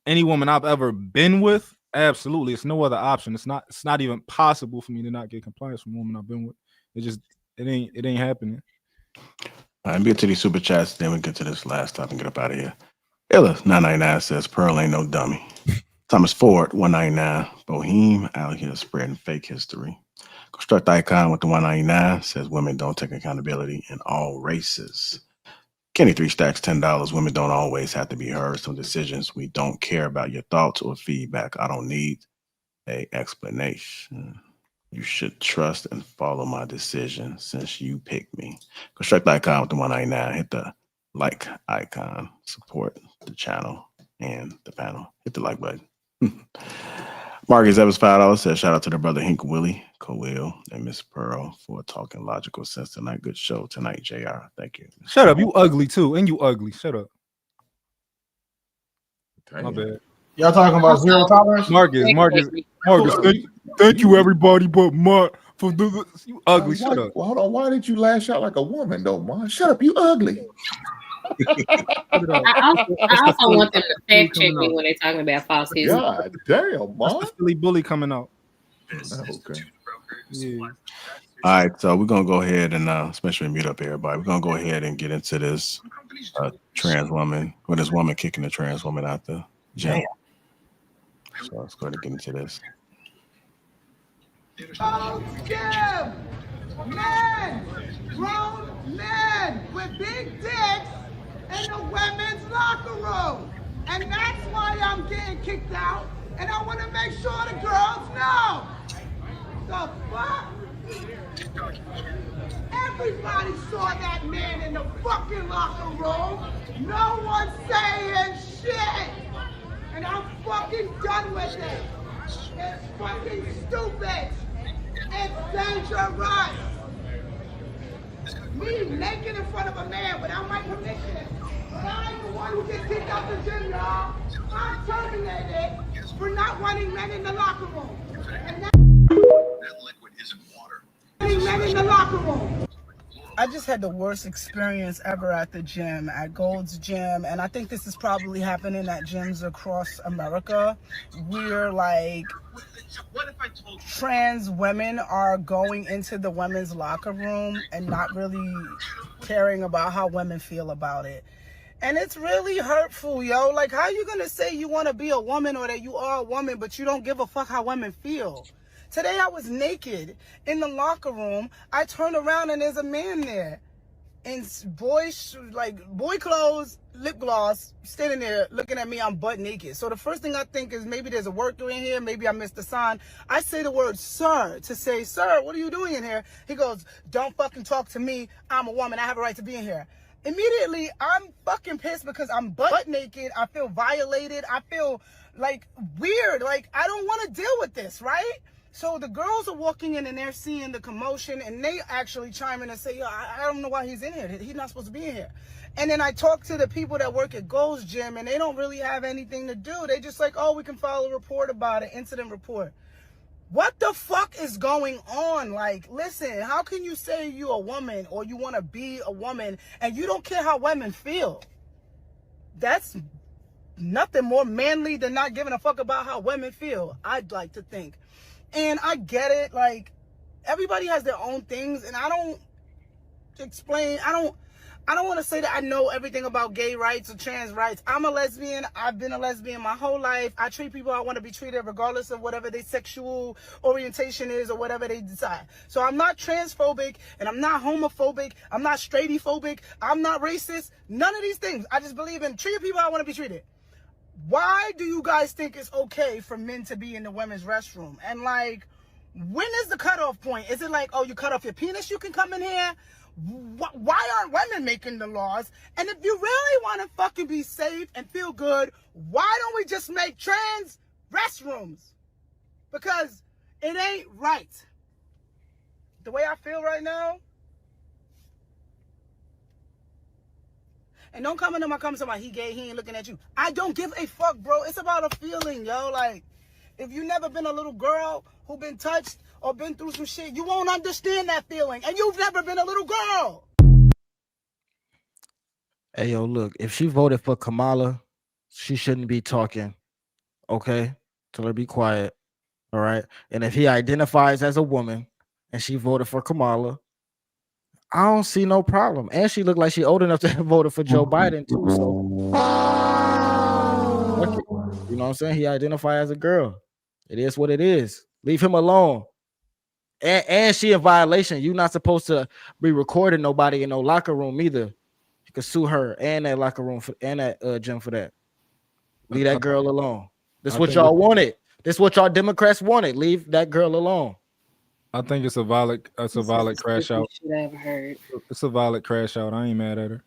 Any woman I've ever been with, absolutely, it's no other option. It's not even possible for me to not get compliance from a woman I've been with. It ain't happening. All right, get to these super chats, then we get to this last topic and get up out of here. Illa 999 says Pearl ain't no dummy. Thomas Ford 199. Boheme out here spreading fake history. Construct Icon with the 199 says women don't take accountability in all races. Kenny 3 stacks $10. Women don't always have to be heard. Some decisions we don't care about your thoughts or feedback. I don't need a explanation. You should trust and follow my decision since you picked me. Construct Icon with the 199. Hit the like icon. Support the channel and the panel. Hit the like button. Marcus Evans $5 says shout out to their brother Hink Willie, Coil, and Miss Pearl for talking logical sense tonight. Good show tonight, JR. Thank you. Shut up. You ugly too. And you ugly. Shut up. Damn. My bad. Y'all talking about zero tolerance? Marcus, thank you everybody but Mark for the you ugly. Shut up. Well, hold on. Why did you lash out like a woman though, Mark? Shut up, you ugly. I also want them to fact check me when they're talking about false history. God damn, Mark. That's the Philly bully coming out. Okay. Yeah. All right, so we're gonna go ahead and especially mute up everybody. We're gonna go ahead and get into this trans woman, or this woman kicking the trans woman out the gym. So let's go ahead and get into this. Oh, Jim! Men! Grown men with big dicks in the women's locker room. And that's why I'm getting kicked out. And I want to make sure the girls know. The fuck? Everybody saw that man in the fucking locker room. No one saying shit. And I'm fucking done with it. It's fucking stupid. It's dangerous. Me naked in front of a man without my permission. But I ain't the one who gets kicked out the gym, y'all. I'm terminated for not wanting men in the locker room. And that liquid isn't water. Men in the locker room. I just had the worst experience ever at the gym, at Gold's Gym, and I think this is probably happening at gyms across America, where like trans women are going into the women's locker room and not really caring about how women feel about it. And it's really hurtful, yo. Like, how you gonna say you want to be a woman or that you are a woman, but you don't give a fuck how women feel? Today I was naked in the locker room. I turn around and there's a man there in boy clothes, lip gloss, standing there looking at me. I'm butt naked. So the first thing I think is maybe there's a worker in here. Maybe I missed the sign. I say the word sir to say, sir, what are you doing in here? He goes, don't fucking talk to me. I'm a woman. I have a right to be in here. Immediately, I'm fucking pissed because I'm butt naked. I feel violated. I feel like weird. Like, I don't want to deal with this, right? So the girls are walking in and they're seeing the commotion and they actually chime in and say, yo, I don't know why he's in here. He's not supposed to be in here. And then I talk to the people that work at Gold's Gym and they don't really have anything to do. They just like, oh, we can file a report about it, incident report. What the fuck is going on? Like, listen, how can you say you're a woman or you want to be a woman and you don't care how women feel? That's nothing more manly than not giving a fuck about how women feel, I'd like to think. And I get it, like, everybody has their own things, and I don't want to say that I know everything about gay rights or trans rights. I'm a lesbian. I've been a lesbian my whole life. I treat people how I want to be treated regardless of whatever their sexual orientation is or whatever they decide. So I'm not transphobic, and I'm not homophobic. I'm not straightphobic. I'm not racist. None of these things. I just believe in treating people how I want to be treated. Why do you guys think it's okay for men to be in the women's restroom? And like, when is the cutoff point? Is it like, oh, you cut off your penis, you can come in here? Why aren't women making the laws? And if you really want to fucking be safe and feel good, why don't we just make trans restrooms? Because it ain't right. The way I feel right now. And don't come into my comments about he gay, he ain't looking at you. I don't give a fuck, bro. It's about a feeling, yo. Like, if you never been a little girl who been touched or been through some shit, you won't understand that feeling. And you've never been a little girl. Hey, yo, look, if she voted for Kamala, she shouldn't be talking. Okay? Tell her to be quiet. All right? And if he identifies as a woman and she voted for Kamala, I don't see no problem. And she looked like she old enough to have voted for Joe Biden, too. So Fuck it. You know what I'm saying? He identified as a girl. It is what it is. Leave him alone. And she in violation. You're not supposed to be recording nobody in no locker room either. You can sue her and that locker room and that gym for that. Leave that girl alone. This what y'all wanted. This what y'all Democrats wanted. Leave that girl alone. I think it's a valid crash out. Shit I ever heard. It's a valid crash out. I ain't mad at her.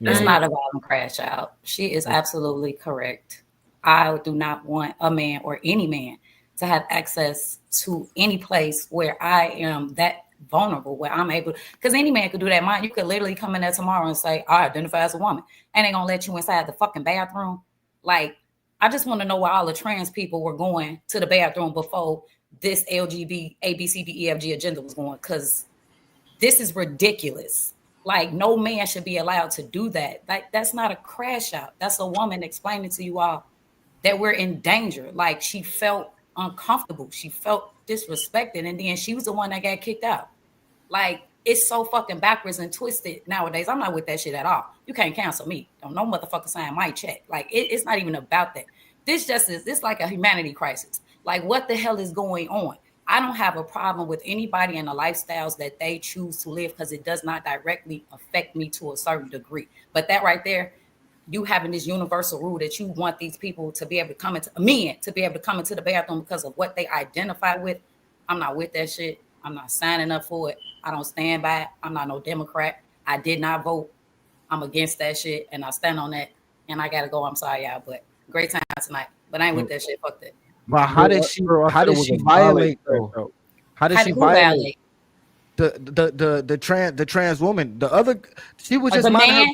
It's not a violent crash out. She is absolutely correct. I do not want a man or any man to have access to any place where I am that vulnerable, where I'm able, because any man could do that. You could literally come in there tomorrow and say, I identify as a woman, and they're gonna let you inside the fucking bathroom. Like, I just want to know where all the trans people were going to the bathroom before this LGBT ABCDEFG agenda was going, because this is ridiculous. Like, no man should be allowed to do that. Like, that's not a crash out. That's a woman explaining to you all that we're in danger. Like, she felt uncomfortable. She felt disrespected. And then she was the one that got kicked out. Like, it's so fucking backwards and twisted nowadays. I'm not with that shit at all. You can't cancel me. Don't no motherfucker sign my check. Like, it's not even about that. This just is, this like a humanity crisis. Like, what the hell is going on? I don't have a problem with anybody and the lifestyles that they choose to live, because it does not directly affect me to a certain degree. But that right there, you having this universal rule that you want these people to be able to come into, men to be able to come into the bathroom because of what they identify with. I'm not with that shit. I'm not signing up for it. I don't stand by it. I'm not no Democrat. I did not vote. I'm against that shit, and I stand on that. And I gotta go. I'm sorry, y'all, but great time tonight. But I ain't with that shit. Fuck that. But how did she violate though? How did she violate the trans woman? The other, she was just minding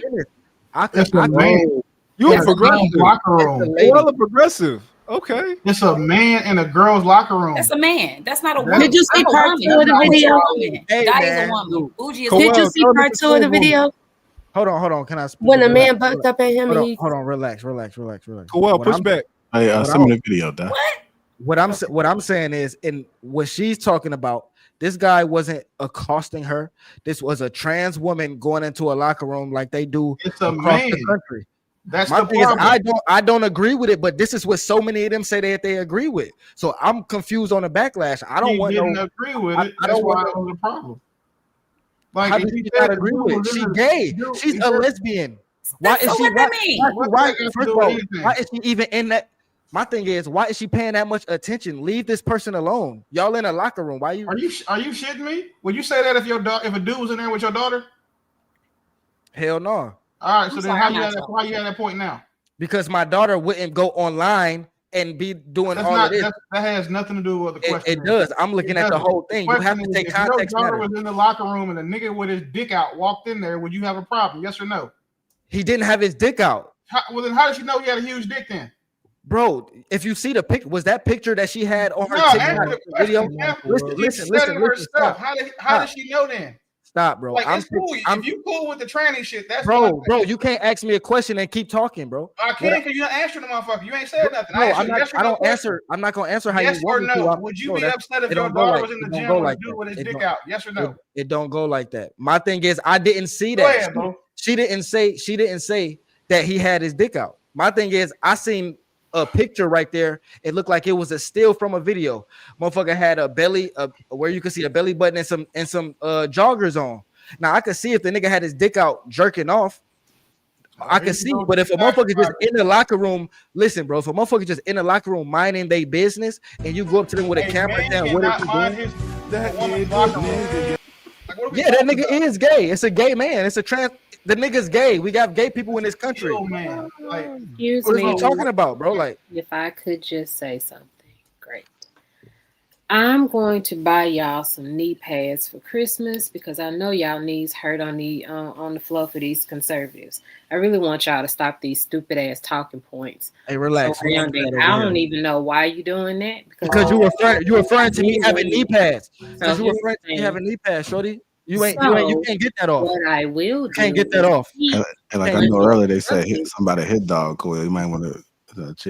her business. You a progressive locker room. Well, a progressive. Okay. It's a man in a girl's locker room. That's a man. That's not a woman. Did you see part 2 of the video? That is a woman. Did you see part 2 of the video? Hold on. Can I speak? When a man bucked up at him, hold on. Relax. Well, push back. Hey, send me the video, Dad. What I'm saying is, in what she's talking about, this guy wasn't accosting her. This was a trans woman going into a locker room like they do across the country. That's my the thing problem. Is, I don't agree with it, but this is what so many of them say that they agree with. So I'm confused on the backlash. I don't want to agree with it. That's why it was a problem. Like, how does she not agree with it? She's gay. She's a lesbian. Why is she? Why is she even in that? My thing is, why is she paying that much attention? Leave this person alone. Y'all in a locker room. Why Are you shitting me? Would you say that if a dude was in there with your daughter? Hell no. All right, so then how you at that point now? Because my daughter wouldn't go online and be doing all of this. That has nothing to do with the question. It does. I'm looking at the whole thing. You have to take context. If your daughter was in the locker room and a nigga with his dick out walked in there, would you have a problem? Yes or no? He didn't have his dick out. Well, then how did she know he had a huge dick then? Bro, if you see the picture, was that picture that she had on her TikTok video? Listen. How did she know then? Stop, bro. Like, it's cool. If you cool with the tranny shit, that's bro. You can't ask me a question and keep talking, bro. I can't because you don't answer the motherfucker. You ain't said nothing. No, I don't answer. I'm not gonna answer how you want me to. Would you be upset if your daughter was in the gym with a dude with his dick out? Yes or no? It don't go like that. My thing is, I didn't see that. Go ahead, bro. She didn't say that he had his dick out. My thing is, I seen a picture right there. It looked like it was a still from a video. Motherfucker had a belly, where you could see a belly button and some joggers on. Now I could see if the nigga had his dick out jerking off. I can see, but if a motherfucker just in the locker room, listen, bro. If a motherfucker just in the locker room minding their business, and you go up to them with a camera down, what are you doing? Yeah, that nigga is gay. It's a gay man. It's a trans. The nigga's gay. We got gay people in this country. Man. Like, excuse what me. are you talking about, bro? Like, if I could just say something, great. I'm going to buy y'all some knee pads for Christmas because I know y'all knees hurt on the floor for these conservatives. I really want y'all to stop these stupid ass talking points. Hey, relax. I don't even know why you doing that because you referring to me having knee pads. Because you referring to me having knee pads, shorty. You can't get that off. What I will do, can't get that off. And like I know earlier, they said somebody hit dog. Cool, you might want to.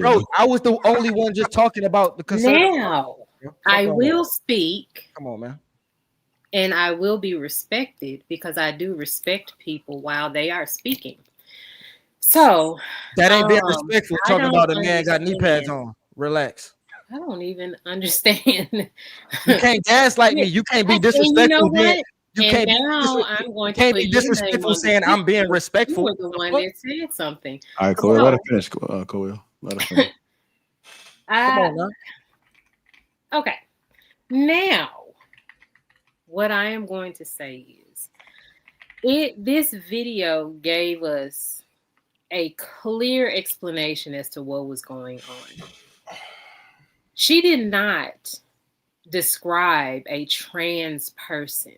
Bro, I was the only one just talking about the conservative. Now I will speak. Come on, man. And I will be respected because I do respect people while they are speaking. So that ain't being respectful. I Talking don't about a man got knee pads understand. on. Relax. I don't even understand. You can't gaslight me. You can't be disrespectful. And you know what? You And can't now I'm going to put be your name disrespectful on saying I'm being respectful. You were the one that said something. All right, Coel, let her finish. Coel, let her finish. Come on, man. Okay. Now, what I am going to say is, this video gave us a clear explanation as to what was going on. She did not describe a trans person.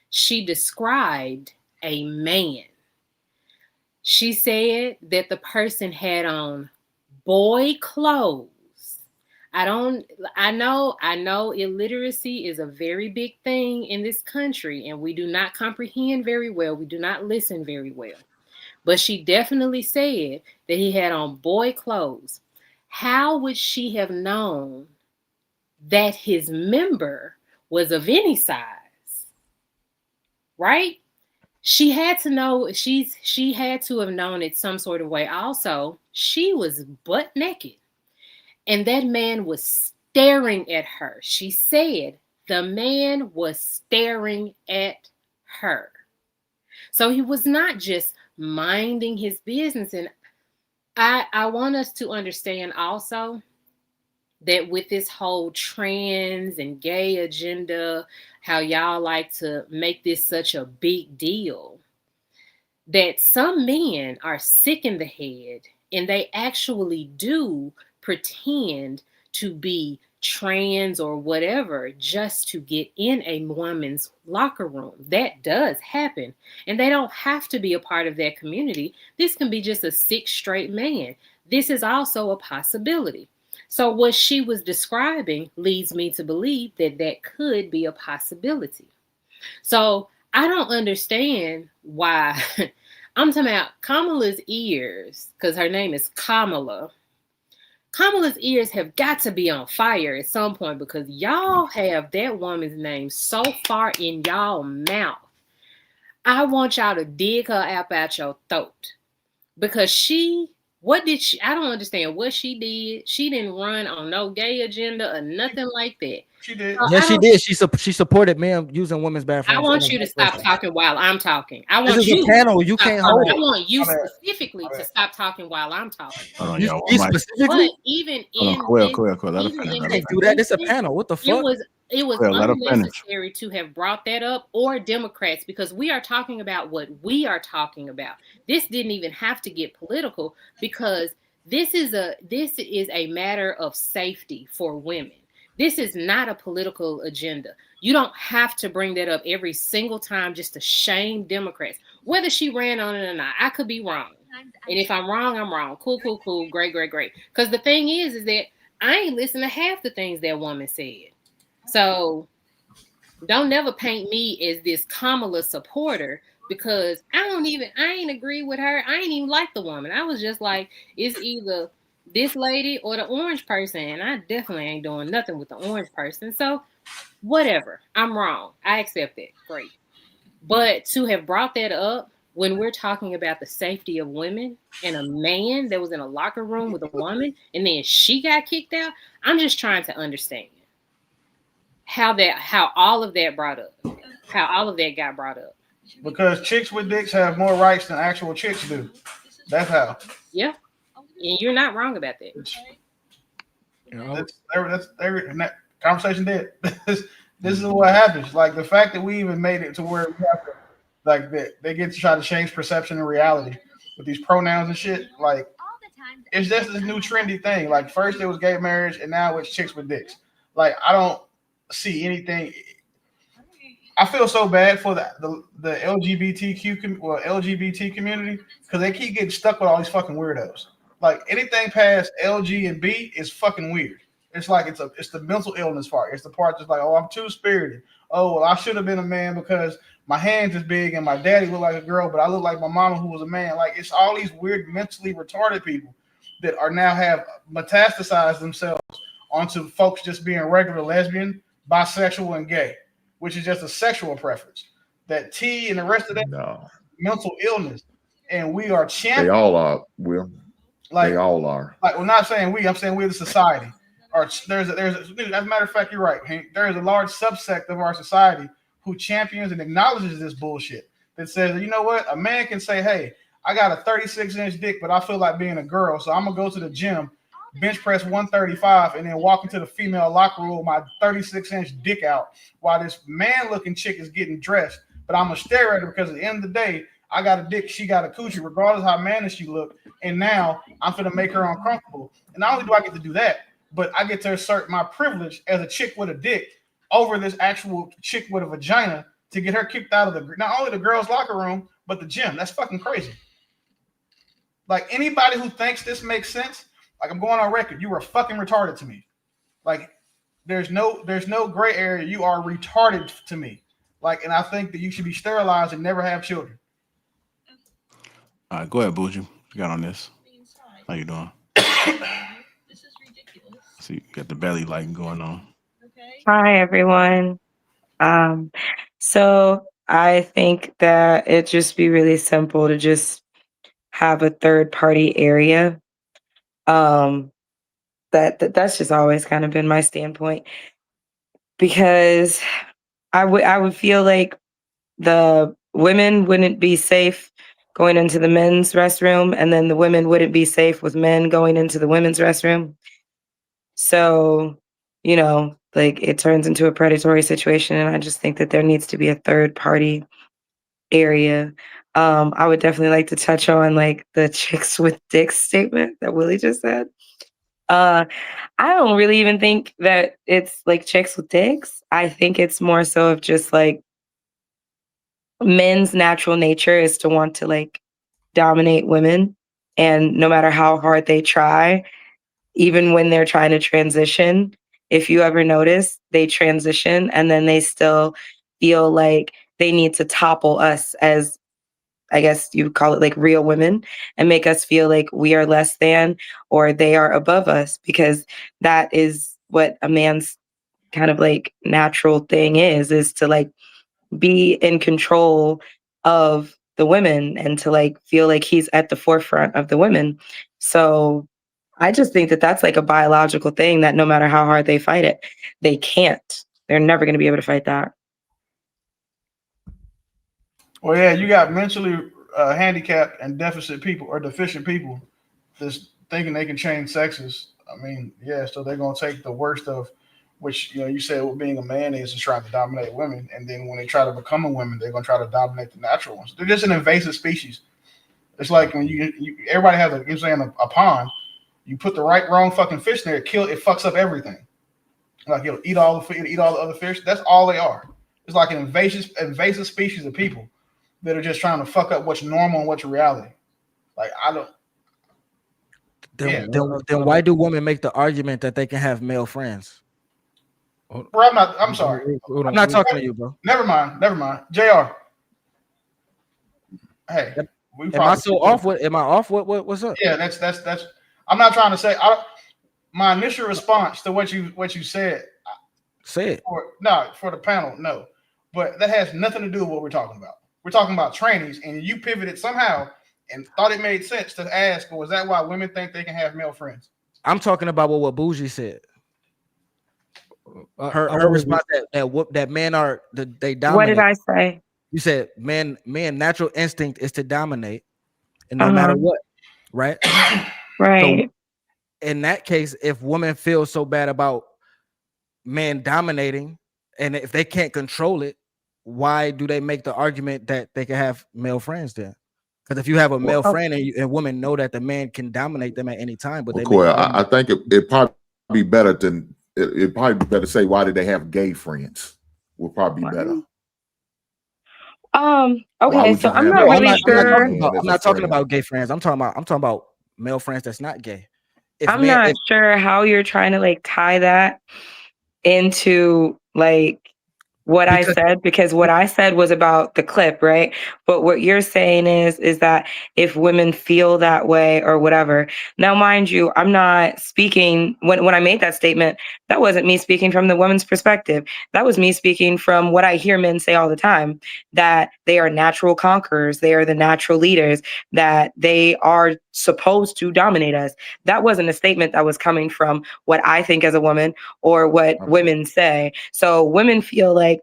She described a man. She said that the person had on boy clothes. I know illiteracy is a very big thing in this country, and we do not comprehend very well. We do not listen very well. But she definitely said that he had on boy clothes. How would she have known that his member was of any size? Right? She had to know, she had to have known it some sort of way. Also, she was butt naked. And that man was staring at her. She said the man was staring at her. So he was not just minding his business. And I want us to understand also that with this whole trans and gay agenda, how y'all like to make this such a big deal, that some men are sick in the head and they actually do pretend to be trans or whatever just to get in a woman's locker room. That does happen. And they don't have to be a part of that community. This can be just a sick straight man. This is also a possibility. So what she was describing leads me to believe that that could be a possibility. So I don't understand why. I'm talking about Kamala's ears, because her name is Kamala. Kamala's ears have got to be on fire at some point, because y'all have that woman's name so far in y'all mouth. I want y'all to dig her up out your throat, because I don't understand what she did. She didn't run on no gay agenda or nothing like that. She did. Yes, she did. She supported men using women's bathrooms. I want you to stop talking while I'm talking. I want this is you a panel. You can't hold it. I want you specifically to stop talking while I'm talking. You specifically? But even in Coel, let her finish. You can't do that. It's a panel. What the fuck? It was unnecessary to have brought that up, or Democrats, because we are talking about what we are talking about. This didn't even have to get political, because this is a matter of safety for women. This is not a political agenda. You don't have to bring that up every single time just to shame Democrats, whether she ran on it or not. I could be wrong. And if I'm wrong, I'm wrong. Cool. Great. Because the thing is that I ain't listened to half the things that woman said. So don't never paint me as this Kamala supporter, because I ain't agree with her. I ain't even like the woman. I was just like, it's either this lady or the orange person, and I definitely ain't doing nothing with the orange person. So whatever, I'm wrong. I accept that. Great. But to have brought that up when we're talking about the safety of women and a man that was in a locker room with a woman and then she got kicked out, I'm just trying to understand how all of that got brought up. Because chicks with dicks have more rights than actual chicks do. That's how. Yeah. And you're not wrong about that. That's conversation dead. This is what happens. Like the fact that we even made it to where we have to, like, they get to try to change perception and reality with these pronouns and shit. Like, it's just this new trendy thing. Like, first it was gay marriage, and now it's chicks with dicks. Like, I don't see anything. I feel so bad for the LGBT community, because they keep getting stuck with all these fucking weirdos. Like, anything past LG and B is fucking weird. It's like it's the mental illness part. It's the part that's like, oh, I'm too spirited. Oh, well, I should have been a man because my hands is big and my daddy looked like a girl, but I look like my mama who was a man. Like, it's all these weird mentally retarded people that are now have metastasized themselves onto folks just being regular lesbian, bisexual, and gay, which is just a sexual preference. That T and the rest of that mental illness and we are champions. They all are. Will. Like, they all are. Like, we're not saying we. I'm saying we, the society. Or as a matter of fact, you're right. There is a large subsect of our society who champions and acknowledges this bullshit. That says, you know what, a man can say, hey, I got a 36-inch dick, but I feel like being a girl, so I'm gonna go to the gym, bench press 135, and then walk into the female locker room with my 36-inch dick out while this man-looking chick is getting dressed. But I'm gonna stare at her because at the end of the day, I got a dick, she got a coochie, regardless of how mannish she look. And now I'm gonna make her uncomfortable. And not only do I get to do that, but I get to assert my privilege as a chick with a dick over this actual chick with a vagina to get her kicked out of not only the girls' locker room, but the gym. That's fucking crazy. Like, anybody who thinks this makes sense, like, I'm going on record, you are fucking retarded to me. Like, there's no gray area. You are retarded to me. Like, and I think that you should be sterilized and never have children. All right, go ahead, Bougie. You got on this. How you doing? This is ridiculous. So you got the belly light going on. Hi, everyone. So I think that it'd just be really simple to just have a third party area. That's just always kind of been my standpoint, because I would feel like the women wouldn't be safe going into the men's restroom, and then the women wouldn't be safe with men going into the women's restroom. So, you know, like, it turns into a predatory situation, and I just think that there needs to be a third party area. I would definitely like to touch on, like, the chicks with dicks statement that Willie just said. I don't really even think that it's like chicks with dicks. I think it's more so of just like men's natural nature is to want to like dominate women, and no matter how hard they try, even when they're trying to transition, if you ever notice, they transition and then they still feel like they need to topple us as, I guess you call it, like, real women, and make us feel like we are less than or they are above us, because that is what a man's kind of like natural thing is to like be in control of the women and to like feel like he's at the forefront of the women. So I just think that that's like a biological thing that no matter how hard they fight it, they can't. They're never going to be able to fight that. Well, yeah, you got mentally handicapped and deficient people or deficient people just thinking they can change sexes. I mean, yeah, so they're going to take the worst of, which, you know, you said what being a man is trying to dominate women. And then when they try to become a woman, they're going to try to dominate the natural ones. They're just an invasive species. It's like when everybody has a pond. You put the wrong fucking fish there, it fucks up everything. Like, it'll eat all the other fish. That's all they are. It's like an invasive species of people that are just trying to fuck up what's normal and what's reality. Like, I don't. Then why do women make the argument that they can have male friends? Bro, I'm sorry. I'm not talking to you, bro. Never mind. JR. Hey, am I off? What's up? Yeah, that's. I'm not trying to say. My initial response to what you said. Say it. For the panel, no. But that has nothing to do with what we're talking about. We're talking about trainees, and you pivoted somehow and thought it made sense to ask, well, is that why women think they can have male friends? I'm talking about what Bougie said. Her response that men are they dominate. What did I say? You said men natural instinct is to dominate, and no matter what, right? Right. So in that case, if women feel so bad about men dominating, and if they can't control it, why do they make the argument that they can have male friends then? Because if you have a male friend and women know that the man can dominate them at any time, but I think it probably be better than it probably be better to say, why did they have gay friends? Will probably be better. Okay, so I'm not really sure. I'm not talking about gay friends. I'm talking about male friends that's not gay. I'm not sure how you're trying to like tie that into like what I said, because what I said was about the clip, right? But what you're saying is that if women feel that way or whatever. Now, mind you, I'm not speaking when I made that statement, that wasn't me speaking from the woman's perspective. That was me speaking from what I hear men say all the time, that they are natural conquerors, they are the natural leaders, that they are supposed to dominate us. That wasn't a statement that was coming from what I think as a woman or what women say. So women feel like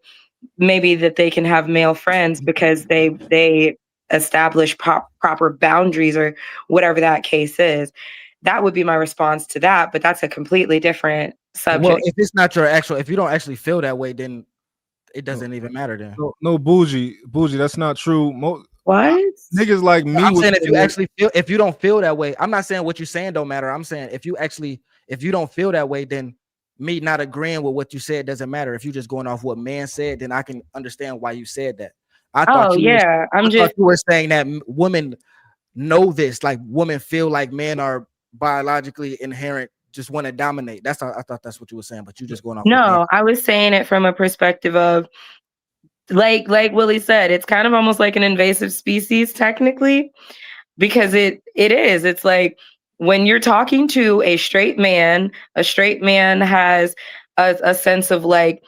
maybe that they can have male friends because they establish proper boundaries or whatever that case is. That would be my response to that, but that's a completely different subject. Well, if it's not your actual, if you don't actually feel that way, then it doesn't even matter then. No, bougie, that's not true. What? Niggas like me. I'm saying if you actually feel, if you don't feel that way, I'm not saying what you're saying don't matter. I'm saying if you don't feel that way, then me not agreeing with what you said doesn't matter. If you're just going off what man said, then I can understand why you said that. I thought you were saying that women know this, like women feel like men are biologically inherent, just want to dominate. I thought that's what you were saying, but you just going off. No, I was saying it from a perspective of like Willie said, it's kind of almost like an invasive species technically, because it is. It's like when you're talking to a straight man has a sense of like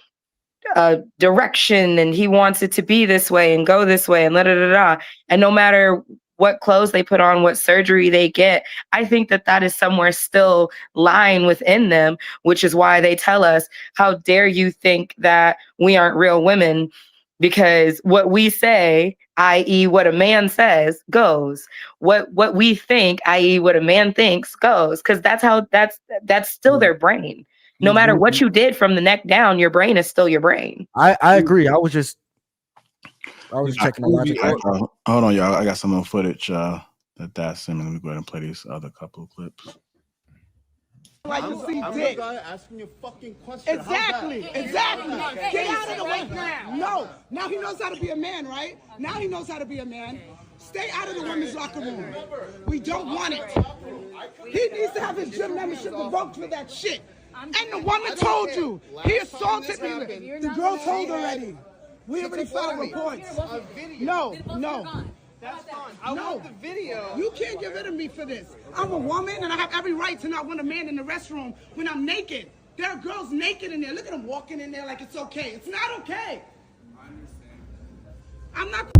direction, and he wants it to be this way and go this way and and no matter what clothes they put on, what surgery they get, I think that is somewhere still lying within them, which is why they tell us, how dare you think that we aren't real women, because what we say, i.e. what a man says, goes. What we think, i.e. what a man thinks, goes, because that's still their brain. No matter what you did from the neck down, your brain is still your brain. I agree. I was just checking the logic. Hold on, y'all. I got some more footage that's similar. Let me go ahead and play these other couple of clips. Like to see dick. Asking you a fucking question. Exactly. Get out of the way. No. Now he knows how to be a man, right? Now he knows how to be a man. Stay out of the women's locker room. We don't want it. He needs to have his gym membership revoked for that shit. And the woman told you. He assaulted me. The girl told already. We already filed reports. No. That's fine. I want the video. You can't get rid of me for this. I'm a woman and I have every right to not want a man in the restroom when I'm naked. There are girls naked in there. Look at them walking in there like it's okay. It's not okay. I understand. I'm not.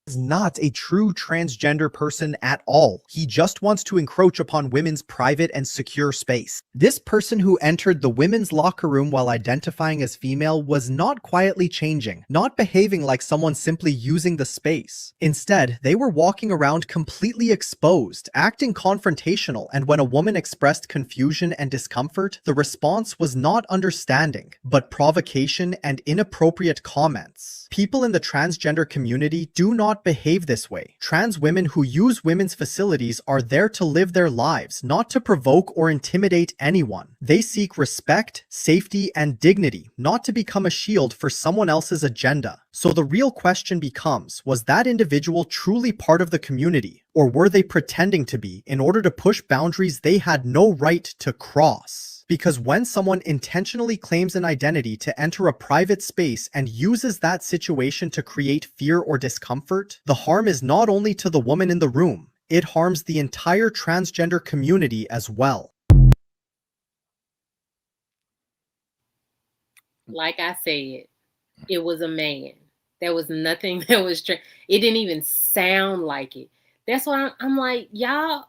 Is not a true transgender person at all. He just wants to encroach upon women's private and secure space. This person who entered the women's locker room while identifying as female was not quietly changing, not behaving like someone simply using the space. Instead, they were walking around completely exposed, acting confrontational, and when a woman expressed confusion and discomfort, the response was not understanding, but provocation and inappropriate comments. People in the transgender community do not behave this way. Trans women who use women's facilities are there to live their lives, not to provoke or intimidate anyone. They seek respect, safety, and dignity, not to become a shield for someone else's agenda. So the real question becomes, was that individual truly part of the community, or were they pretending to be in order to push boundaries they had no right to cross? Because when someone intentionally claims an identity to enter a private space and uses that situation to create fear or discomfort, the harm is not only to the woman in the room, it harms the entire transgender community as well. Like I said, it was a man. There was nothing that was it didn't even sound like it. That's why I'm like, y'all,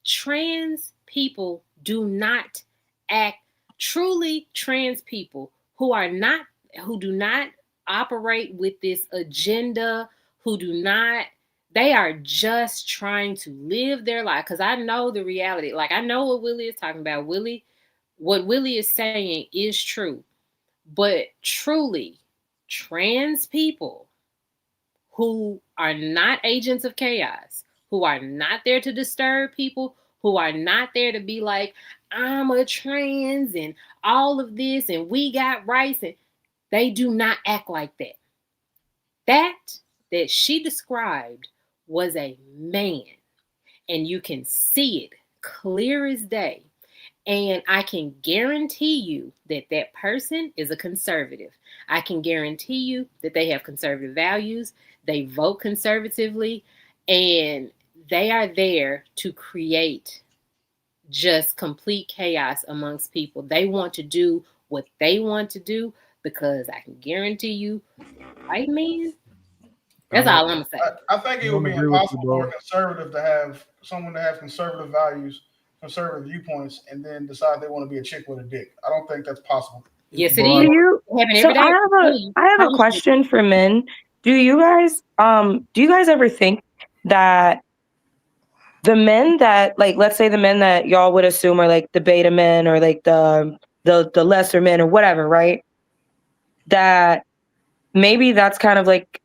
trans people do not act. Truly trans people who do not operate with this agenda, they are just trying to live their life. Because I know the reality. Like, I know what Willie is talking about. What Willie is saying is true. But truly, trans people who are not agents of chaos, who are not there to disturb people, who are not there to be like, I'm a trans and all of this and we got rights, and they do not act like that. That she described was a man, and you can see it clear as day. And I can guarantee you that that person is a conservative. I can guarantee you that they have conservative values. They vote conservatively, and they are there to create just complete chaos amongst people. They want to do what they want to do because I can guarantee you, white men, that's all I'm gonna say. I think it would be impossible for a conservative to have someone to have conservative values, conservative viewpoints, and then decide they want to be a chick with a dick. I don't think that's possible. Yes, it is. So I have a question for men. Do you guys ever think that the men that, like, let's say the men that y'all would assume are like the beta men or like the lesser men or whatever, right? That maybe that's kind of like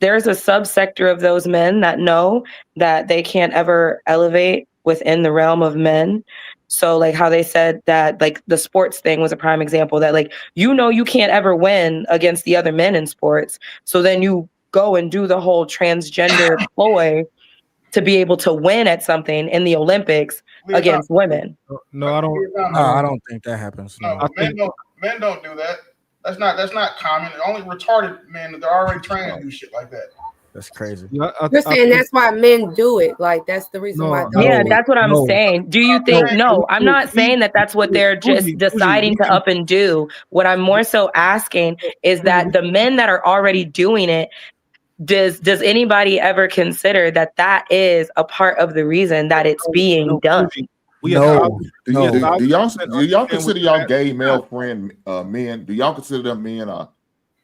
there's a subsector of those men that know that they can't ever elevate within the realm of men. So like how they said that, like the sports thing was a prime example, that like, you can't ever win against the other men in sports. So then you go and do the whole transgender ploy to be able to win at something in the Olympics against women. No, I don't. No, I don't think that happens. No, men don't do that. That's not common. Only retarded men that are already trained to do shit like that. That's crazy. You're saying that's why men do it. Like that's the reason why. Yeah, that's what I'm saying. Do you think? No, I'm not saying that that's what they're just deciding to up and do. What I'm more so asking is that the men that are already doing it, does anybody ever consider that that is a part of the reason that it's being done? Do y'all consider y'all gay male friend men? Do y'all consider them men, or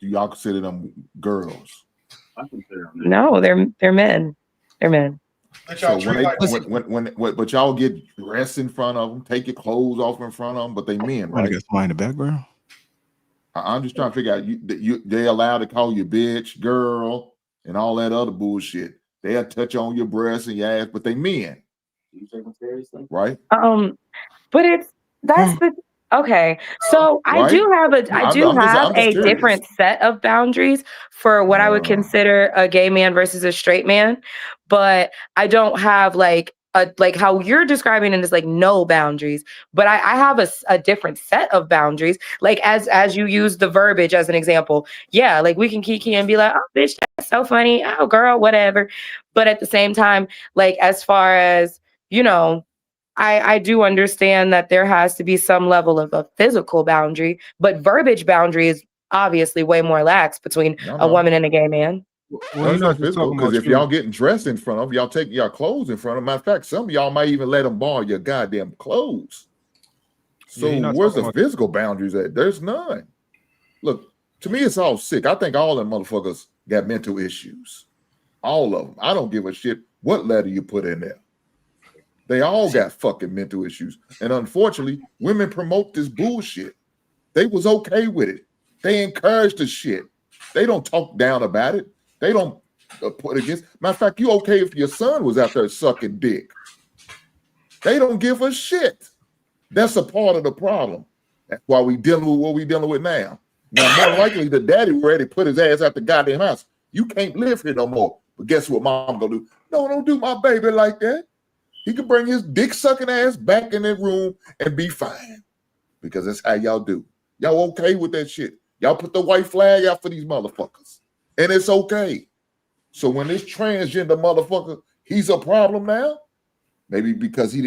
do y'all consider them girls? I consider them men. No, they're men. They're men. So but y'all get dressed in front of them, take your clothes off in front of them, but they men, right? I got somebody in the background. I'm just trying to figure out they allowed to call you bitch, girl, and all that other bullshit. They'll touch on your breasts and your ass, but they men. You take them seriously? Right? But that's the okay. So I do have a different set of boundaries for what I would consider a gay man versus a straight man, but I don't have like how you're describing it is like no boundaries, but I have a different set of boundaries. Like as you use the verbiage as an example, yeah, like we can kiki and be like, oh bitch, that's so funny, oh girl, whatever. But at the same time, like as far as I do understand that there has to be some level of a physical boundary, but verbiage boundary is obviously way more lax between a woman and a gay man. Well, you know, because if y'all getting dressed in front of y'all, taking y'all clothes in front of them. Matter of fact, some of y'all might even let them borrow your goddamn clothes. So where's the physical boundaries at? There's none. Look, to me, it's all sick. I think all them motherfuckers got mental issues. All of them. I don't give a shit what letter you put in there. They all got fucking mental issues. And unfortunately, women promote this bullshit. They was okay with it. They encourage the shit. They don't talk down about it. They don't put against. Matter of fact, you okay if your son was out there sucking dick. They don't give a shit. That's a part of the problem. That's why we dealing with what we dealing with now. Now, more likely, the daddy ready to put his ass out the goddamn house. You can't live here no more. But guess what mom gonna do? No, don't do my baby like that. He can bring his dick sucking ass back in that room and be fine. Because that's how y'all do. Y'all okay with that shit. Y'all put the white flag out for these motherfuckers. And it's okay. So when this transgender motherfucker, he's a problem now, maybe because she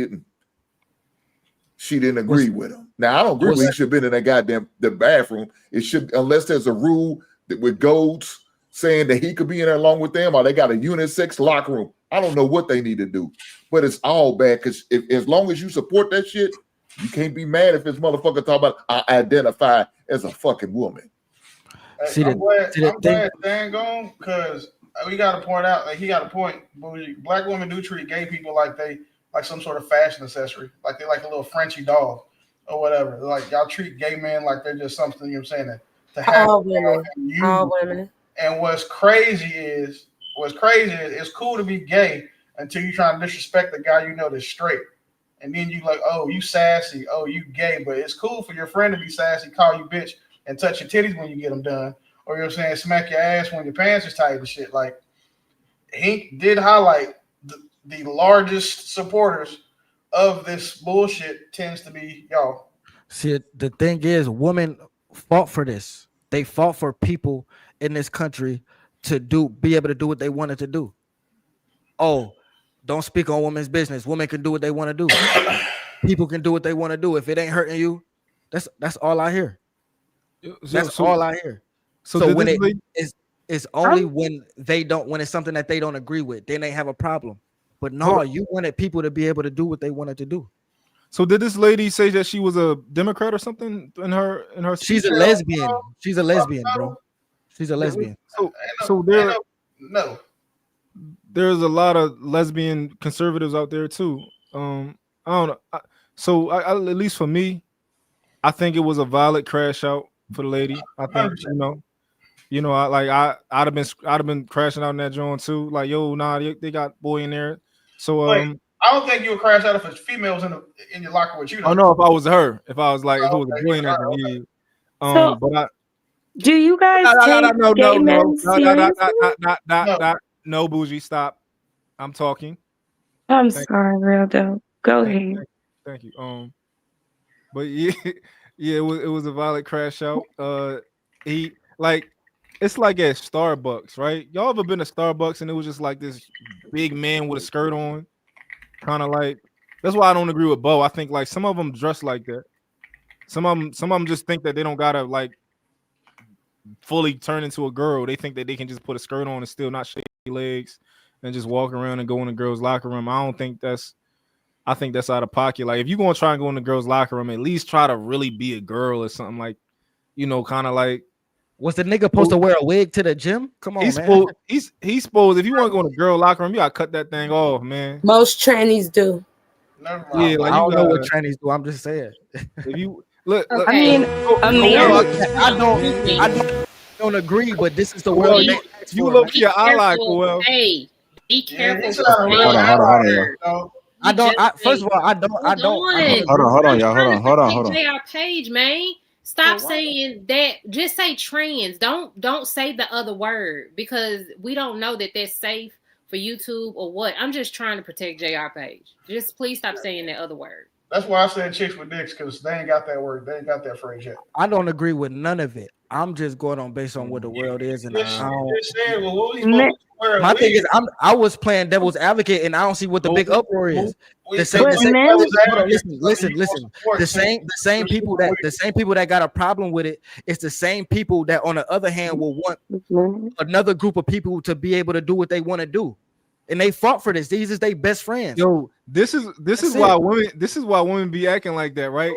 didn't agree with him. Now, I don't agree with he should have been in that goddamn the bathroom. It should, unless there's a rule that with goats saying that he could be in there along with them, or they got a unisex locker room. I don't know what they need to do, but it's all bad because as long as you support that shit, you can't be mad if this motherfucker talk about I identify as a fucking woman. Hey, I'm glad Dan gone because we got to point out, like he got a point. Black women do treat gay people like some sort of fashion accessory, like they like a little Frenchy dog or whatever. Like y'all treat gay men like they're just something. You know what I'm saying? To have all women. And what's crazy is it's cool to be gay until you try to disrespect the guy you know that's straight. And then you like, oh, you sassy, oh, you gay. But it's cool for your friend to be sassy, call you bitch, and touch your titties when you get them done. Or you know what I'm saying, smack your ass when your pants are tight and shit. Like, he did highlight the largest supporters of this bullshit tends to be y'all. See, the thing is, women fought for this. They fought for people in this country to be able to do what they wanted to do. Oh, don't speak on women's business. Women can do what they want to do. People can do what they want to do. If it ain't hurting you, that's all I hear. That's all I hear. So when it's only when it's something that they don't agree with, then they have a problem. But no, you wanted people to be able to do what they wanted to do. So did this lady say that she was a Democrat or something in her? She's a lesbian. She's a lesbian, bro. She's a lesbian. So there's a lot of lesbian conservatives out there too. I don't know. At least for me, I think it was a violent crash out for the lady. I think I'd have been crashing out in that joint too. Like, yo, nah, they got boy in there. So I don't think you would crash out if it's females in your locker with you. Oh no, if I was her, if I was like, if it was a boy in there, yeah. But do you guys take gay men seriously? No, bougie, stop. I'm talking. I'm sorry, real dope. Go ahead. Thank you. But yeah, it was a violent crash out. It's like at Starbucks, right? Y'all ever been to Starbucks and it was just like this big man with a skirt on? Kind of like, that's why I don't agree with Bo. I think like some of them dress like that. Some of them just think that they don't gotta like fully turn into a girl. They think that they can just put a skirt on and still not shake legs and just walk around and go in the girls' locker room. I think that's out of pocket. Like if you're gonna try and go in the girls' locker room, at least try to really be a girl or something, like, kind of like. Was the nigga supposed to wear a wig to the gym? Come on, man. He's supposed, if you want to go in the girl locker room, you gotta cut that thing off, man. Most trannies do. Yeah, like I don't know what trannies do. I'm just saying. If you look, I mean, I don't agree, but this is the world. You look your ally, well. Hey, be careful. Hold on. First of all, I don't. Hold on, y'all. Hold on. JR Page, man. Stop saying that. Just say trans. Don't say the other word because we don't know that that's safe for YouTube or what. I'm just trying to protect JR Page. Just please stop saying that other word. That's why I said chicks with dicks, because they ain't got that word. They ain't got that phrase yet. I don't agree with none of it. I'm just going on based on what the world is, and my thing is, I was playing devil's advocate, and I don't see what the big uproar is. Listen. The same people that got a problem with it, it's the same people that, on the other hand, will want another group of people to be able to do what they want to do. And they fought for this. These is their best friends. Yo, this is why women be acting like that, right?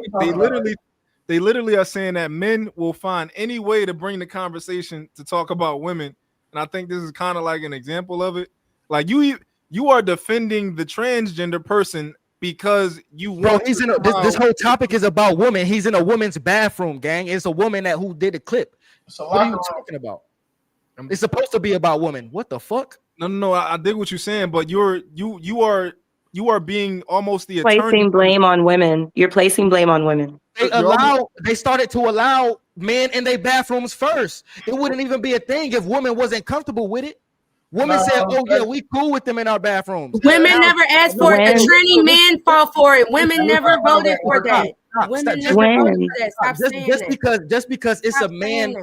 They literally are saying that men will find any way to bring the conversation to talk about women. And I think this is kind of like an example of it. Like you are defending the transgender person because you want. Bro, this whole topic is about women. He's in a woman's bathroom, gang. It's a woman who did the clip. What are you talking about? It's supposed to be about women. What the fuck? No, I dig what you're saying, but you are being almost the placing attorney. blame on women. You're placing blame on women. They started to allow men in their bathrooms first. It wouldn't even be a thing if women wasn't comfortable with it. Women said, "Oh yeah, we cool with them in our bathrums." Women never asked for it. The tranny men fought for it. Women never voted for that. Women never voted for that. Stop saying just because it's a man.